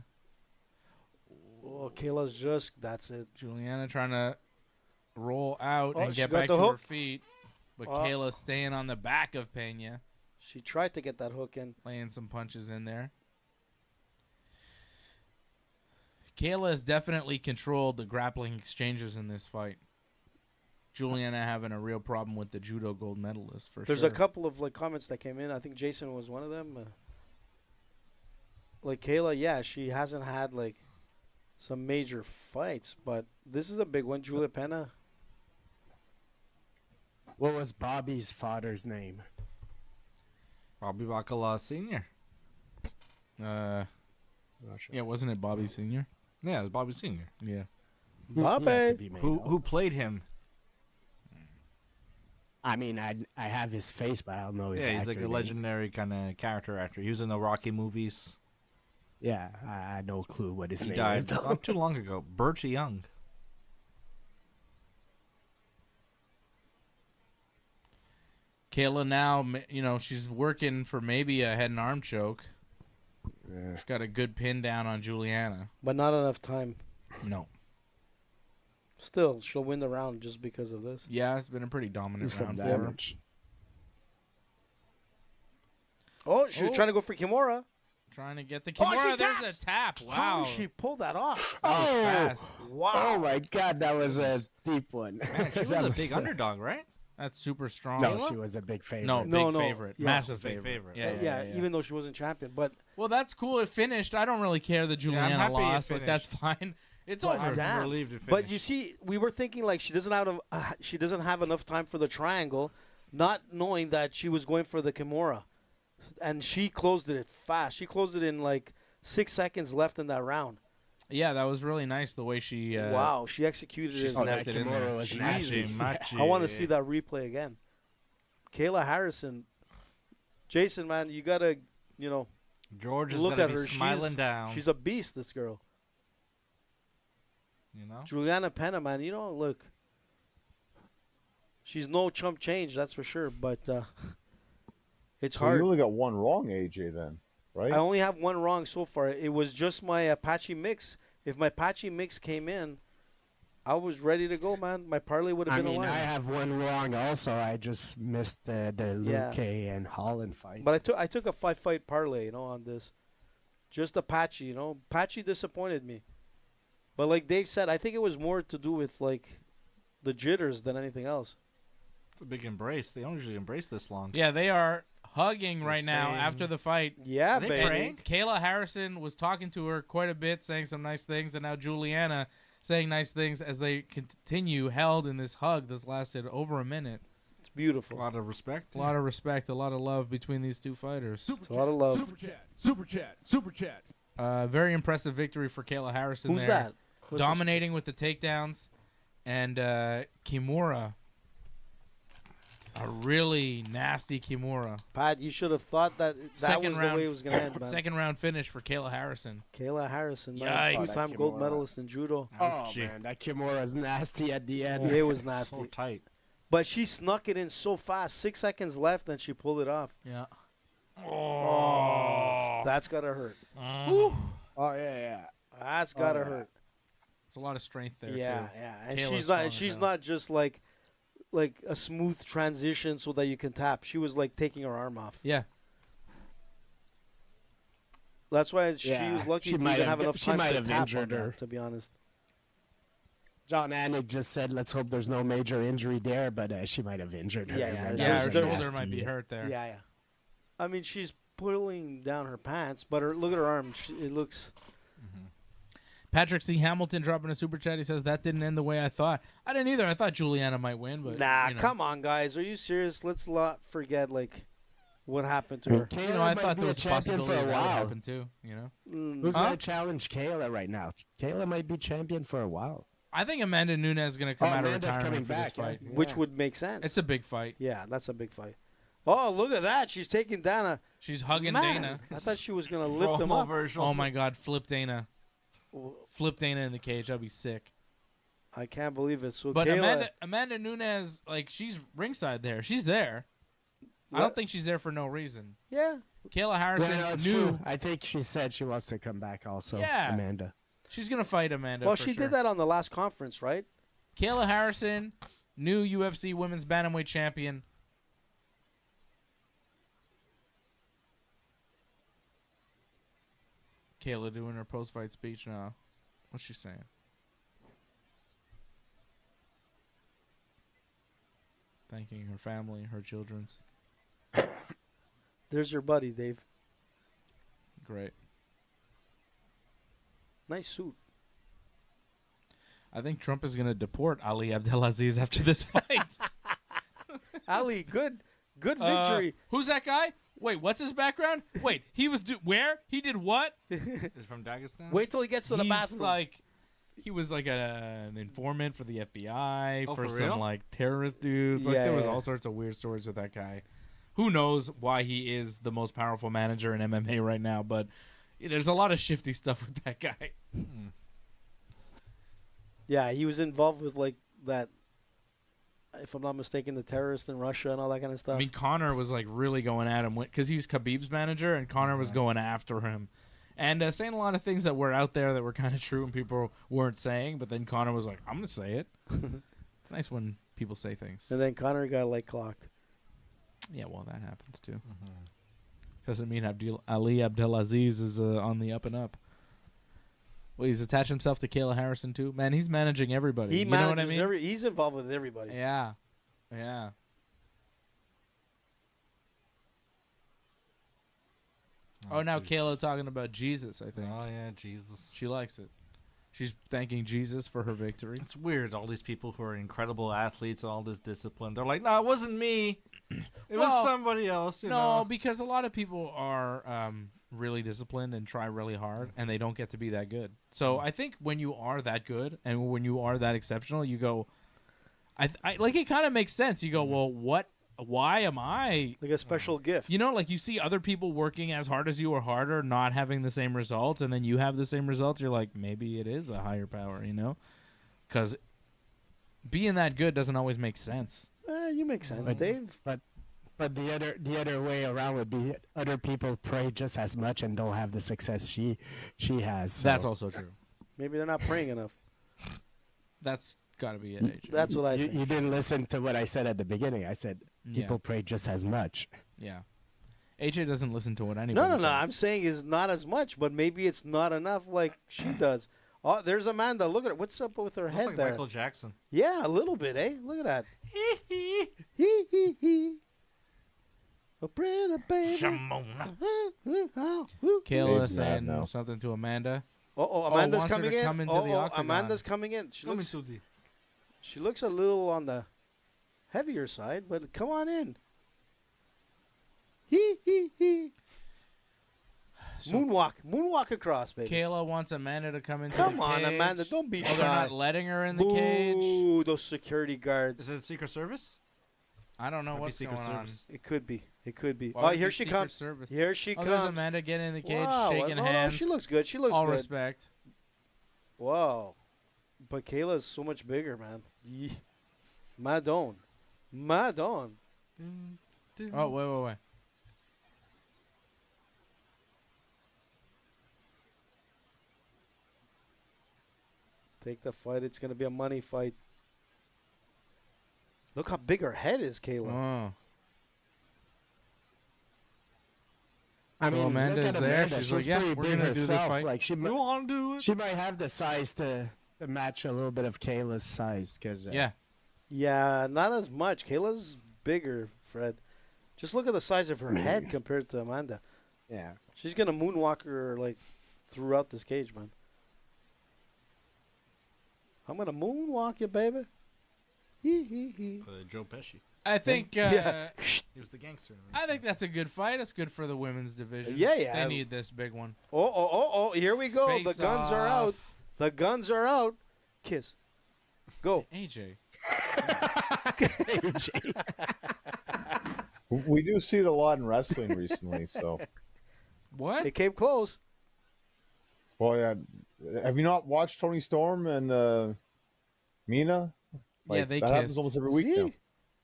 Oh, Kayla's just. That's it. Juliana trying to roll out Oh, and she get got back the to her hook. feet, but Oh. Kayla staying on the back of Pena, She tried to get that hook in. laying some punches in there. Kayla has definitely controlled the grappling exchanges in this fight. Juliana having a real problem with the judo gold medalist for There's sure. a couple of like comments that came in. I think Jason was one of them. Like Kayla, yeah, she hasn't had like some major fights, but this is a big one. Julia Pena. What was Bobby's father's name? Bobby Bacala Sr. Uh, Not sure. yeah, wasn't it Bobby Senior? Yeah, it was Bobby Sr. Yeah. He had to Bobby. be made Who up. played him? I mean, I have his face, but I don't know his Yeah, he's like actor a name. legendary kind of character actor. He was in the Rocky movies. Yeah, I had no clue what his He name died is. Though. not too long ago. Burt Young. Kayla now, she's working for maybe a head and arm choke. Yeah. She's got a good pin down on Juliana. But not enough time. No. Still, she'll win the round just because of this. Yeah, it's been a pretty dominant Do some round for her. damage. Oh, she was Oh. trying to go for Kimura. Trying to get the Oh, she Kimura. There's taps! a tap. Wow. How did she pull that off? Oh, Fast. Wow. oh my God, that was a deep one. Man, she was That a big uh, underdog, right? That's super strong. No, she was a big favorite. No, No, big no, favorite. yeah. Massive Big favorite. favorite. Yeah, Yeah, even though she wasn't champion. But Well, that's cool. It finished. I don't really care that Juliana happy it lost. Like, that's finished. fine. It's But over. damn. I'm relieved it But you finished. see, we were thinking like she doesn't have enough time for the triangle, not knowing that she was going for the Kimura, and she closed it fast. She closed it in like 6 seconds left in that round. Yeah, that was really nice the way she. Wow, she executed she it. snapped that it in there. Kimura was nasty. I want to see that replay again. Kayla Harrison, Jason, man, you gotta, George is look gonna at be her. smiling down. She's a beast. This girl, you know. Juliana Pena, man. Look, she's no chump change, that's for sure. But it's So you hard. only got one wrong, AJ, then, right? I only have one wrong so far. It was just my Apache mix. If my Apache mix came in, I was ready to go, man. My parlay would have I been mean, a I line. have one wrong also. I just missed the Yeah. Luque and Holland fight. But I took a 5-fight parlay, on this. Just Apache, Apache disappointed me. But like Dave said, I think it was more to do with like the jitters than anything else. It's a big embrace. They don't usually embrace this long. Yeah, they are hugging right now saying- after the fight. Yeah, Are they baby. praying? Kayla Harrison was talking to her quite a bit, saying some nice things, and now Juliana saying nice things as they continue held in this hug that's lasted over a minute. It's A beautiful. lot of respect. A lot of respect, a lot of love between these two fighters. It's a lot of love. Super chat. Very impressive victory for Kayla Harrison. Who's there. that? What's Dominating with the takedowns, and Kimura, a really nasty Kimura. Pat, you should have thought that Second was round. the way it was going to end, man. Second round finish for Kayla Harrison. Kayla Harrison, man. Yikes. Two-time That gold Kimura. medalist in judo. Oh Ouchie. man, that Kimura's nasty at the end. It was So nasty. tight. But she snuck it in so fast. 6 seconds left, and she pulled it off. Yeah. Oh, that's got to hurt. Oh yeah. That's got to yeah. hurt. There's a lot of strength there, Yeah, too. yeah. And Kayla's she's strong not. as She's hell. not just like a smooth transition so that you can tap. She was like taking her arm off. Yeah. That's why she Yeah, was lucky she to might even have have enough she time might to have tap on injured her. that, to be honest. John Anik just said, "Let's hope there's no major injury there," but she might have injured her. Yeah, yeah, man. Yeah, That her was a shoulder might be nasty- hurt there. Yeah, yeah. I mean, she's pulling down her pants, but look at her arm. It looks. Patrick C. Hamilton dropping a super chat. He says, that didn't end the way I thought. I didn't either. I thought Juliana might win, but Nah, you know. come on, guys. Are you serious? Let's not forget what happened to her. Kayla You know, I might thought be there a was a champion possibility for a that would while. happen too, you know? Who's Huh? gonna challenge Kayla right now? Kayla might be champion for a while. I think Amanda Nunes is going to come Oh, out of Amanda's retirement coming for back, this fight. yeah. Which would make sense. It's a big fight. Yeah, that's a big fight. Oh, look at that. She's taking Dana. She's hugging Man, Dana. I thought she was going to Throw lift him him up. over her Oh shoulder. my God, flip Dana. Flip Dana in the cage. That'd be sick. I can't believe it. So But Kayla, Amanda Nunes, like, she's ringside there. She's there. I What? don't think she's there for no reason. yeah. Kayla Harrison Yeah, no, it's knew true. I think she said she wants to come back also. Yeah. Amanda. she's going to fight Amanda. Well, for she sure. did that on the last conference, right? Kayla Harrison, new UFC Women's Bantamweight Champion. Kayla doing her post-fight speech now. What's she saying? Thanking her family, her children's. There's your buddy, Dave. Great. Nice suit. I think Trump is going to deport Ali Abdelaziz after this fight. Ali, good victory. Who's that guy? Wait, what's his background? Wait, he was where? He did what? Is from Dagestan? Wait till he gets to the He's bathroom. like, he was like an informant for the FBI, Oh, for for some real? like terrorist dudes. Like Yeah, there was yeah. all sorts of weird stories with that guy. Who knows why he is the most powerful manager in MMA right now? But there's a lot of shifty stuff with that guy. Yeah, he was involved with like that. If I'm not mistaken, the terrorists in Russia and all that kind of stuff. I mean, Connor was like really going at him because he was Khabib's manager, and Connor was going after him. And saying a lot of things that were out there that were kind of true and people weren't saying. But then Connor was like, I'm going to say it. It's nice when people say things. and then Connor got like clocked. Yeah, well, that happens too. Doesn't mean Ali Abdelaziz is on the up and up. Well, he's attached himself to Kayla Harrison too. Man, he's managing everybody. He you know manages what I mean? he's involved with everybody. Yeah. Yeah. Oh, now jeez. Kayla talking about Jesus, I think. Oh, yeah, Jesus. She likes it. She's thanking Jesus for her victory. It's weird, all these people who are incredible athletes and all this discipline. They're like, no, it wasn't me. It Well, was somebody else, you No, know. because a lot of people are really disciplined and try really hard, and they don't get to be that good. So I think when you are that good and when you are that exceptional, you go, I like it kind of makes sense. You go, well, what? Why am I? Like a special gift. You know, like you see other people working as hard as you or harder, not having the same results, and then you have the same results. You're like, maybe it is a higher power, you know? Because being that good doesn't always make sense. You make sense, But- Dave. But the other way around would be other people pray just as much and don't have the success she has. So. That's also true. Maybe they're not praying enough. That's got to be it, AJ. That's what I You, think. you didn't listen to what I said at the beginning. I said people pray just as much. Yeah. AJ doesn't listen to what anybody No. says. I'm saying is not as much, but maybe it's not enough like she does. Oh, there's Amanda. Look at her. What's up with her Looks head like there? Michael Jackson. Yeah, a little bit, eh? Look at that. Hee hee hee. A pretty baby. Shamona. Kayla Dave's mad saying now. something to Amanda. Oh, Amanda's wants her coming to in. come into the octagon. Amanda's coming in. Coming to the. She looks a little on the heavier side, but come on in. Hee hee hee. Moonwalk across, baby. Kayla wants Amanda to come into Come the on, cage. Amanda, don't be Oh, they're shy. not letting her in the cage. Ooh, those security guards. Is it Secret Service? I don't know Might be what's Secret going Service. It could be. It could be. on. Oh, Why would here it be she Secret comes. Service? Here she Oh, comes. there's Amanda getting in the cage, Wow, shaking no, hands. she looks good. She looks All good. respect. Wow. But Kayla's so much bigger, man. Madone. Oh, wait. Take the fight. It's going to be a money fight. Look how big her head is, Kayla. Oh. I So mean, Amanda's look at there. Amanda. She's like, yeah, pretty we're big gonna do this herself. fight. Like she, You want to do it? she might have the size to match a little bit of Kayla's size. Cause Yeah. Yeah, not as much. Kayla's bigger, Fred. Just look at the size of her head compared to Amanda. yeah. She's going to moonwalk her, like, throughout this cage, man. I'm going to moonwalk you, baby. Hee hee hee. Joe Pesci. I think Yeah. He was the gangster. I think that's a good fight. It's good for the women's division. Yeah. They need this big one. Oh, here we go. Face the guns are out. off. The guns are out. Kiss. Go. AJ. We do see it a lot in wrestling recently. So, What? It came close. well, yeah. Have you not watched Tony Storm and Mina? Yeah, they that happens kissed. almost every week now. See?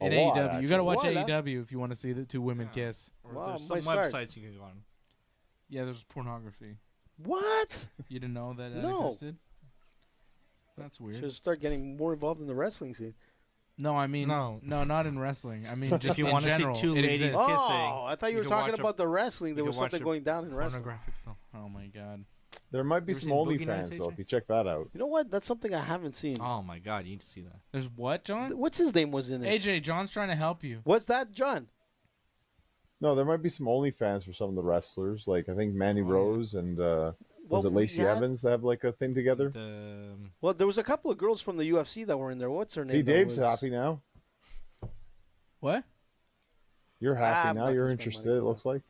A In lot, AEW. You got to actually. watch What? AEW if you want to see the two women kiss. Or Wow, there's some might start. websites you can go on. Yeah, there's pornography. What? You didn't know that No. existed? That's weird. Should start getting more involved in the wrestling scene. No, I mean, No. not in wrestling. I mean, just you in wanna see general. two it ladies exists. kissing, Oh, I thought you you were can talking watch a- about the wrestling. There you was can watch something a going down in wrestling. Pornographic film. Oh my god. There might be You ever some seen Boogie OnlyFans Nights, though. AJ? If you check that out. You know what? That's something I haven't seen. Oh my god, you need to see that. There's what, John? What's his name was in it? AJ, John's trying to help you. What's that, John? No, there might be some OnlyFans for some of the wrestlers. Like I think Manny Rose and was it Lacey yeah. Evans that have like a thing together? Well, there was a couple of girls from the UFC that were in there. What's her name? See, that Dave's was- happy now. What? You're happy I'm now. not You're gonna spend interested. money It for looks like.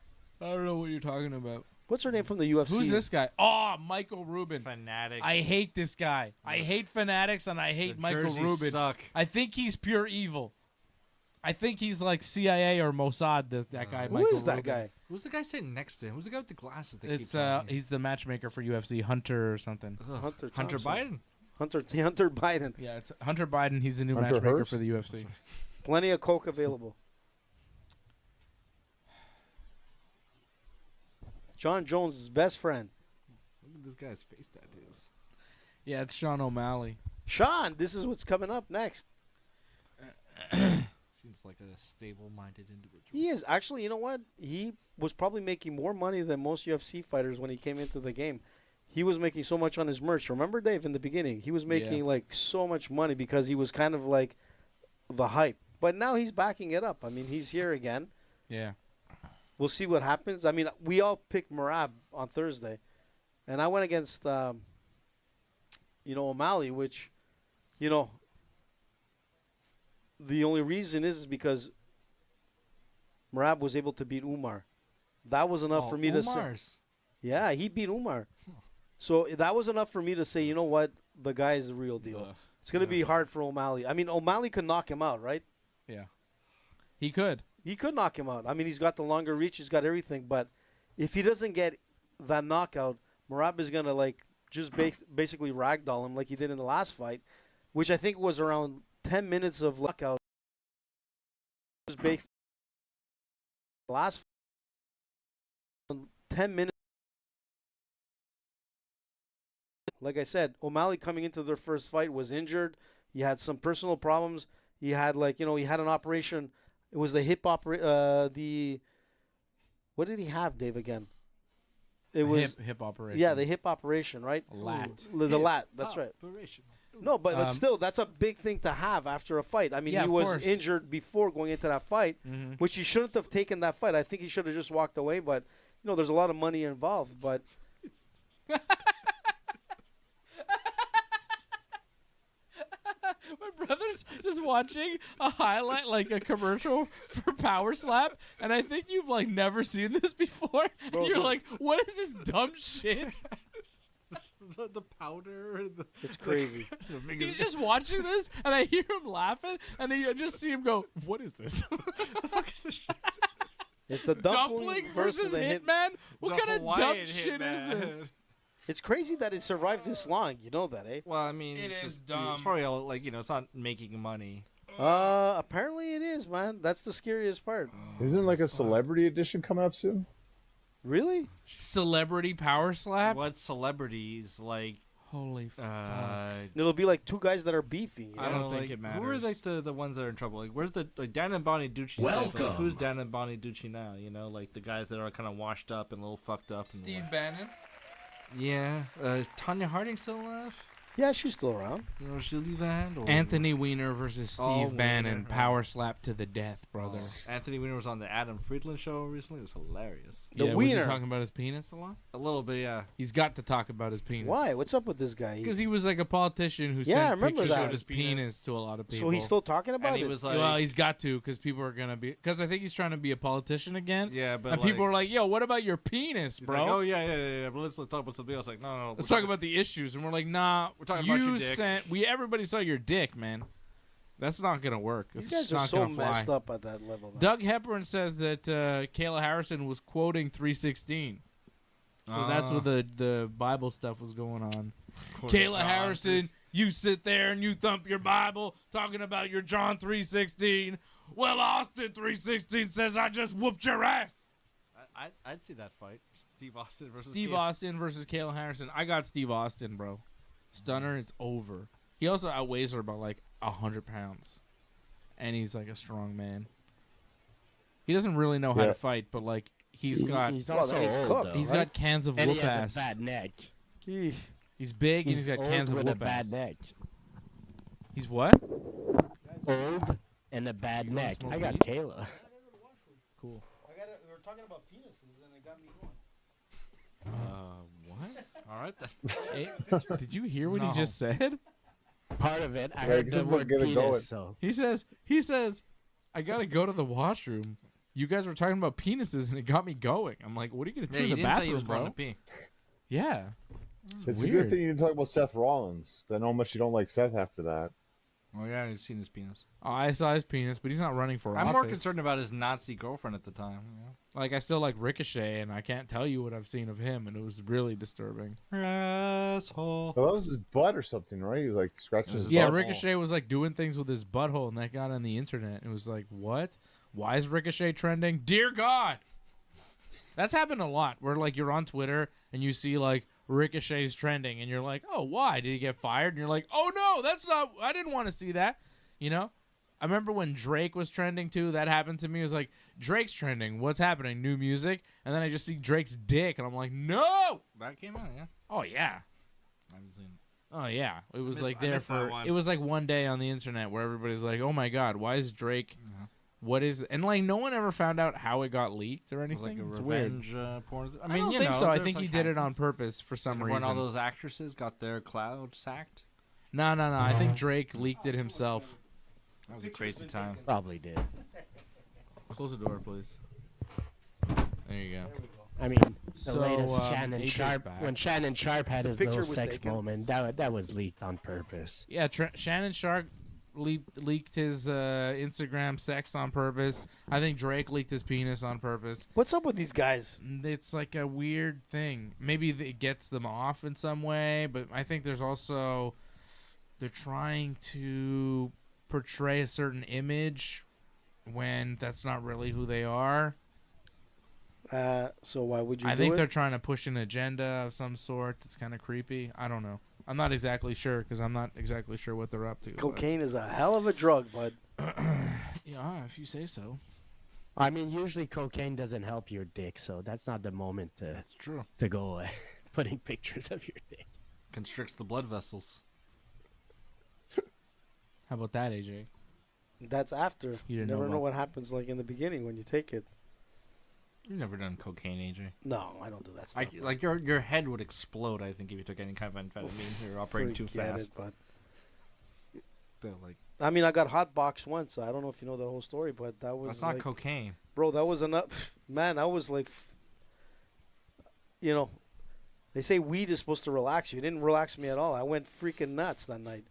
I don't know what you're talking about. What's her name from the UFC? Who's this guy? Oh, Michael Rubin. Fanatics. I hate this guy. I hate Fanatics and I hate The Michael jerseys Rubin. suck. I think he's pure evil. I think he's like CIA or Mossad. That guy. Who Michael is that Rubin. guy? Who's the guy sitting next to him? Who's the guy with the glasses? That It's keep talking? he's the matchmaker for UFC, Hunter or something. Ugh. Hunter Hunter Thompson. Biden. Hunter Biden. Yeah, it's Hunter Biden. He's the new Hunter matchmaker Hearst? for the UFC. Plenty of coke available. John Jones' best friend. Look at this guy's face tattoos. Yeah, it's Sean O'Malley. Sean, this is what's coming up next. Seems like a stable-minded individual. He is. Actually, you know what? He was probably making more money than most UFC fighters when he came into the game. He was making so much on his merch. Remember, Dave, in the beginning? He was making, like, so much money because he was kind of like the hype. But now he's backing it up. I mean, he's here again. Yeah. We'll see what happens. I mean, we all picked Merab on Thursday. And I went against, O'Malley, which, the only reason is because Merab was able to beat Umar. That was enough for me to say. Umar's. Yeah, he beat Umar. So that was enough for me to say, you know what? The guy is the real deal. Ugh. It's going to be hard for O'Malley. I mean, O'Malley could knock him out, right? Yeah. He could. He could knock him out. I mean, he's got the longer reach. He's got everything. But if he doesn't get that knockout, Merab is going to, just basically ragdoll him like he did in the last fight, which I think was around 10 minutes of knockout. Just last 10 minutes. Like I said, O'Malley coming into their first fight was injured. He had some personal problems. He had he had an operation. It was the hip what did he have, Dave, again? It was hip operation. yeah, the hip operation, right? Lat. The lat. That's right. Operation. No, but still, that's a big thing to have after a fight. I mean, Yeah, he of was course. injured before going into that fight, which he shouldn't have taken that fight. I think he should have just walked away. But there's a lot of money involved. But My brother's just watching a highlight, like a commercial for Power Slap, and I think you've like never seen this before. Bro, You're this- like, what is this dumb shit? the powder. it's crazy. He's just watching this, and I hear him laughing, and I just see him go, "What is this? the fuck is this shit? It's the Dumpling versus the hit. Hitman? What The kind of dumb Hawaiian shit Hitman. is this?" It's crazy that it survived this long. You know that, eh? Well, I mean, It it's is just- dumb. It's probably all, like it's not making money. Apparently it is, man. That's the scariest part. Isn't like a celebrity edition coming up soon? Really? Celebrity Power Slap? What celebrities like? Holy fuck. It'll be like two guys that are beefing. I don't think like, it Who are matters. like the ones that are in trouble? Like, where's the Dan and Bonnie Ducci? Welcome. Like, who's Dan and Bonnie Ducci now? Like the guys that are kind of washed up and a little fucked up. And Steve Bannon? Yeah. Tanya Harding still alive? Yeah, she's still around. She'll do that. Or Anthony Weiner versus Steve Oh, Bannon. Weiner. Power Slap to the death, brother. Anthony Weiner was on the Adam Friedland show recently. It was hilarious. The yeah, was he Wiener. talking about his penis a lot? A little bit, yeah. He's got to talk about his penis. Why? What's up with this guy? Because he was like a politician who Yeah, I sent remember pictures that. of his penis to a lot of people. So he's still talking about And he it? was like, well, he's got to because people are gonna be. Because I think he's trying to be a politician again. yeah, but And people are like, "Yo, what about your penis, he's bro? like, oh yeah. But let's talk about something else. Like, no. Let's talk about the issues." And we're like, "Nah, We're talking about your dick." Everybody saw your dick, man. That's not gonna work. These It's guys just are not so gonna fly." messed up at that level. Man. Doug Hepburn says that Kayla Harrison was quoting 3:16. So that's what the Bible stuff was going on. Kayla Harrison, you sit there and you thump your Bible talking about your John 3:16. Well, Austin 3:16 says I just whooped your ass. I'd see that fight. Steve Austin versus Steve Austin versus Kayla Harrison. I got Steve Austin, bro. Stunner, it's over. He also outweighs her by like 100 pounds. And he's like a strong man. He doesn't really know how Yeah. to fight, but like he's got He's also he's old, cooked. though, he's right? got cans of and whoop he has ass. a bad neck. Eesh. He's big and He's he's got old cans of with a whoop bad ass. neck. He's what? Old and a bad You wanna neck. smoke I got weed? Kayla. Cool. We were talking about penises and it got me going. What? All right then. Hey, did you hear what No. he just said? Part of it. I Yeah, heard get the it word going. penis, so He says, I gotta go to the washroom. You guys were talking about penises and it got me going. I'm like, what are you gonna do Yeah, in he the didn't say he bathroom, was going bro? to pee. Yeah. It's a weird. good thing you didn't talk about Seth Rollins. I know how much you don't like Seth after that. Oh yeah, I've seen his penis. Oh, I saw his penis, but he's not running for office. I'm more concerned about his Nazi girlfriend at the time. Like, I still like Ricochet, and I can't tell you what I've seen of him, and it was really disturbing. Asshole. Well, that was his butt or something, right? He was like scratching his Yeah, butt. Ricochet was like doing things with his butthole, and that got on the internet. It was like, what? Why is Ricochet trending? Dear God! That's happened a lot, where like you're on Twitter and you see like Ricochet's trending, and you're like, oh, why? Did he get fired? And you're like, oh no, that's not. I didn't want to see that. You know? I remember when Drake was trending too. That happened to me. It was like, Drake's trending. What's happening? New music? And then I just see Drake's dick, and I'm like, no! That came out, yeah. Oh yeah. I haven't seen it. Oh yeah, it was missed- like I there missed that for. one. It was like one day on the internet where everybody's like, "Oh my God, why is Drake? What is?" And like no one ever found out how it got leaked or It was anything. like a it's weird. revenge porn. I don't think so. I there's, think like, he did it on hackings. purpose for some When reason. all those actresses got their cloud sacked. No. I think Drake leaked it himself. That was a crazy time. probably did. Close the door, please. There you go. I mean, the So, latest Shannon AJ's Sharp, back. when Shannon Sharp had his Picture little was sex taken. moment, that was leaked on purpose. Yeah, Shannon Sharp leaked his Instagram sex on purpose. I think Drake leaked his penis on purpose. What's up with these guys? It's like a weird thing. Maybe it gets them off in some way, but I think there's also they're trying to portray a certain image when that's not really who they are. So why would you I do think it? they're trying to push an agenda of some sort that's kind of creepy. I don't know. I'm not exactly sure because I'm not exactly sure what they're up to. but- Cocaine is a hell of a drug, bud. Yeah, if you say so. I mean, usually cocaine doesn't help your dick, so that's not the moment That's true. to go putting pictures of your dick. Constricts the blood vessels. How about that, AJ? That's after. You You didn't never know know about- what happens like in the beginning when you take it. You've never done cocaine, AJ. No, I don't do that stuff. Like your head would explode, I think, if you took any kind of amphetamine. You're operating too Forget fast. it, but They're like, I mean, I got hot boxed once. I don't know if you know the whole story, but that was that's not like, cocaine. bro. That was enough. Man, I was like, you know, they say weed is supposed to relax you. It didn't relax me at all. I went freaking nuts that night.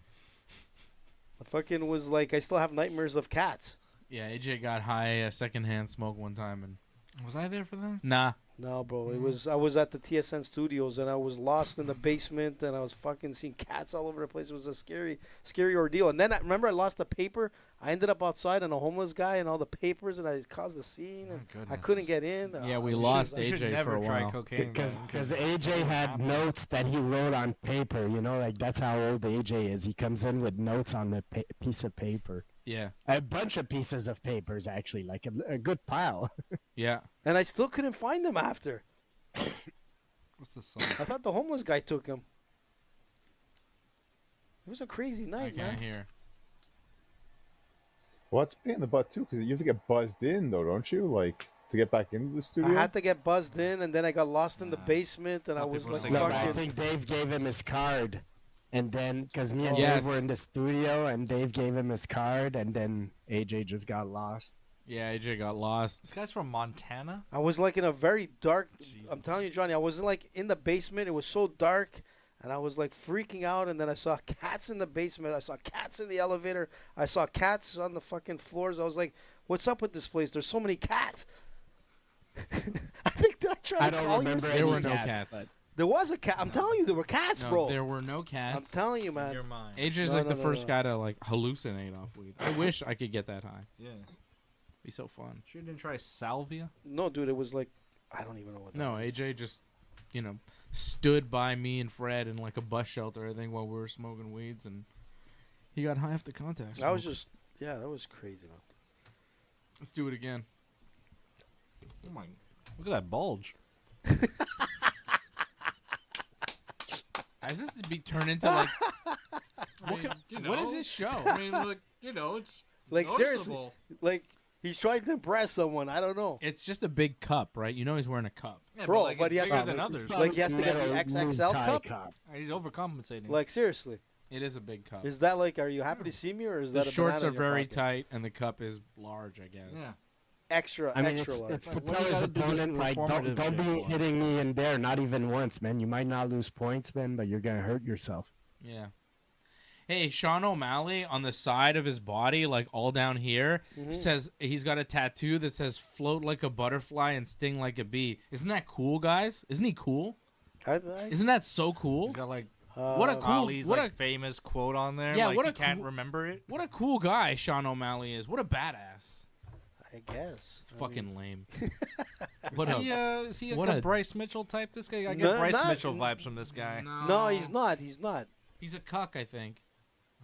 I fucking was like, I still have nightmares of cats. Yeah, AJ got high secondhand smoke one time, and Was I there for that? nah. No, bro. It was. I was at the TSN studios and I was lost in the basement and I was fucking seeing cats all over the place. It was a scary ordeal. And then I remember I lost the paper. I ended up outside and a homeless guy and all the papers and I caused a scene and I goodness. couldn't get in. Yeah, we Oh, lost shit. You should AJ never for a try while. cocaine. Because then, AJ had notes that he wrote on paper. You know, like that's how old AJ is. He comes in with notes on a piece of paper. Yeah, A bunch of pieces of papers, actually, like a good pile. yeah. And I still couldn't find them after. What's the song? I thought the homeless guy took him. It was a crazy I night, can't man. hear. Well, that's a pain in the butt too, because you have to get buzzed in though, don't you? Like to get back into the I studio. had to get buzzed in, and then I got lost in the basement, and I Some was people like, say No, Fuck but I fucking. think Dave gave him his card. And then, because me and Yes. Dave were in the studio, and Dave gave him his card, and then AJ just got lost. Yeah, AJ got lost. This guy's from Montana. I was like in a very dark. I'm Jesus. telling you, Johnny, I was like in the basement. It was so dark, and I was like freaking out. And then I saw cats in the basement. I saw cats in the elevator. I saw cats on the fucking floors. I was like, "What's up with this place? There's so many cats." I think did I try I to don't call remember you? There any were no cats, cats. but There was a cat. I'm telling you, there were cats, No, bro. there were no cats. I'm telling you, man. Your mind. AJ's No, like no, the no, first no. guy to like hallucinate off weed. I wish I could get that high. Yeah. Be so fun. Sure didn't try salvia? No, dude, it was like I don't even know what. That No, is. AJ just, stood by me and Fred in like a bus shelter, I think, while we were smoking weeds, and he got high after contact. That was smoke. just that was crazy, man. Let's do it again. Oh my! Look at that bulge. Has this be turned into like I mean, what is this show? I mean, look, it's Like seriously, noticeable. like he's trying to impress someone. I don't know. It's just a big cup, right? You know he's wearing a cup. Yeah, Bro, like, but he it's has bigger to- than it's others. Like he has to get the Metal XXL tie cup. He's overcompensating. Like seriously, It is a big cup. is that like? Are you happy to see me, or is The that a shorts banana are in your very pocket? tight, and the cup is large, I guess. yeah. Extra, I mean, extra large. it's to Like, what tell do you his gotta do this opponent, like, performative don't be shit for? hitting me in there, not even once, man. You might not lose points, man, but you're going to hurt yourself. Yeah. Hey, Sean O'Malley on the side of his body, like all down here, says he's got a tattoo that says "float like a butterfly and sting like a bee." Isn't that cool, guys? Isn't he cool? Isn't that so cool? He's got like What a cool, Ali's what like a famous quote on there. Yeah, like, what he a can't cool- remember it. what a cool guy Sean O'Malley is. What a badass. I guess It's fucking lame. Is What he, is he what a a- Bryce Mitchell type? This guy, I get No, Bryce not- Mitchell vibes from this guy. No, he's not. He's not. He's a cuck, I think.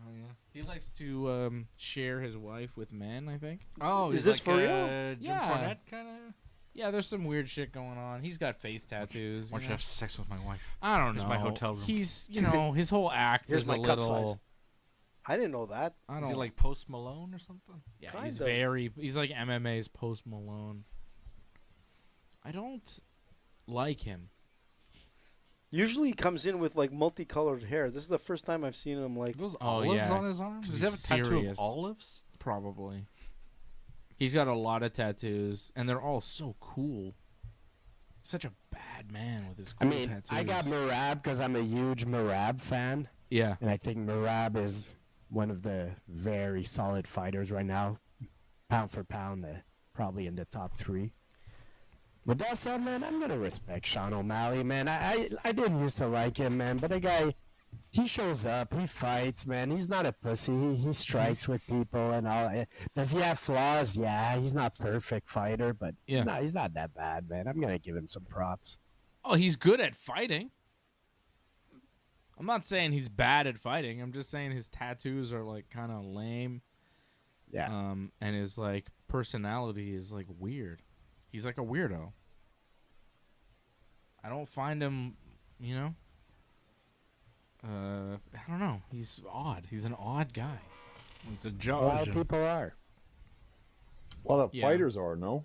Oh yeah. He likes to share his wife with men, I think. Oh, Is he's this like, for real? Jim Yeah. Cornette kind of. Yeah, there's some weird shit going on. He's got face tattoos. Why don't you have sex with my wife? I don't know. Here's my hotel room. He's, his whole act Here's is my a cup little. size. I didn't know that. I Is don't he like Post Malone or something? Yeah, Kind he's of. he's like MMA's Post Malone. I don't like him. Usually he comes in with like multicolored hair. This is the first time I've seen him like. Those Oh, olives yeah. on his arms? 'Cause Does he have a he's tattoo serious. of olives? Probably. He's got a lot of tattoos, and they're all so cool. Such a bad man with his I cool mean, tattoos. I got Marab because I'm a huge Marab fan, yeah. and I think Marab is one of the very solid fighters right now. Pound for pound, probably in the top 3. But that said, man, I'm going to respect Sean O'Malley, man. I didn't used to like him, man, but the guy, he shows up, he fights, man. He's not a pussy. He strikes with people and all. Does he have flaws? Yeah, he's not perfect fighter, but Yeah. he's not that bad, man. I'm going to give him some props. Oh, he's good at fighting. I'm not saying he's bad at fighting. I'm just saying his tattoos are like kind of lame. Yeah. And his like personality is like weird. He's like a weirdo. I don't find him, you know. I don't know. He's odd. He's an odd guy. It's a A lot judge. of people are. A lot of Yeah. fighters are, no?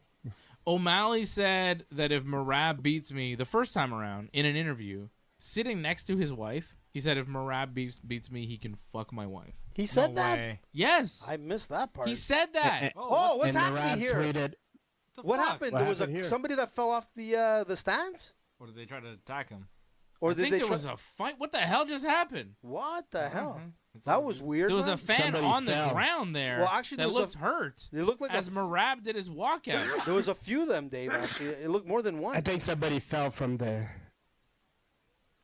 O'Malley said that if Merab beats me the first time around in an interview, sitting next to his wife, he said if Merab beats me, he can fuck my wife. He said No that. way. Yes, I missed that part. he said that. Oh, what's and happening Merab here? tweeted, What happened? What There was happened here? somebody that fell off the stands, Or did they try to attack him? or I did think they? there was a fight. What the hell just happened? What the hell? It's That all was good. weird. There was a man. fan Somebody on the fell. ground there. Well, actually, there that was a- looked hurt They looked like as Merab did his walkout. there was a few of them, Dave. Actually, it looked more than one. I think somebody fell from the.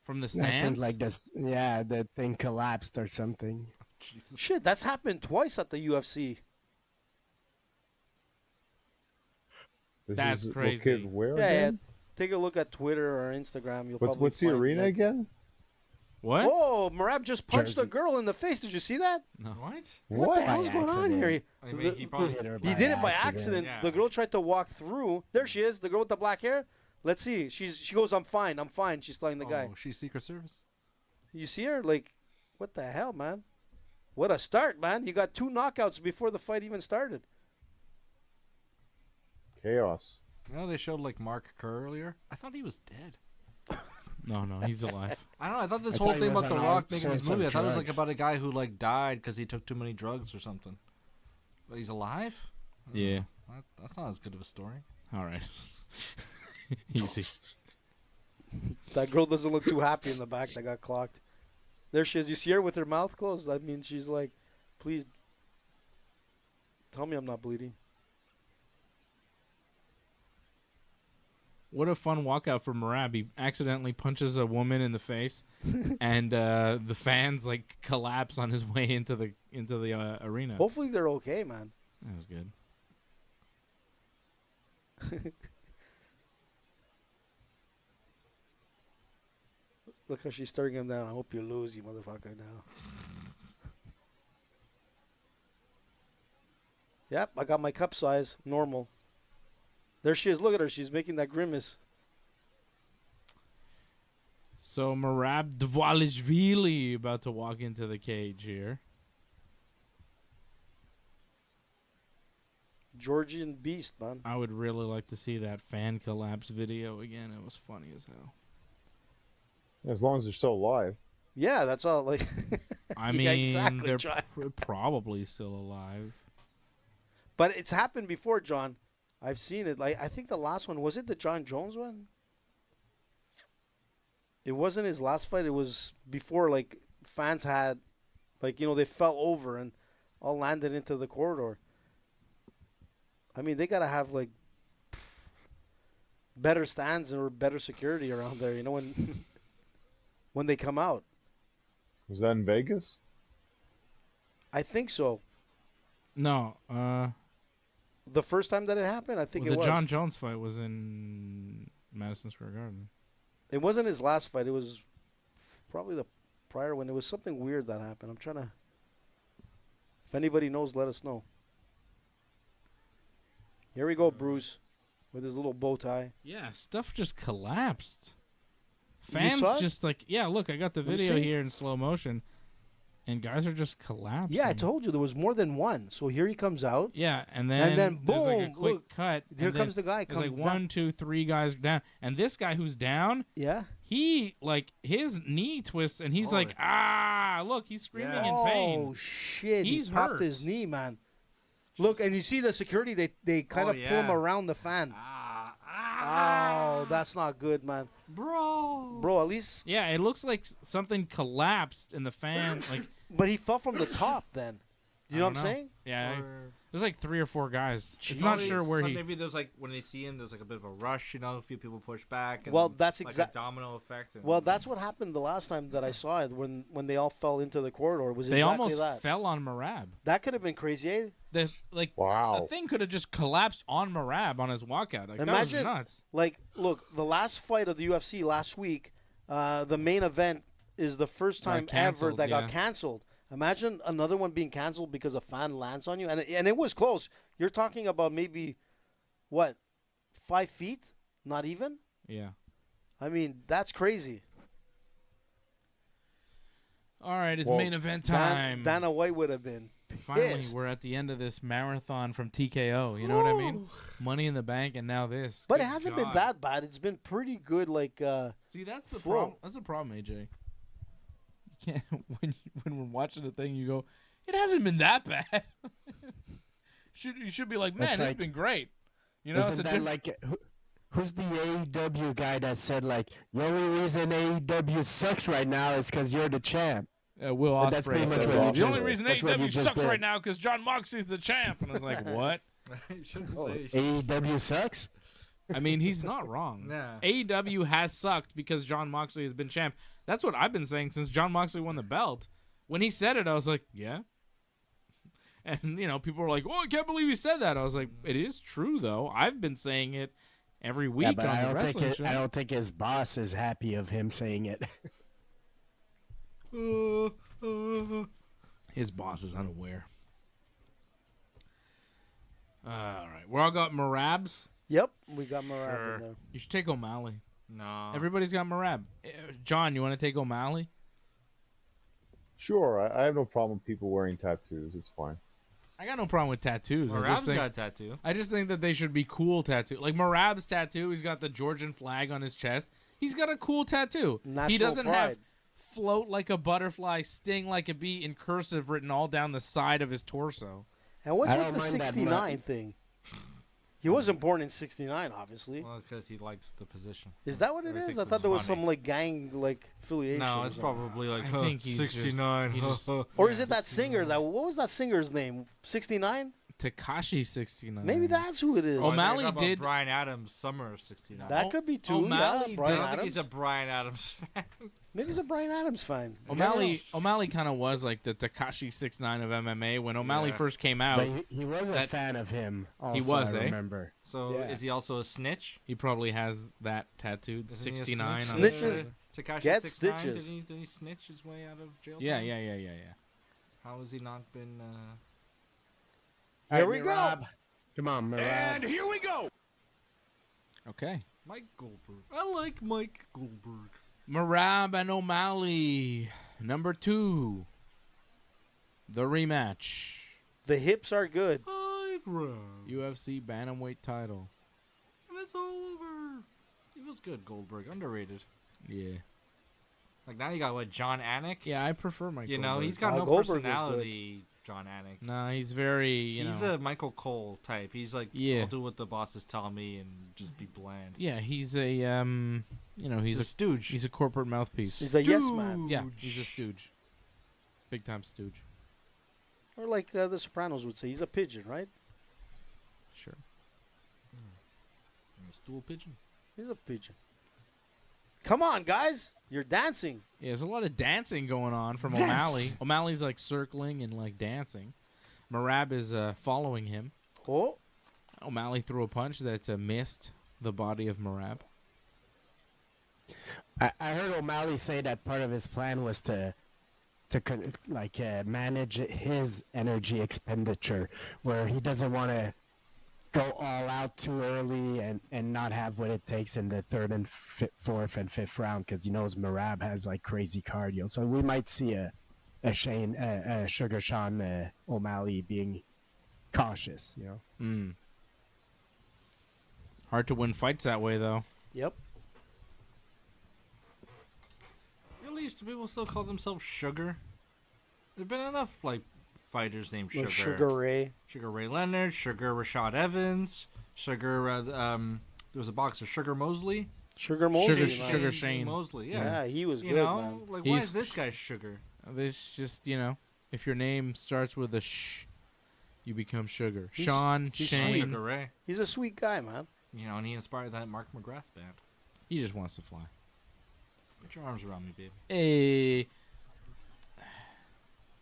From the I think stands. like this. Yeah, the thing collapsed or something. Jesus. Shit, that's happened twice at the UFC. This That's is crazy. located where Yeah, yeah. again? Take a look at Twitter or Instagram. You'll probably What's the find, arena like- again? What? Oh, Merab just punched a Jersey. girl in the face. Did you see that? What? What the By hell's going on accident. here? I mean, he probably. Hit her He did it by accident. accident. Yeah. The girl tried to walk through. There she is, the girl with the black hair. Let's see. She goes, I'm fine. She's telling the guy. Oh, she's Secret Service. You see her? Like, what the hell, man? What a start, man. You got 2 knockouts before the fight even started. Chaos. You know they showed like Mark Kerr earlier. I thought he was dead. No, he's alive. I don't know. I thought this I whole thought he thing was about The on Rock all making this sorts movie. I of thought it was like drugs. about a guy who like died because he took too many drugs or something. But he's alive. Yeah. That's not as good of a story. All right. Easy. That girl doesn't look too happy in the back that got clocked. There she is. You see her with her mouth closed? That means she's like, please tell me I'm not bleeding. What a fun walkout for Merab. He accidentally punches a woman in the face, and the fans like collapse on his way into the arena. Hopefully they're okay, man. That was good. Look how she's staring him down. I hope you lose, you motherfucker, now. Yep, I got my cup size. Normal. There she is. Look at her. She's making that grimace. So Merab Dvalishvili about to walk into the cage here. Georgian beast, man. I would really like to see that fan collapse video again. It was funny as hell. As long as they're still alive. Yeah, that's all. Like, I Yeah, mean, exactly, they're John. probably still alive. but it's happened before, John. I've seen it. Like, I think the last one was it the John Jones one. It wasn't his last fight. It was before. Like, fans had, like, they fell over and all landed into the corridor. I mean, they gotta have like better stands or better security around there. When when they come out. Was that in Vegas? I think so. No, The first time that it happened, I think the it was. John Jones fight was in Madison Square Garden. It wasn't his last fight. It was probably the prior one. It was something weird that happened. I'm trying to. If anybody knows, let us know. Here we go, Bruce, with his little bow tie. Yeah, stuff just collapsed. You Fans saw it? just like, yeah, look, I got the Let me video see. here in slow motion, and guys are just collapsing. Yeah, I told you there was more than one. So here he comes out. Yeah, and then then there's like a boom, quick look, cut. Here and comes then the guy. There's like Comes 1, 2, 3 guys down, and this guy who's down, Yeah. he like his knee twists, and he's like, look, he's screaming in Oh pain. shit! He's he popped hurt. his knee, man. Look, and you see the security. They kind of pull him yeah. around the fan. Oh, that's not good, man. Bro, at least. Yeah, it looks like something collapsed in the fan. Like, But he fell from the top. Then, you know I what I'm don't know. saying? Yeah, Or- there's like 3 or 4 guys. It's Jeez. not sure where so he. Maybe there's like when they see him, there's like a bit of a rush. A few people push back. And Well, that's like exact- a domino effect. And Well, that's what happened the last time that I saw it when they all fell into the corridor. It was They exactly almost that. fell on Merab. That could have been crazy. Eh? The Wow. thing could have just collapsed on Merab on his walkout. Like, Imagine- that was nuts. Like, look, the last fight of the UFC last week, the main event is the first time ever canceled, that yeah. got canceled. Imagine another one being canceled because a fan lands on you, and it was close. You're talking about maybe, what, 5 feet? Not even? Yeah. I mean, that's crazy. All right, it's Well, main event time. Dana White would have been Finally, pissed. we're at the end of this marathon from TKO. You know what I mean? Money in the Bank, and now this. But Good it hasn't been God. that bad. It's been pretty good. Like, See, that's the full. problem. That's the problem, AJ. You can't when we're watching the thing, you go, it hasn't been that bad. You should be like, man, That's it's like- been great. You know, it's Isn't a that different. like who's the AEW guy that said like the only reason AEW sucks right now is because you're the champ? Will But that's Ospreay. pretty much said, what the you only just- reason that's what you AEW just sucks did. right now because John Moxley's the champ. And I was like, what? You shouldn't Oh, say. AEW sucks. I mean, he's not wrong. Yeah. AEW has sucked because John Moxley has been champ. That's what I've been saying since John Moxley won the belt. When he said it, I was like, yeah. And, you know, people were like, oh, I can't believe he said that. I was like, it is true, though. I've been saying it every week Yeah, but on I the don't wrestling think show. I don't think his boss is happy of him saying it. His boss is unaware. All right. We all got Marabs. yep, we got Marab Sure. in there. You should take O'Malley. No. Everybody's got Marab. John, you want to take O'Malley? Sure, I have no problem with people wearing tattoos. It's fine. I got no problem with tattoos. Marab's got a tattoo. I just think that they should be cool tattoo. Like Marab's tattoo, he's got the Georgian flag on his chest. He's got a cool tattoo. National he doesn't have pride. float like a butterfly, sting like a bee in cursive written all down the side of his torso. And what's I with don't the mind that 69 thing? He wasn't born in 69, obviously. Well, it's because he likes the position. Is that what it I is? think I it's thought there was funny. some like gang like affiliation. No, or it's something. probably like I think he's just- 69. he just- Or is it that singer? That what was that singer's name? 69? Takashi 69. Maybe that's who it is. Oh, O'Malley You're talking about did- Brian Adams, summer of 69. That could be too. O'Malley Yeah, did- I Brian don't think Adams. he's a Brian Adams fan. Maybe he's a Brian Adams fan. O'Malley kind of was like the Takashi 69 of MMA when O'Malley Yeah. first came out. But he was a that- fan of him. Also, He was, I eh? remember. So Yeah. is he also a snitch? He probably has that tattooed Isn't he a 69 on snitch? his Snitches shoulder. Takashi get 69, stitches. Did he snitch his way out of jail? Yeah, time? yeah. How has he not been? Here All we right, go. Marab. Come on, Marab. here we go. Okay. Mike Goldberg. I like Mike Goldberg. Marab and O'Malley. Number 2. The rematch. The hips are good. 5 rounds. UFC Bantamweight title. And it's all over. He was good, Goldberg. Underrated. Yeah. Like now you got what, John Anik? Yeah, I prefer Mike You know, Goldberg. he's got no Goldberg is good. personality, John Anik. Nah, he's very, He's a Michael Cole type. He's like, Yeah. I'll do what the bosses tell me and just be bland. yeah, he's a He's a stooge. he's a corporate mouthpiece. He's a yes man. Yeah, he's a stooge. Big time stooge. Or like the Sopranos would say, he's a pigeon, right? Sure. A stool pigeon. He's a pigeon. Come on, guys. You're dancing. Yeah, there's a lot of dancing going on from Dance. O'Malley. O'Malley's like circling and like dancing. Marab is following him. Oh, O'Malley threw a punch that missed the body of Marab. I heard O'Malley say that part of his plan was to manage his energy expenditure, where he doesn't want to go all out too early and not have what it takes in the third and fourth and fifth round, because he knows Marab has like crazy cardio. So we might see a Sugar Sean O'Malley being cautious, you know. Hard to win fights that way, though. yep. Really, used to people still call themselves Sugar? There've been enough like fighters named Sugar. Like Sugar Ray. Sugar Ray Leonard, Sugar Rashad Evans, Sugar. There was a boxer, Sugar Mosley. Sugar Mosley. Sugar man. Shane. Mosley, Yeah, yeah. he was You good, know, man. like why He's- is this guy Sugar? This just, if your name starts with a sh, you become Sugar. He's- Sean, he's Shane, Sugar Ray. He's a sweet guy, man. You know, and he inspired that Mark McGrath band. he just wants to fly. Put your arms around me, babe. Hey,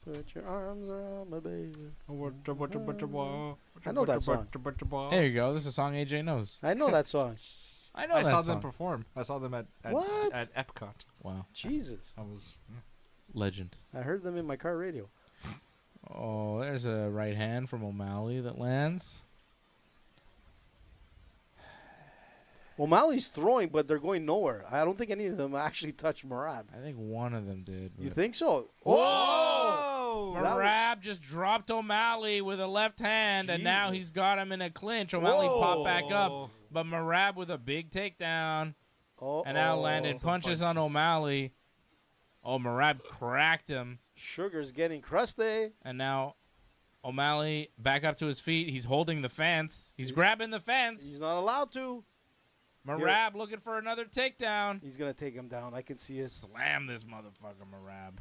Put your arms around my baby. I I know that song. there you go. This is a song AJ knows. I know that song. I know I that saw song. them perform. I saw them at What? at Epcot. Wow, Jesus. I was. Yeah. legend. I heard them in my car radio. Oh, there's a right hand from O'Malley that lands. O'Malley's throwing, but they're going nowhere. I don't think any of them actually touched Merab. I think one of them did. You but- think so? Whoa! That was- Merab just dropped O'Malley with a left hand, and now he's got him in a clinch. O'Malley popped back up, but Merab with a big takedown, and now landed punches on O'Malley. Oh, Merab cracked him, Sugar's getting crusty. and now O'Malley back up to his feet. He's holding the fence. He's grabbing the fence. He's not allowed to. Merab looking for another takedown. He's going to take him down. I can see it. Slam this motherfucker, Merab.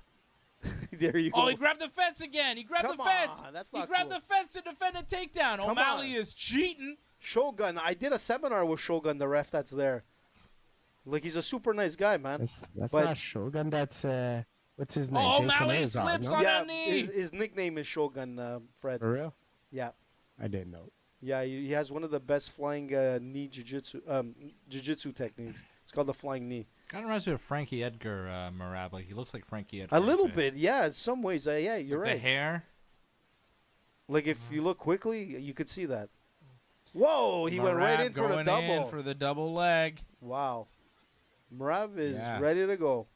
There you go. Oh, he grabbed the fence again. He grabbed Come the fence. on, that's He not grabbed cool. the fence to defend a takedown. Come O'Malley on. is cheating. Shogun. I did a seminar with Shogun, the ref that's there. Like, he's a super nice guy, man. That's But- not Shogun. That's what's his name? Oh, Jason O'Malley Herzog, slips no? on Yeah, a knee. his nickname is Shogun, Fred. For real? Yeah. I didn't know. Yeah, he has one of the best flying knee jiu-jitsu techniques. It's called the flying knee. Kind of reminds me of Frankie Edgar, Merab. Like, he looks like Frankie Edgar. A little bit, yeah. In some ways, yeah, you're The right. hair. Like, if you look quickly, you could see that. Whoa, he went right Merab in for the going double. in for the double leg. Wow. Merab is Yeah. ready to go.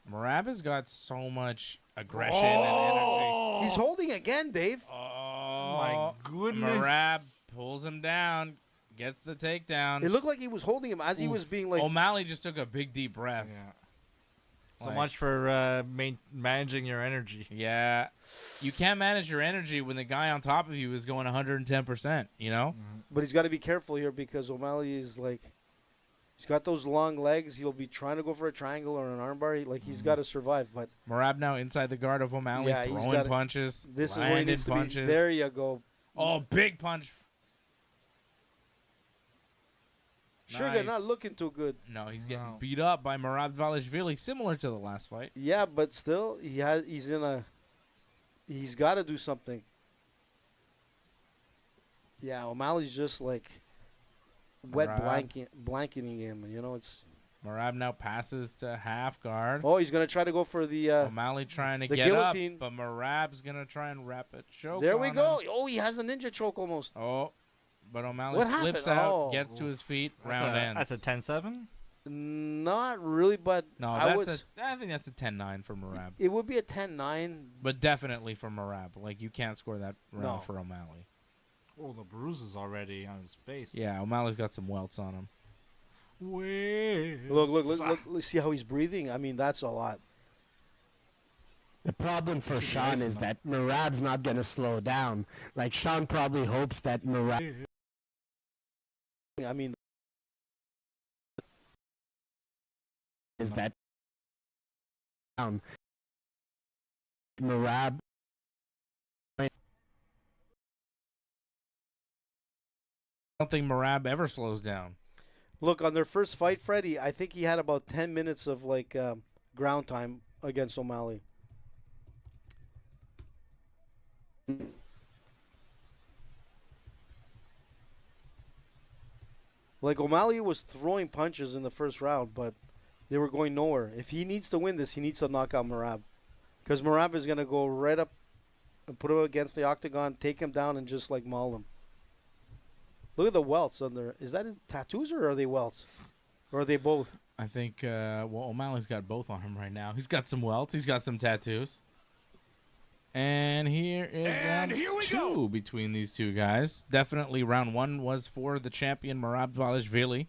Merab has got so much aggression and energy. He's holding again, Dave. Oh, my goodness. Merab pulls him down, gets the takedown. It looked like he was holding him as he was being like. O'Malley just took a big deep breath. Yeah. So Like- much for managing your energy. Yeah. You can't manage your energy when the guy on top of you is going 110%, you know? But he's got to be careful here because O'Malley is like. He's got those long legs. He'll be trying to go for a triangle or an armbar. He's got to survive. But Merab now inside the guard of O'Malley, Yeah, he's throwing gotta- punches. this is where he landing needs to punches. be. There you go. Oh, big punch. Sugar not Nice. looking too good. No, he's getting No. beat up by Merab Dvalishvili, similar to the last fight. Yeah, but still, he's in a. He's got to do something. Yeah, O'Malley's just like wet Merab. blanketing him. You know, it's. Merab now passes to half guard. Oh, he's gonna try to go for the. O'Malley trying to the get guillotine. up, but Merab's going to try and wrap a choke There we on go. him. Oh, he has a ninja choke almost. Oh, but O'Malley What slips happened? out, Oh. gets to his feet, round ends. That's a 10-7? Not really, but No, I I think that's a 10-9 for Merab. It would be a 10-9. But definitely for Merab. Like, you can't score that round No. for O'Malley. Oh, the bruises already on his face. Yeah, O'Malley's got some welts on him. Look, see how he's breathing? I mean, that's a lot. The problem for Sean is that Merab's not going to slow down. Like, Sean probably hopes that Merab... I mean, is that down. Merab... I don't think Merab ever slows down. look, on their first fight, Freddie, I think he had about 10 minutes of, like, ground time against O'Malley. Like, O'Malley was throwing punches in the first round, but they were going nowhere. If he needs to win this, he needs to knock out Merab. Because Merab is going to go right up and put him against the octagon, take him down, and just, like, maul him. Look at the welts on there. Is that tattoos or are they welts? Or are they both? I think, well, O'Malley's got both on him right now. He's got some welts. He's got some tattoos. And here is round two between these two guys. Definitely round one was for the champion, Merab Dvalishvili.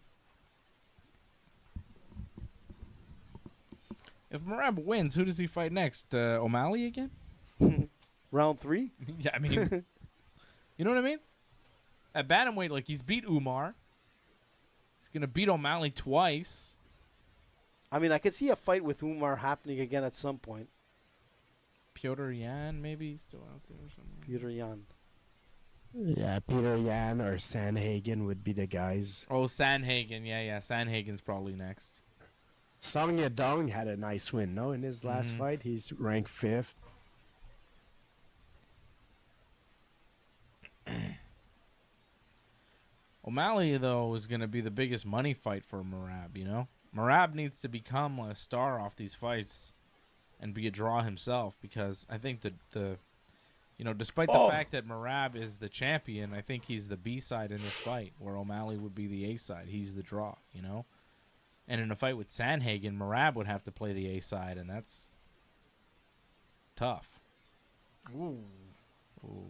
If Merab wins, who does he fight next? O'Malley again? Round three? Yeah, I mean, you know what I mean? At bantamweight, like, he's beat Umar. He's going to beat O'Malley twice. I mean, I could see a fight with Umar happening again at some point. Piotr Yan, maybe he's still out there or something. Peter Yan. Yeah, Peter Yan or Sanhagen would be the guys. Oh, Sanhagen. Yeah. Sanhagen's probably next. Song Yadong had a nice win, no? In his last Mhm. fight, he's ranked 5th. O'Malley, though, is going to be the biggest money fight for Merab, you know? Merab needs to become a star off these fights. and be a draw himself, because I think the despite the fact that Merab is the champion, I think he's the B side in this fight, where O'Malley would be the A side. He's the draw, And in a fight with Sandhagen, Merab would have to play the A side, and that's tough. Ooh,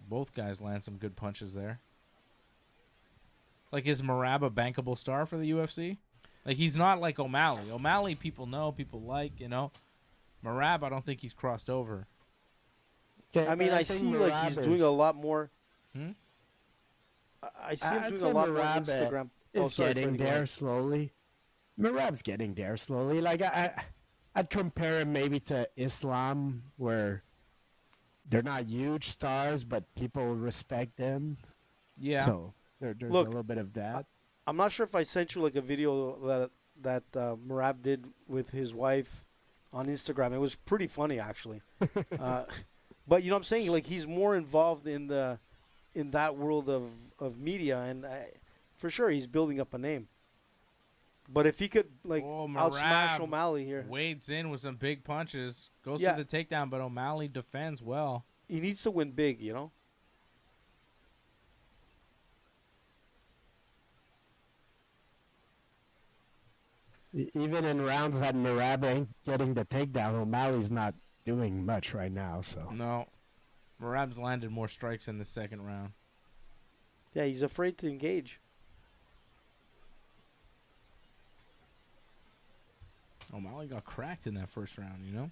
both guys land some good punches there. Like, is Merab a bankable star for the UFC? Like, he's not like O'Malley. O'Malley, people know, people like, Merab, I don't think he's crossed over. Okay, I mean, I see like he's doing a lot more. I see him I'd doing say a lot more Merab, Instagram. is getting there slowly. Merab's getting there slowly. Like I'd compare him maybe to Islam, where they're not huge stars, but people respect them. Yeah. So there's a little bit of that. I'm not sure if I sent you like a video that Merab did with his wife on Instagram. It was pretty funny, actually. But you know what I'm saying? Like, he's more involved in that world of media, and for sure he's building up a name. But if he could outsmash O'Malley here, wades in with some big punches, goes for the takedown, but O'Malley defends well. He needs to win big, Even in rounds that Merab ain't getting the takedown, O'Malley's not doing much right now. So no, Merab's landed more strikes in the second round. Yeah, he's afraid to engage. O'Malley got cracked in that first round,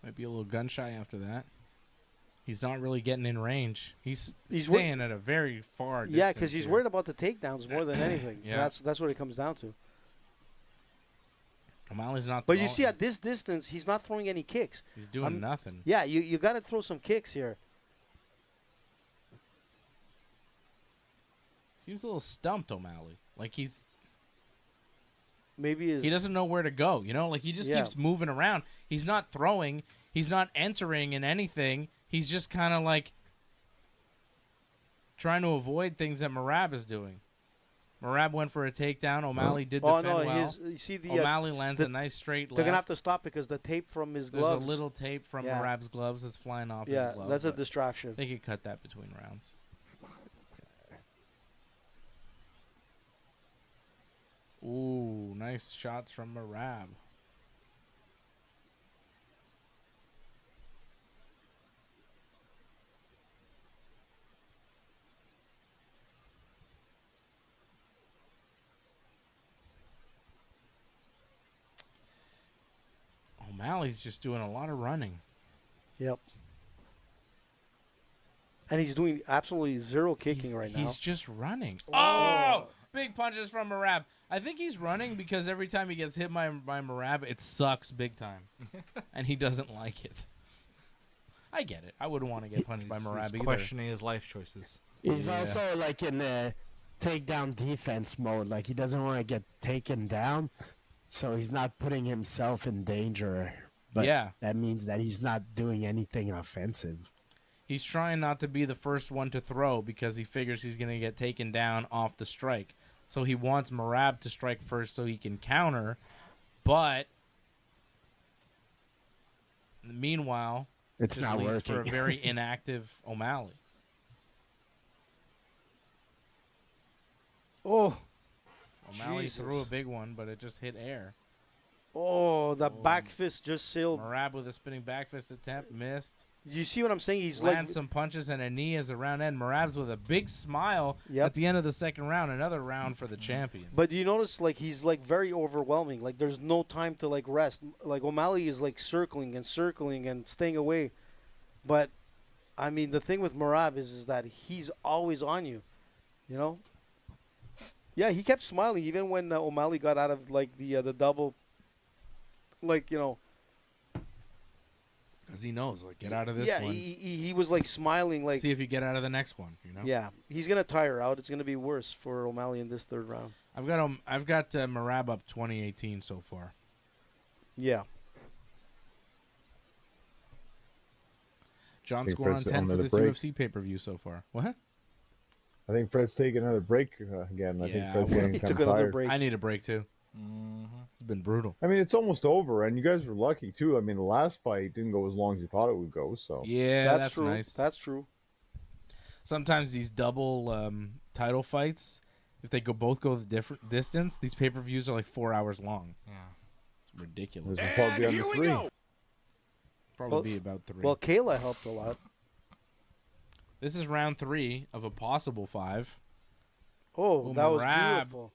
Might be a little gun shy after that. He's not really getting in range. He's staying at a very far distance. Yeah, because he's worried about the takedowns more than anything. Yeah. That's what it comes down to. O'Malley's not. But you see, at this distance, he's not throwing any kicks. He's doing nothing. Yeah, you got to throw some kicks here. Seems a little stumped, O'Malley. Like maybe he doesn't know where to go. Like he just keeps moving around. He's not throwing. He's not entering in anything. He's just kind of like trying to avoid things that Merab is doing. Merab went for a takedown. O'Malley did defend well. You see O'Malley lands a nice straight left. They're going to have to stop because the tape from his gloves. There's a little tape from Merab's gloves that's flying off his glove. Yeah, that's a distraction. They could cut that between rounds. Ooh, nice shots from Merab. O'Malley's just doing a lot of running. Yep. And he's doing absolutely zero kicking right now. He's just running. Oh! Big punches from Merab. I think he's running because every time he gets hit by Merab, it sucks big time. And he doesn't like it. I get it. I wouldn't want to get punched by Merab either. He's questioning his life choices. He's also like in the takedown defense mode. Like he doesn't want to get taken down. So he's not putting himself in danger. But that means that he's not doing anything offensive. He's trying not to be the first one to throw because he figures he's going to get taken down off the strike. So he wants Merab to strike first so he can counter. But meanwhile, it's not leads working for a very inactive O'Malley. Oh. O'Malley threw a big one, but it just hit air. Oh, the back fist just sailed. Merab with a spinning back fist attempt, missed. You see what I'm saying? He's lands some punches and a knee as a round end. Merab's with a big smile at the end of the second round. Another round for the champion. But you notice, like, he's like very overwhelming. Like, there's no time to like rest. Like O'Malley is like circling and staying away. But I mean, the thing with Merab is that he's always on you. Yeah, he kept smiling even when O'Malley got out of like the double. Like because he knows, like, get out of this one. Yeah, he was like smiling, like see if you get out of the next one. Yeah, he's gonna tire out. It's gonna be worse for O'Malley in this third round. I've got Merab up 2018 so far. Yeah. John score on 10 for this UFC pay-per-view so far. What? I think Fred's taking another break again. I think Fred's getting he kind took of another tired. break. I need a break too. Mm-hmm. It's been brutal. I mean, it's almost over, and you guys were lucky too. I mean, the last fight didn't go as long as you thought it would go. So Yeah, that's true. nice. That's true. Sometimes these double title fights, if they both go the different distance, these pay-per-views are like 4 hours long. Yeah. It's ridiculous. this will probably be under 3. Probably be about 3. Well, Kayla helped a lot. This is round 3 of a possible 5. Oh, that was Merab. beautiful.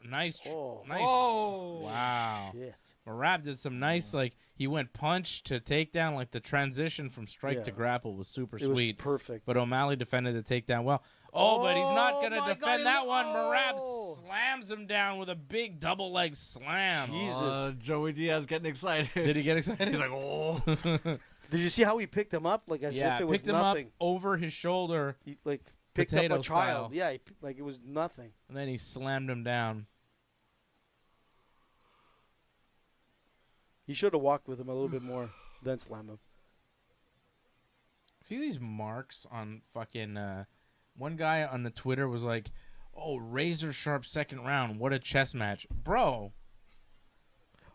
Nice. Oh. Nice. Oh. Wow. Shit. Merab did some nice, like, he went punch to takedown. Like, the transition from strike to Yeah. grapple was super It was sweet. perfect. But O'Malley defended the takedown well. Oh, but he's not going to my God, defend he- that one. oh. Merab slams him down with a big double leg slam. Jesus. Joey Diaz getting excited. Did he get excited? He's like, oh. Did you see how he picked him up? Like as yeah, if it was picked him nothing. up over his shoulder, He like picked Potato up a child. style. Yeah, like it was nothing. and then he slammed him down. He should have walked with him a little bit more, then slam him. See these marks on fucking... one guy on the Twitter was like, oh, razor sharp second round. What a chess match. Bro,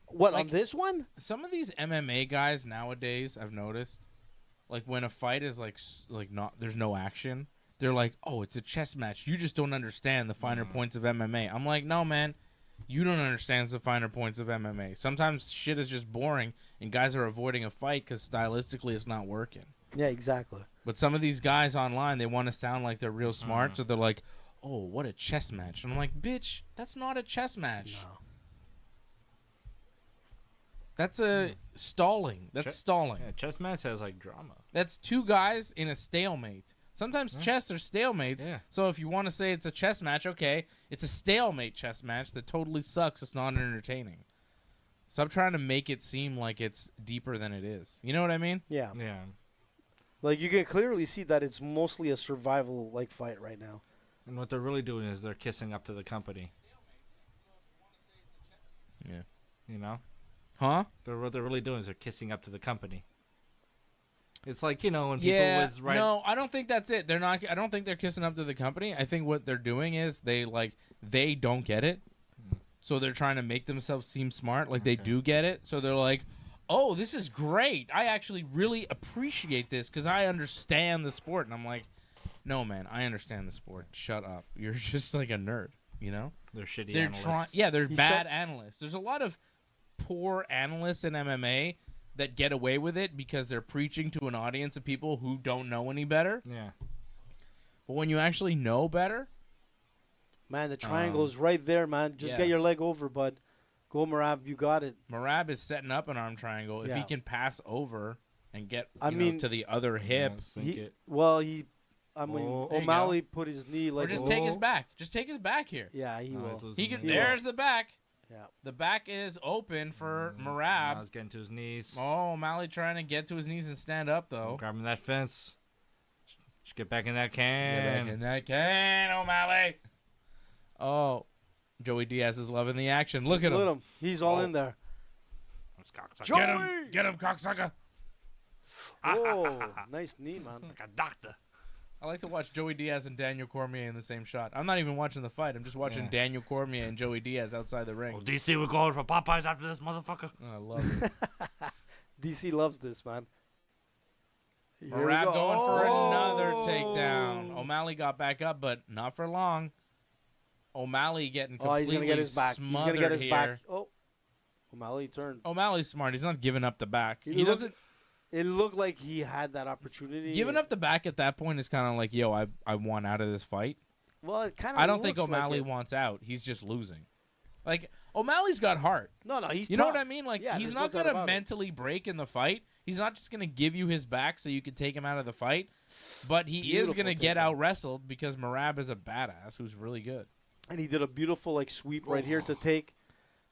What Like- on this one? some of these MMA guys nowadays, I've noticed, like when a fight is like not, there's no action, they're like, oh, it's a chess match. You just don't understand the finer points of MMA. I'm like, no, man, you don't understand the finer points of MMA. Sometimes shit is just boring, and guys are avoiding a fight because stylistically it's not working. Yeah, exactly. But some of these guys online, they want to sound like they're real smart, so they're like, oh, what a chess match. And I'm like, bitch, that's not a chess match. No. That's a stalling. That's stalling. Yeah, chess match has like drama. That's two guys in a stalemate. Sometimes chess are stalemates. Yeah. So if you want to say it's a chess match, okay, it's a stalemate chess match that totally sucks. It's not entertaining. So I'm trying to make it seem like it's deeper than it is. You know what I mean? Yeah. Yeah. Like you can clearly see that it's mostly a survival like fight right now. And what they're really doing is they're kissing up to the company. Yeah. You know? Huh? What they're really doing is they're kissing up to the company. It's like, you know, when people Yeah. was right. No, I don't think that's it. They're not. I don't think they're kissing up to the company. I think what they're doing is they don't get it, so they're trying to make themselves seem smart, like they do get it. So they're like, "Oh, this is great. I actually really appreciate this because I understand the sport." And I'm like, "No, man, I understand the sport. Shut up. You're just like a nerd, you know." They're shitty They're analysts. they're He bad said- analysts. There's a lot of poor analysts in MMA that get away with it because they're preaching to an audience of people who don't know any better. Yeah. But when you actually know better, Man, the triangle is right there, man. Just get your leg over, bud. Go, Merab. You got it. Merab is setting up an arm triangle. If he Yeah. can pass over and get I you know, mean, to the other hip, Yeah, sink He, it. well, he. I mean, Oh. There you O'Malley put his knee or like. just a- take his back. Just take his back here. Yeah, he Oh, will. he's losing He could. the- There's the back. Yeah. The back is open for Now Merab. he's getting to his knees. Oh, O'Malley trying to get to his knees and stand up though. Grabbing that fence. Just get back in that Get can. back in that can, O'Malley. Oh, Joey Diaz is loving the action. Look at Look him. at him. He's all in there. Get him, cocksucker. Oh, nice knee, man. Like a doctor. I like to watch Joey Diaz and Daniel Cormier in the same shot. I'm not even watching the fight. I'm just watching Yeah. Daniel Cormier and Joey Diaz outside the ring. Oh, DC, we're going for Popeyes after this, motherfucker. Oh, I love it. DC loves this, man. Here we Merab go. going for another Oh. takedown. O'Malley got back up, but not for long. O'Malley getting Oh, completely he's gonna get his back. He's smothered gonna get his here. back. Oh, O'Malley turned. O'Malley's smart. He's not giving up the back. He He looked- doesn't. It looked like he had that opportunity. Giving up the back at that point is kind of like, yo, I want out of this fight. Well, it kind of. I don't think O'Malley wants out. He's just losing. Like, O'Malley's got heart. No, he's. You know tough. what I mean? Like, Yeah, he's there's not no doubt going to about it. mentally break in the fight. He's not just going to give you his back so you can take him out of the fight. But he is Beautiful going to get takedown. out wrestled because Merab is a badass who's really good. And he did a beautiful like sweep right here to take,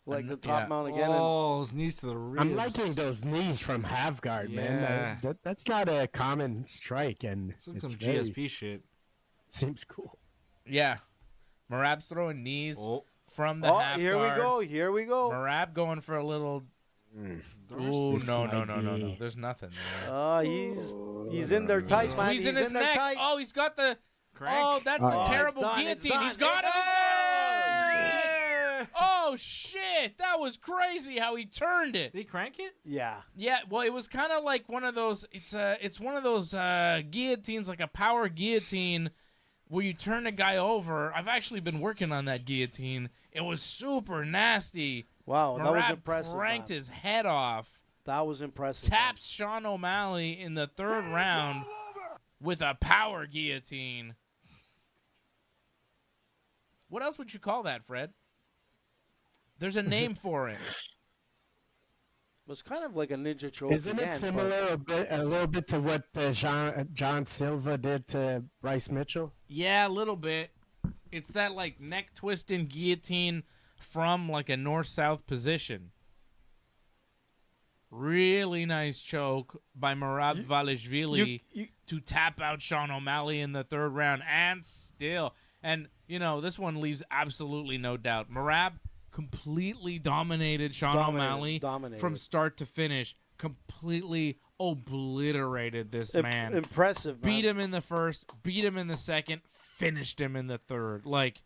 like And- the top yeah. mount again. Oh, his knees to the ribs. I'm liking those knees from half guard, man. Yeah. That's not a common strike, and Some it's GSP shit. seems cool. Yeah. Merab's throwing knees Oh. from the Oh, half here guard. we go. Here we go. Merab going for a little... Ooh, This no. might be- There's nothing there. Oh, he's in there tight, man. He's in his there neck. tight. Oh, he's got the... Crank. Oh, that's Oh, a it's terrible done, it's guillotine. done, He's got it's him. done. Oh, Oh, shit. That was crazy how he turned it. Did he crank it? Yeah. Yeah, well, it was kind of like one of those. It's one of those guillotines, like a power guillotine, where you turn a guy over. I've actually been working on that guillotine. It was super nasty. Wow, that was Marab impressive. cranked Man. his head off. That was impressive. Taps Sean O'Malley in the third round with a power guillotine. What else would you call that, Fred? There's a name for it. It was kind of like a ninja choke. Isn't it similar a little bit to what John Silva did to Bryce Mitchell? Yeah, a little bit. It's that like neck twisting guillotine from like a north-south position. Really nice choke by Marab Dvalishvili to tap out Sean O'Malley in the third round, and still. And, you know, this one leaves absolutely no doubt. Marab completely dominated Sean O'Malley from start to finish. Completely obliterated this man. Impressive, man. Beat him in the first, beat him in the second, finished him in the third. Like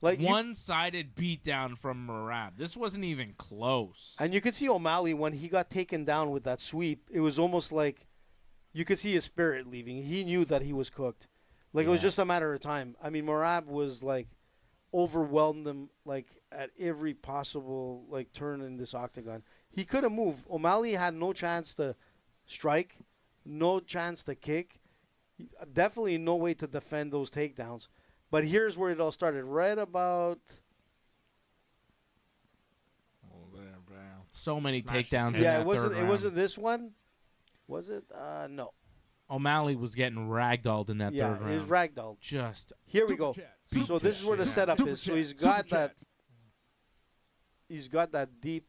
one-sided beatdown from Marab. This wasn't even close. And you could see O'Malley when he got taken down with that sweep. It was almost like you could see his spirit leaving. He knew that he was cooked. Like it was just a matter of time. I mean, Marab was like overwhelmed him like at every possible like turn in this octagon. He couldn't move. O'Malley had no chance to strike, no chance to kick, definitely no way to defend those takedowns. But here's where it all started. Right about so many takedowns. Yeah, in that it wasn't this one. Was it? No. O'Malley was getting ragdolled in that third round. Yeah, he was ragdolled. Just here we go. So this is where the setup is. So he's got that. He's got that deep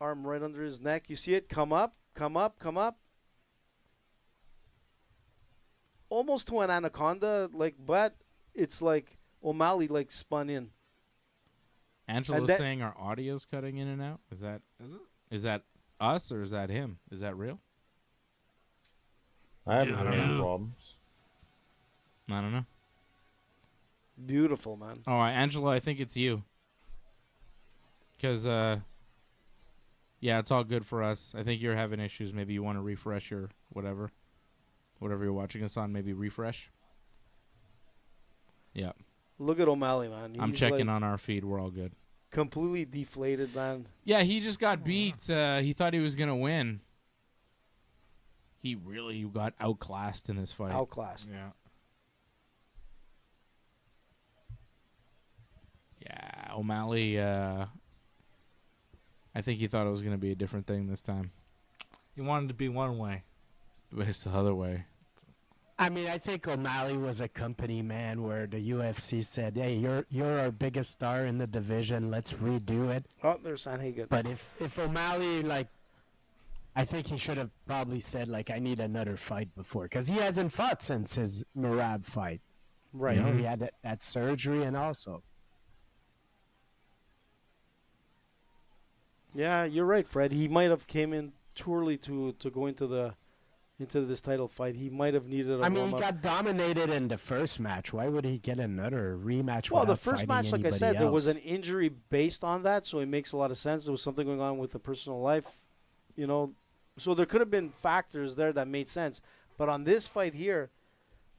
arm right under his neck. You see it come up, come up, come up. Almost to an anaconda, like, but it's like O'Malley like spun in. Angela's saying our audio's cutting in and out. Is that us or is that him? Is that real? I haven't had any problems. I don't know. Beautiful, man. All right, Angela, I think it's you. Because, yeah, it's all good for us. I think you're having issues. Maybe you want to refresh your whatever. Whatever you're watching us on, maybe refresh. Yeah. Look at O'Malley, man. I'm checking on our feed. We're all good. Completely deflated, man. Yeah, he just got beat. He thought he was going to win. He really got outclassed in this fight. Outclassed. Yeah. Yeah, O'Malley, I think he thought it was going to be a different thing this time. He wanted to be one way. But it's the other way. I mean, I think O'Malley was a company man where the UFC said, hey, you're our biggest star in the division. Let's redo it. Oh, there's Sanhagen. But if O'Malley, like, I think he should have probably said, like, I need another fight before. Because he hasn't fought since his Marab fight. Right. You know, he had that surgery and also. Yeah, you're right, Fred. He might have came in too early to go into this title fight. He might have needed a I mean, he got dominated in the first match. Why would he get another rematch? Well, the without first fighting match, like I said, anybody there was else? an injury based on that, so it makes a lot of sense. There was something going on with the personal life, you know. So there could have been factors there that made sense. But on this fight here,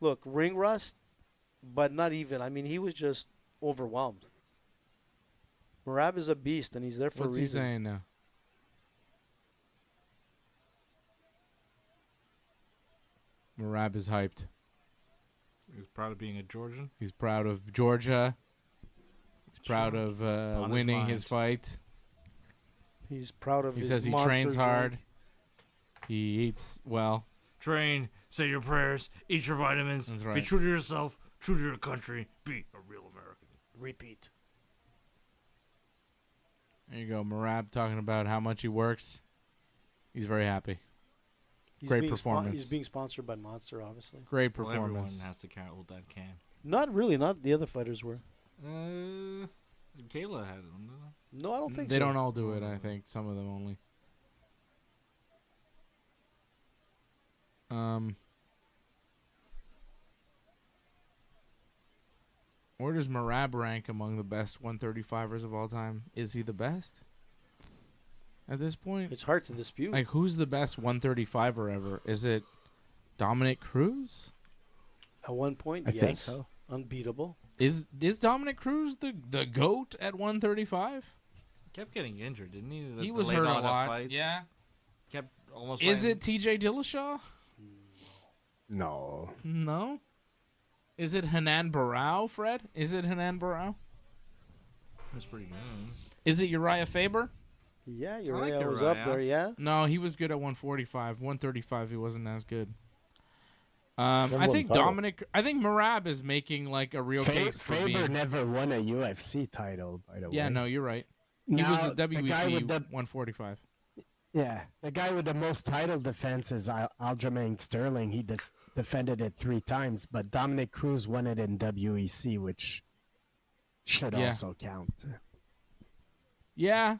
look, ring rust, but not even. I mean, he was just overwhelmed. Marab is a beast, and he's there for What's a reason. he saying now? Marab is hyped. He's proud of being a Georgian. He's proud of Georgia. He's proud of winning his fight. He's proud of He his says he monster trains hard. drink. He eats well. Train, say your prayers, eat your vitamins, That's right. be true to yourself, true to your country, be a real American. Repeat. There you go. Marab talking about how much he works. He's very happy. He's Great being performance. He's being sponsored by Monster, obviously. Great Well, everyone performance. has to hold that can. Not really. Not the other fighters were. Kayla had them. No, I don't think They so. don't all do it, I think. Some of them only. Where does Merab rank among the best 135ers of all time? Is he the best at this point? It's hard to dispute. Like, who's the best 135er ever? Is it Dominic Cruz? At one point, I yes. think so. Unbeatable. Is Dominic Cruz the GOAT at 135? Kept getting injured, didn't he? He was hurt a lot. Fights. Yeah. Kept almost. Is fighting- it TJ Dillashaw? No. No. Is it Hanan Barao, Fred? Is it Hanan Barao? That's pretty good. Is it Uriah Faber? Yeah, like Uriah was Uriah. up there, yeah. No, he was good at 145. 135, he wasn't as good. Number I one think title. Merab is making like a real case for Faber being. never won a UFC title, by the way. Yeah, no, you're right. He Now, was a the guy WEC with the 145. Yeah, the guy with the most title defense is Aljamain Sterling. He defended it 3 times, but Dominic Cruz won it in WEC, which should Yeah. also count. Yeah,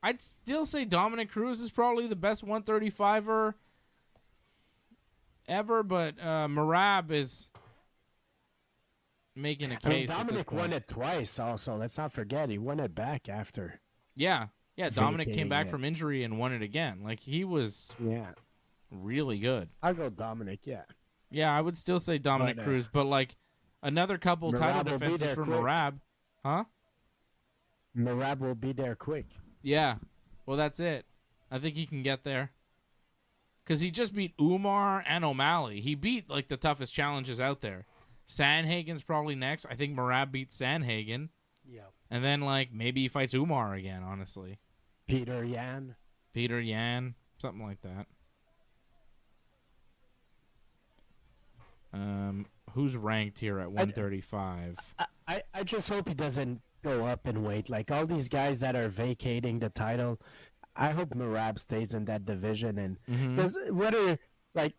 I'd still say Dominic Cruz is probably the best 135er ever, but Merab is making a I mean, case. at this Dominic point. won it twice also. Let's not forget, he won it back after. Yeah, Dominic came vacating back it. from injury and won it again. Like, he was Yeah, really good. I'll go Dominic, yeah. Yeah, I would still say Dominic But, Cruz, but like another couple Merab title will be defenses there for quick. Merab. Huh? Merab will be there quick. Yeah. Well, that's it. I think he can get there. Because he just beat Umar and O'Malley. He beat, like, the toughest challenges out there. Sanhagen's probably next. I think Merab beats Sanhagen. Yeah. And then, like, maybe he fights Umar again, honestly. Peter Yan. Peter Yan. Something like that. Who's ranked here at 135? I just hope he doesn't go up in weight. Like all these guys that are vacating the title, I hope Merab stays in that division. And because whether like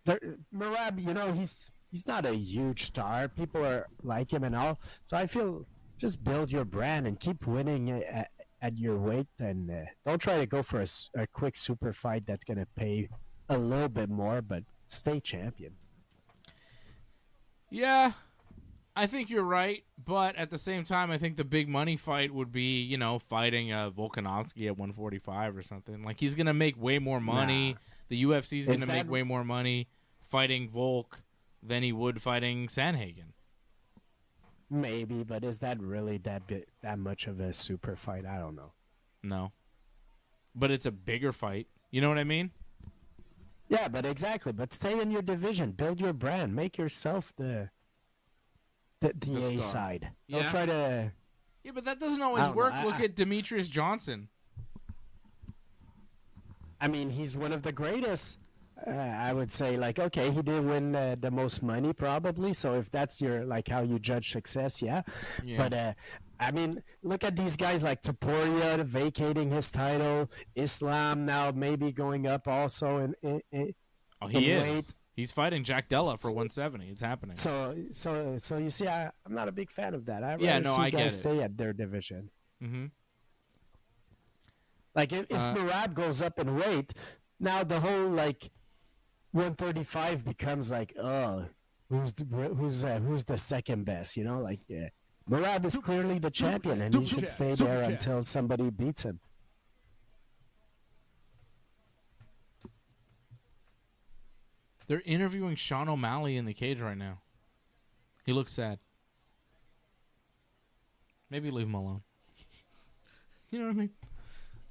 Merab, you know, he's not a huge star. People are like him and all. So I feel just build your brand and keep winning at your weight, and don't try to go for a quick super fight that's gonna pay a little bit more, but stay champion. Yeah, I think you're right, but at the same time, I think the big money fight would be, you know, fighting Volkanovski at 145 or something. Like, he's gonna make way more money. Nah. The UFC's Is gonna make that- way more money fighting Volk than he would fighting Sanhagen. Maybe, but is that really that much of a super fight? I don't know. No, but it's a bigger fight. You know what I mean? Yeah, but exactly. But stay in your division, build your brand, make yourself the A star. side. Yeah. Don't try to. Yeah, but that doesn't always I don't work. know. Look at Demetrius Johnson. I mean, he's one of the greatest. I would say, like, okay, he did win the most money, probably. So if that's your like how you judge success, yeah. Yeah. But I mean, look at these guys like Topuria vacating his title, Islam now maybe going up also in Oh, he in is. weight. He's fighting Jack Della for 170. It's happening. So you see, I'm not a big fan of that. I Yeah, rather no, see I get guys it. stay at their division. Mm-hmm. Like if Murad goes up in weight, now the whole like 135 becomes like, oh, who's the second best? You know, like Murad is clearly the champion, and he should stay there until somebody beats him. They're interviewing Sean O'Malley in the cage right now. He looks sad. Maybe leave him alone. You know what I mean?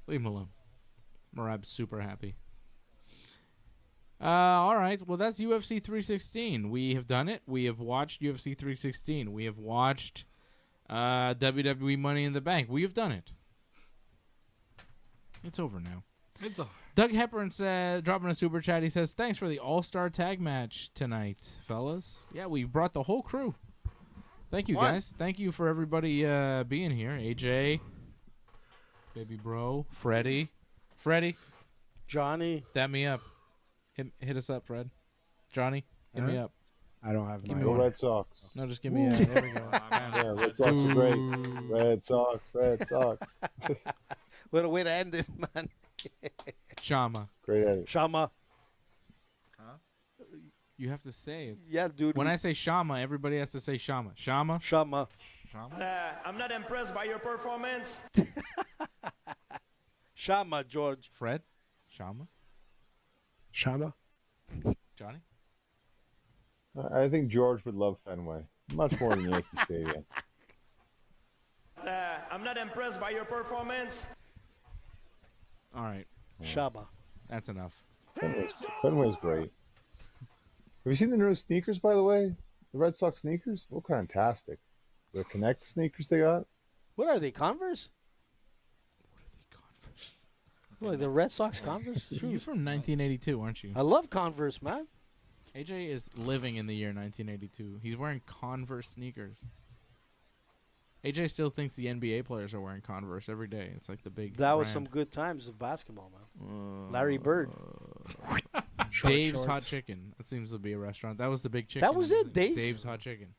Leave him alone. Merab's super happy. All right. Well, that's UFC 316. We have done it. We have watched UFC 316. We have watched WWE Money in the Bank. We have done it. It's over now. It's over. Doug Hepburn said, dropping a super chat, he says, thanks for the all-star tag match tonight, fellas. Yeah, we brought the whole crew. Thank you, guys. Thank you for everybody being here. AJ, Baby Bro, Freddie, Johnny. dap me up. Hit us up, Fred. Johnny, hit me up. I don't have Give my me Go one. Red Sox. No, just give me a. There we go. Yeah, Red Sox are great. Red Sox, Red Sox. What a way to end it, man. Shama. Great edit. Shama. You have to say it. Yeah, dude. When I say Shama, everybody has to say Shama. Shama? Shama. I'm not impressed by your performance. Shama, George. Fred? Shama? Shama. Johnny? I think George would love Fenway much more than Yankee Stadium. I'm not impressed by your performance. All right. Shama. That's enough. Fenway's great. Have you seen the new sneakers, by the way? The Red Sox sneakers? Look fantastic. The Connect sneakers they got? What are they, Converse? What, the Red Sox Converse? You're from 1982, aren't you? I love Converse, man. AJ is living in the year 1982. He's wearing Converse sneakers. AJ still thinks the NBA players are wearing Converse every day. It's like the big That was brand. some good times of basketball, man. Larry Bird. Dave's Hot Chicken. That seems to be a restaurant. That was the big chicken. That was it, Dave's? Dave's Hot Chicken.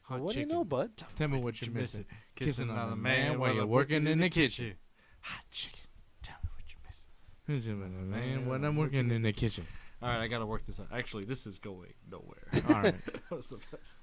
Hot What do you chicken. know, bud? Tell me what you're missing. Kissing on a man while you're working in the kitchen. Hot chicken. Tell me what you're missing. Kissing on a man when I'm working in the kitchen. All right, I gotta work this out. Actually, this is going nowhere. All right. That was the best.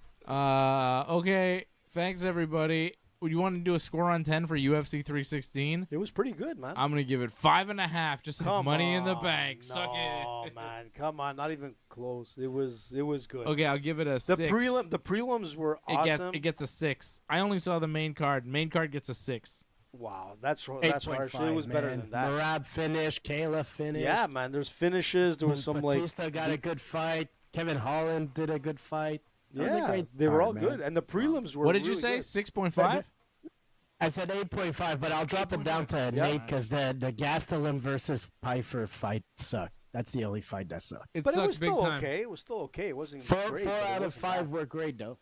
Okay. Thanks, everybody. Would you want to do a score on 10 for UFC 316? It was pretty good, man. I'm going to give it 5.5. Just like Come money on. in the bank. Suck No, it. man. Come on. Not even close. It was good. Okay, I'll give it a The 6. prelims were awesome. It gets a 6. I only saw the main card. Main card gets a 6. Wow, that's harsh. 8.5, It was better man. than that. Marab finish, Kayla finish. Yeah, man. There's finishes. There was some Bautista got a good fight. Kevin Holland did a good fight. That was a Yeah, great they were card, all man. good, and the prelims were. What did you really say? good. 6.5? I said 8.5, but I'll drop it down to an 8 because the Gastelum versus Pyfer fight sucked. That's the only fight that sucked. It But it sucks was big still time. okay. It was still okay. It wasn't Four great. but it out of wasn't 5 bad. were great, though.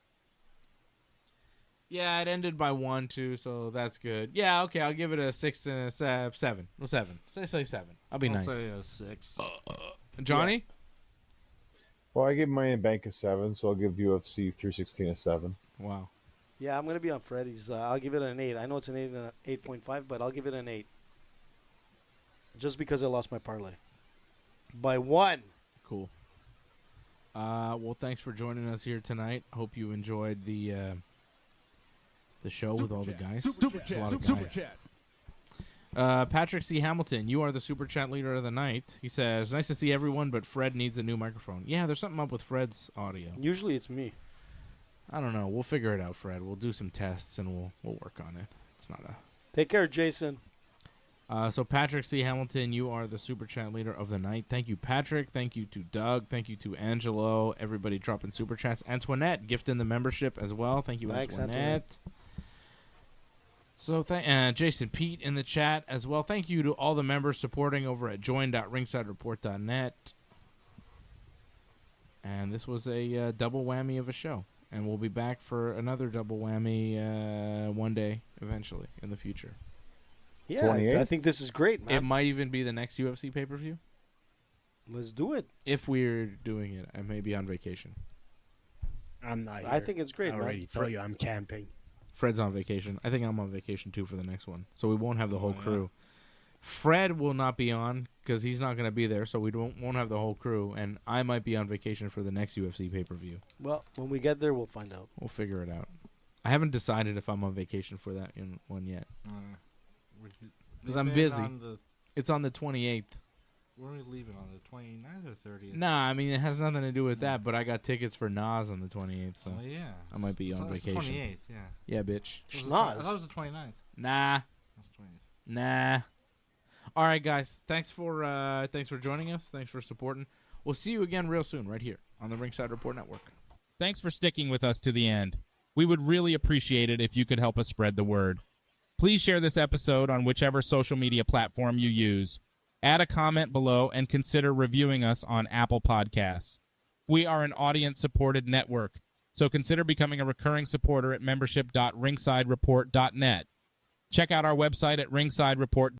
Yeah, it ended by 1, too, so that's good. Yeah, okay, I'll give it a 6 and a 7. Well, 7. Say 7. I'll be nice. I'll say a 6. Johnny? Well, I give Money in the Bank a 7, so I'll give UFC 316 a 7. Wow. Yeah, I'm gonna be on Freddy's. I'll give it an 8. I know it's an 8 and an 8.5, but I'll give it an 8. Just because I lost my parlay by 1. Cool. Well, thanks for joining us here tonight. Hope you enjoyed the show with all the guys. It's a lot of guys. Patrick C. Hamilton, you are the super chat leader of the night. He says, nice to see everyone, but Fred needs a new microphone. Yeah, there's something up with Fred's audio. Usually it's me. I don't know. We'll figure it out, Fred. We'll do some tests and we'll work on it. It's not a... Take care, Jason. So Patrick C. Hamilton, you are the super chat leader of the night. Thank you, Patrick. Thank you to Doug. Thank you to Angelo. Everybody dropping super chats. Antoinette gifting the membership as well. Thank you, Thanks, Antoinette. So Jason Pete in the chat as well. Thank you to all the members supporting over at join.ringsidereport.net. And this was a double whammy of a show. And we'll be back for another double whammy one day, eventually, in the future. Yeah, I think this is great, man. It might even be the next UFC pay-per-view. Let's do it. If we're doing it, I may be on vacation. I'm not here. I think it's great, I man. already told you I'm camping. Fred's on vacation. I think I'm on vacation, too, for the next one. So we won't have the whole crew. Fred will not be on because he's not going to be there, so we won't have the whole crew. And I might be on vacation for the next UFC pay-per-view. Well, when we get there, we'll find out. We'll figure it out. I haven't decided if I'm on vacation for that one yet. Because I'm busy. It's on the 28th. When are we leaving, on the 29th or 30th? Nah, I mean, it has nothing to do with that, but I got tickets for Nas on the 28th, so Oh, yeah. I might be on It's vacation. the 28th, yeah. Yeah, bitch. I thought it was the 29th. Nah. That's 28th. Nah. All right, guys. Thanks for joining us. Thanks for supporting. We'll see you again real soon right here on the Ringside Report Network. Thanks for sticking with us to the end. We would really appreciate it if you could help us spread the word. Please share this episode on whichever social media platform you use. Add a comment below and consider reviewing us on Apple Podcasts. We are an audience-supported network, so consider becoming a recurring supporter at membership.ringsidereport.net. Check out our website at ringsidereport.net.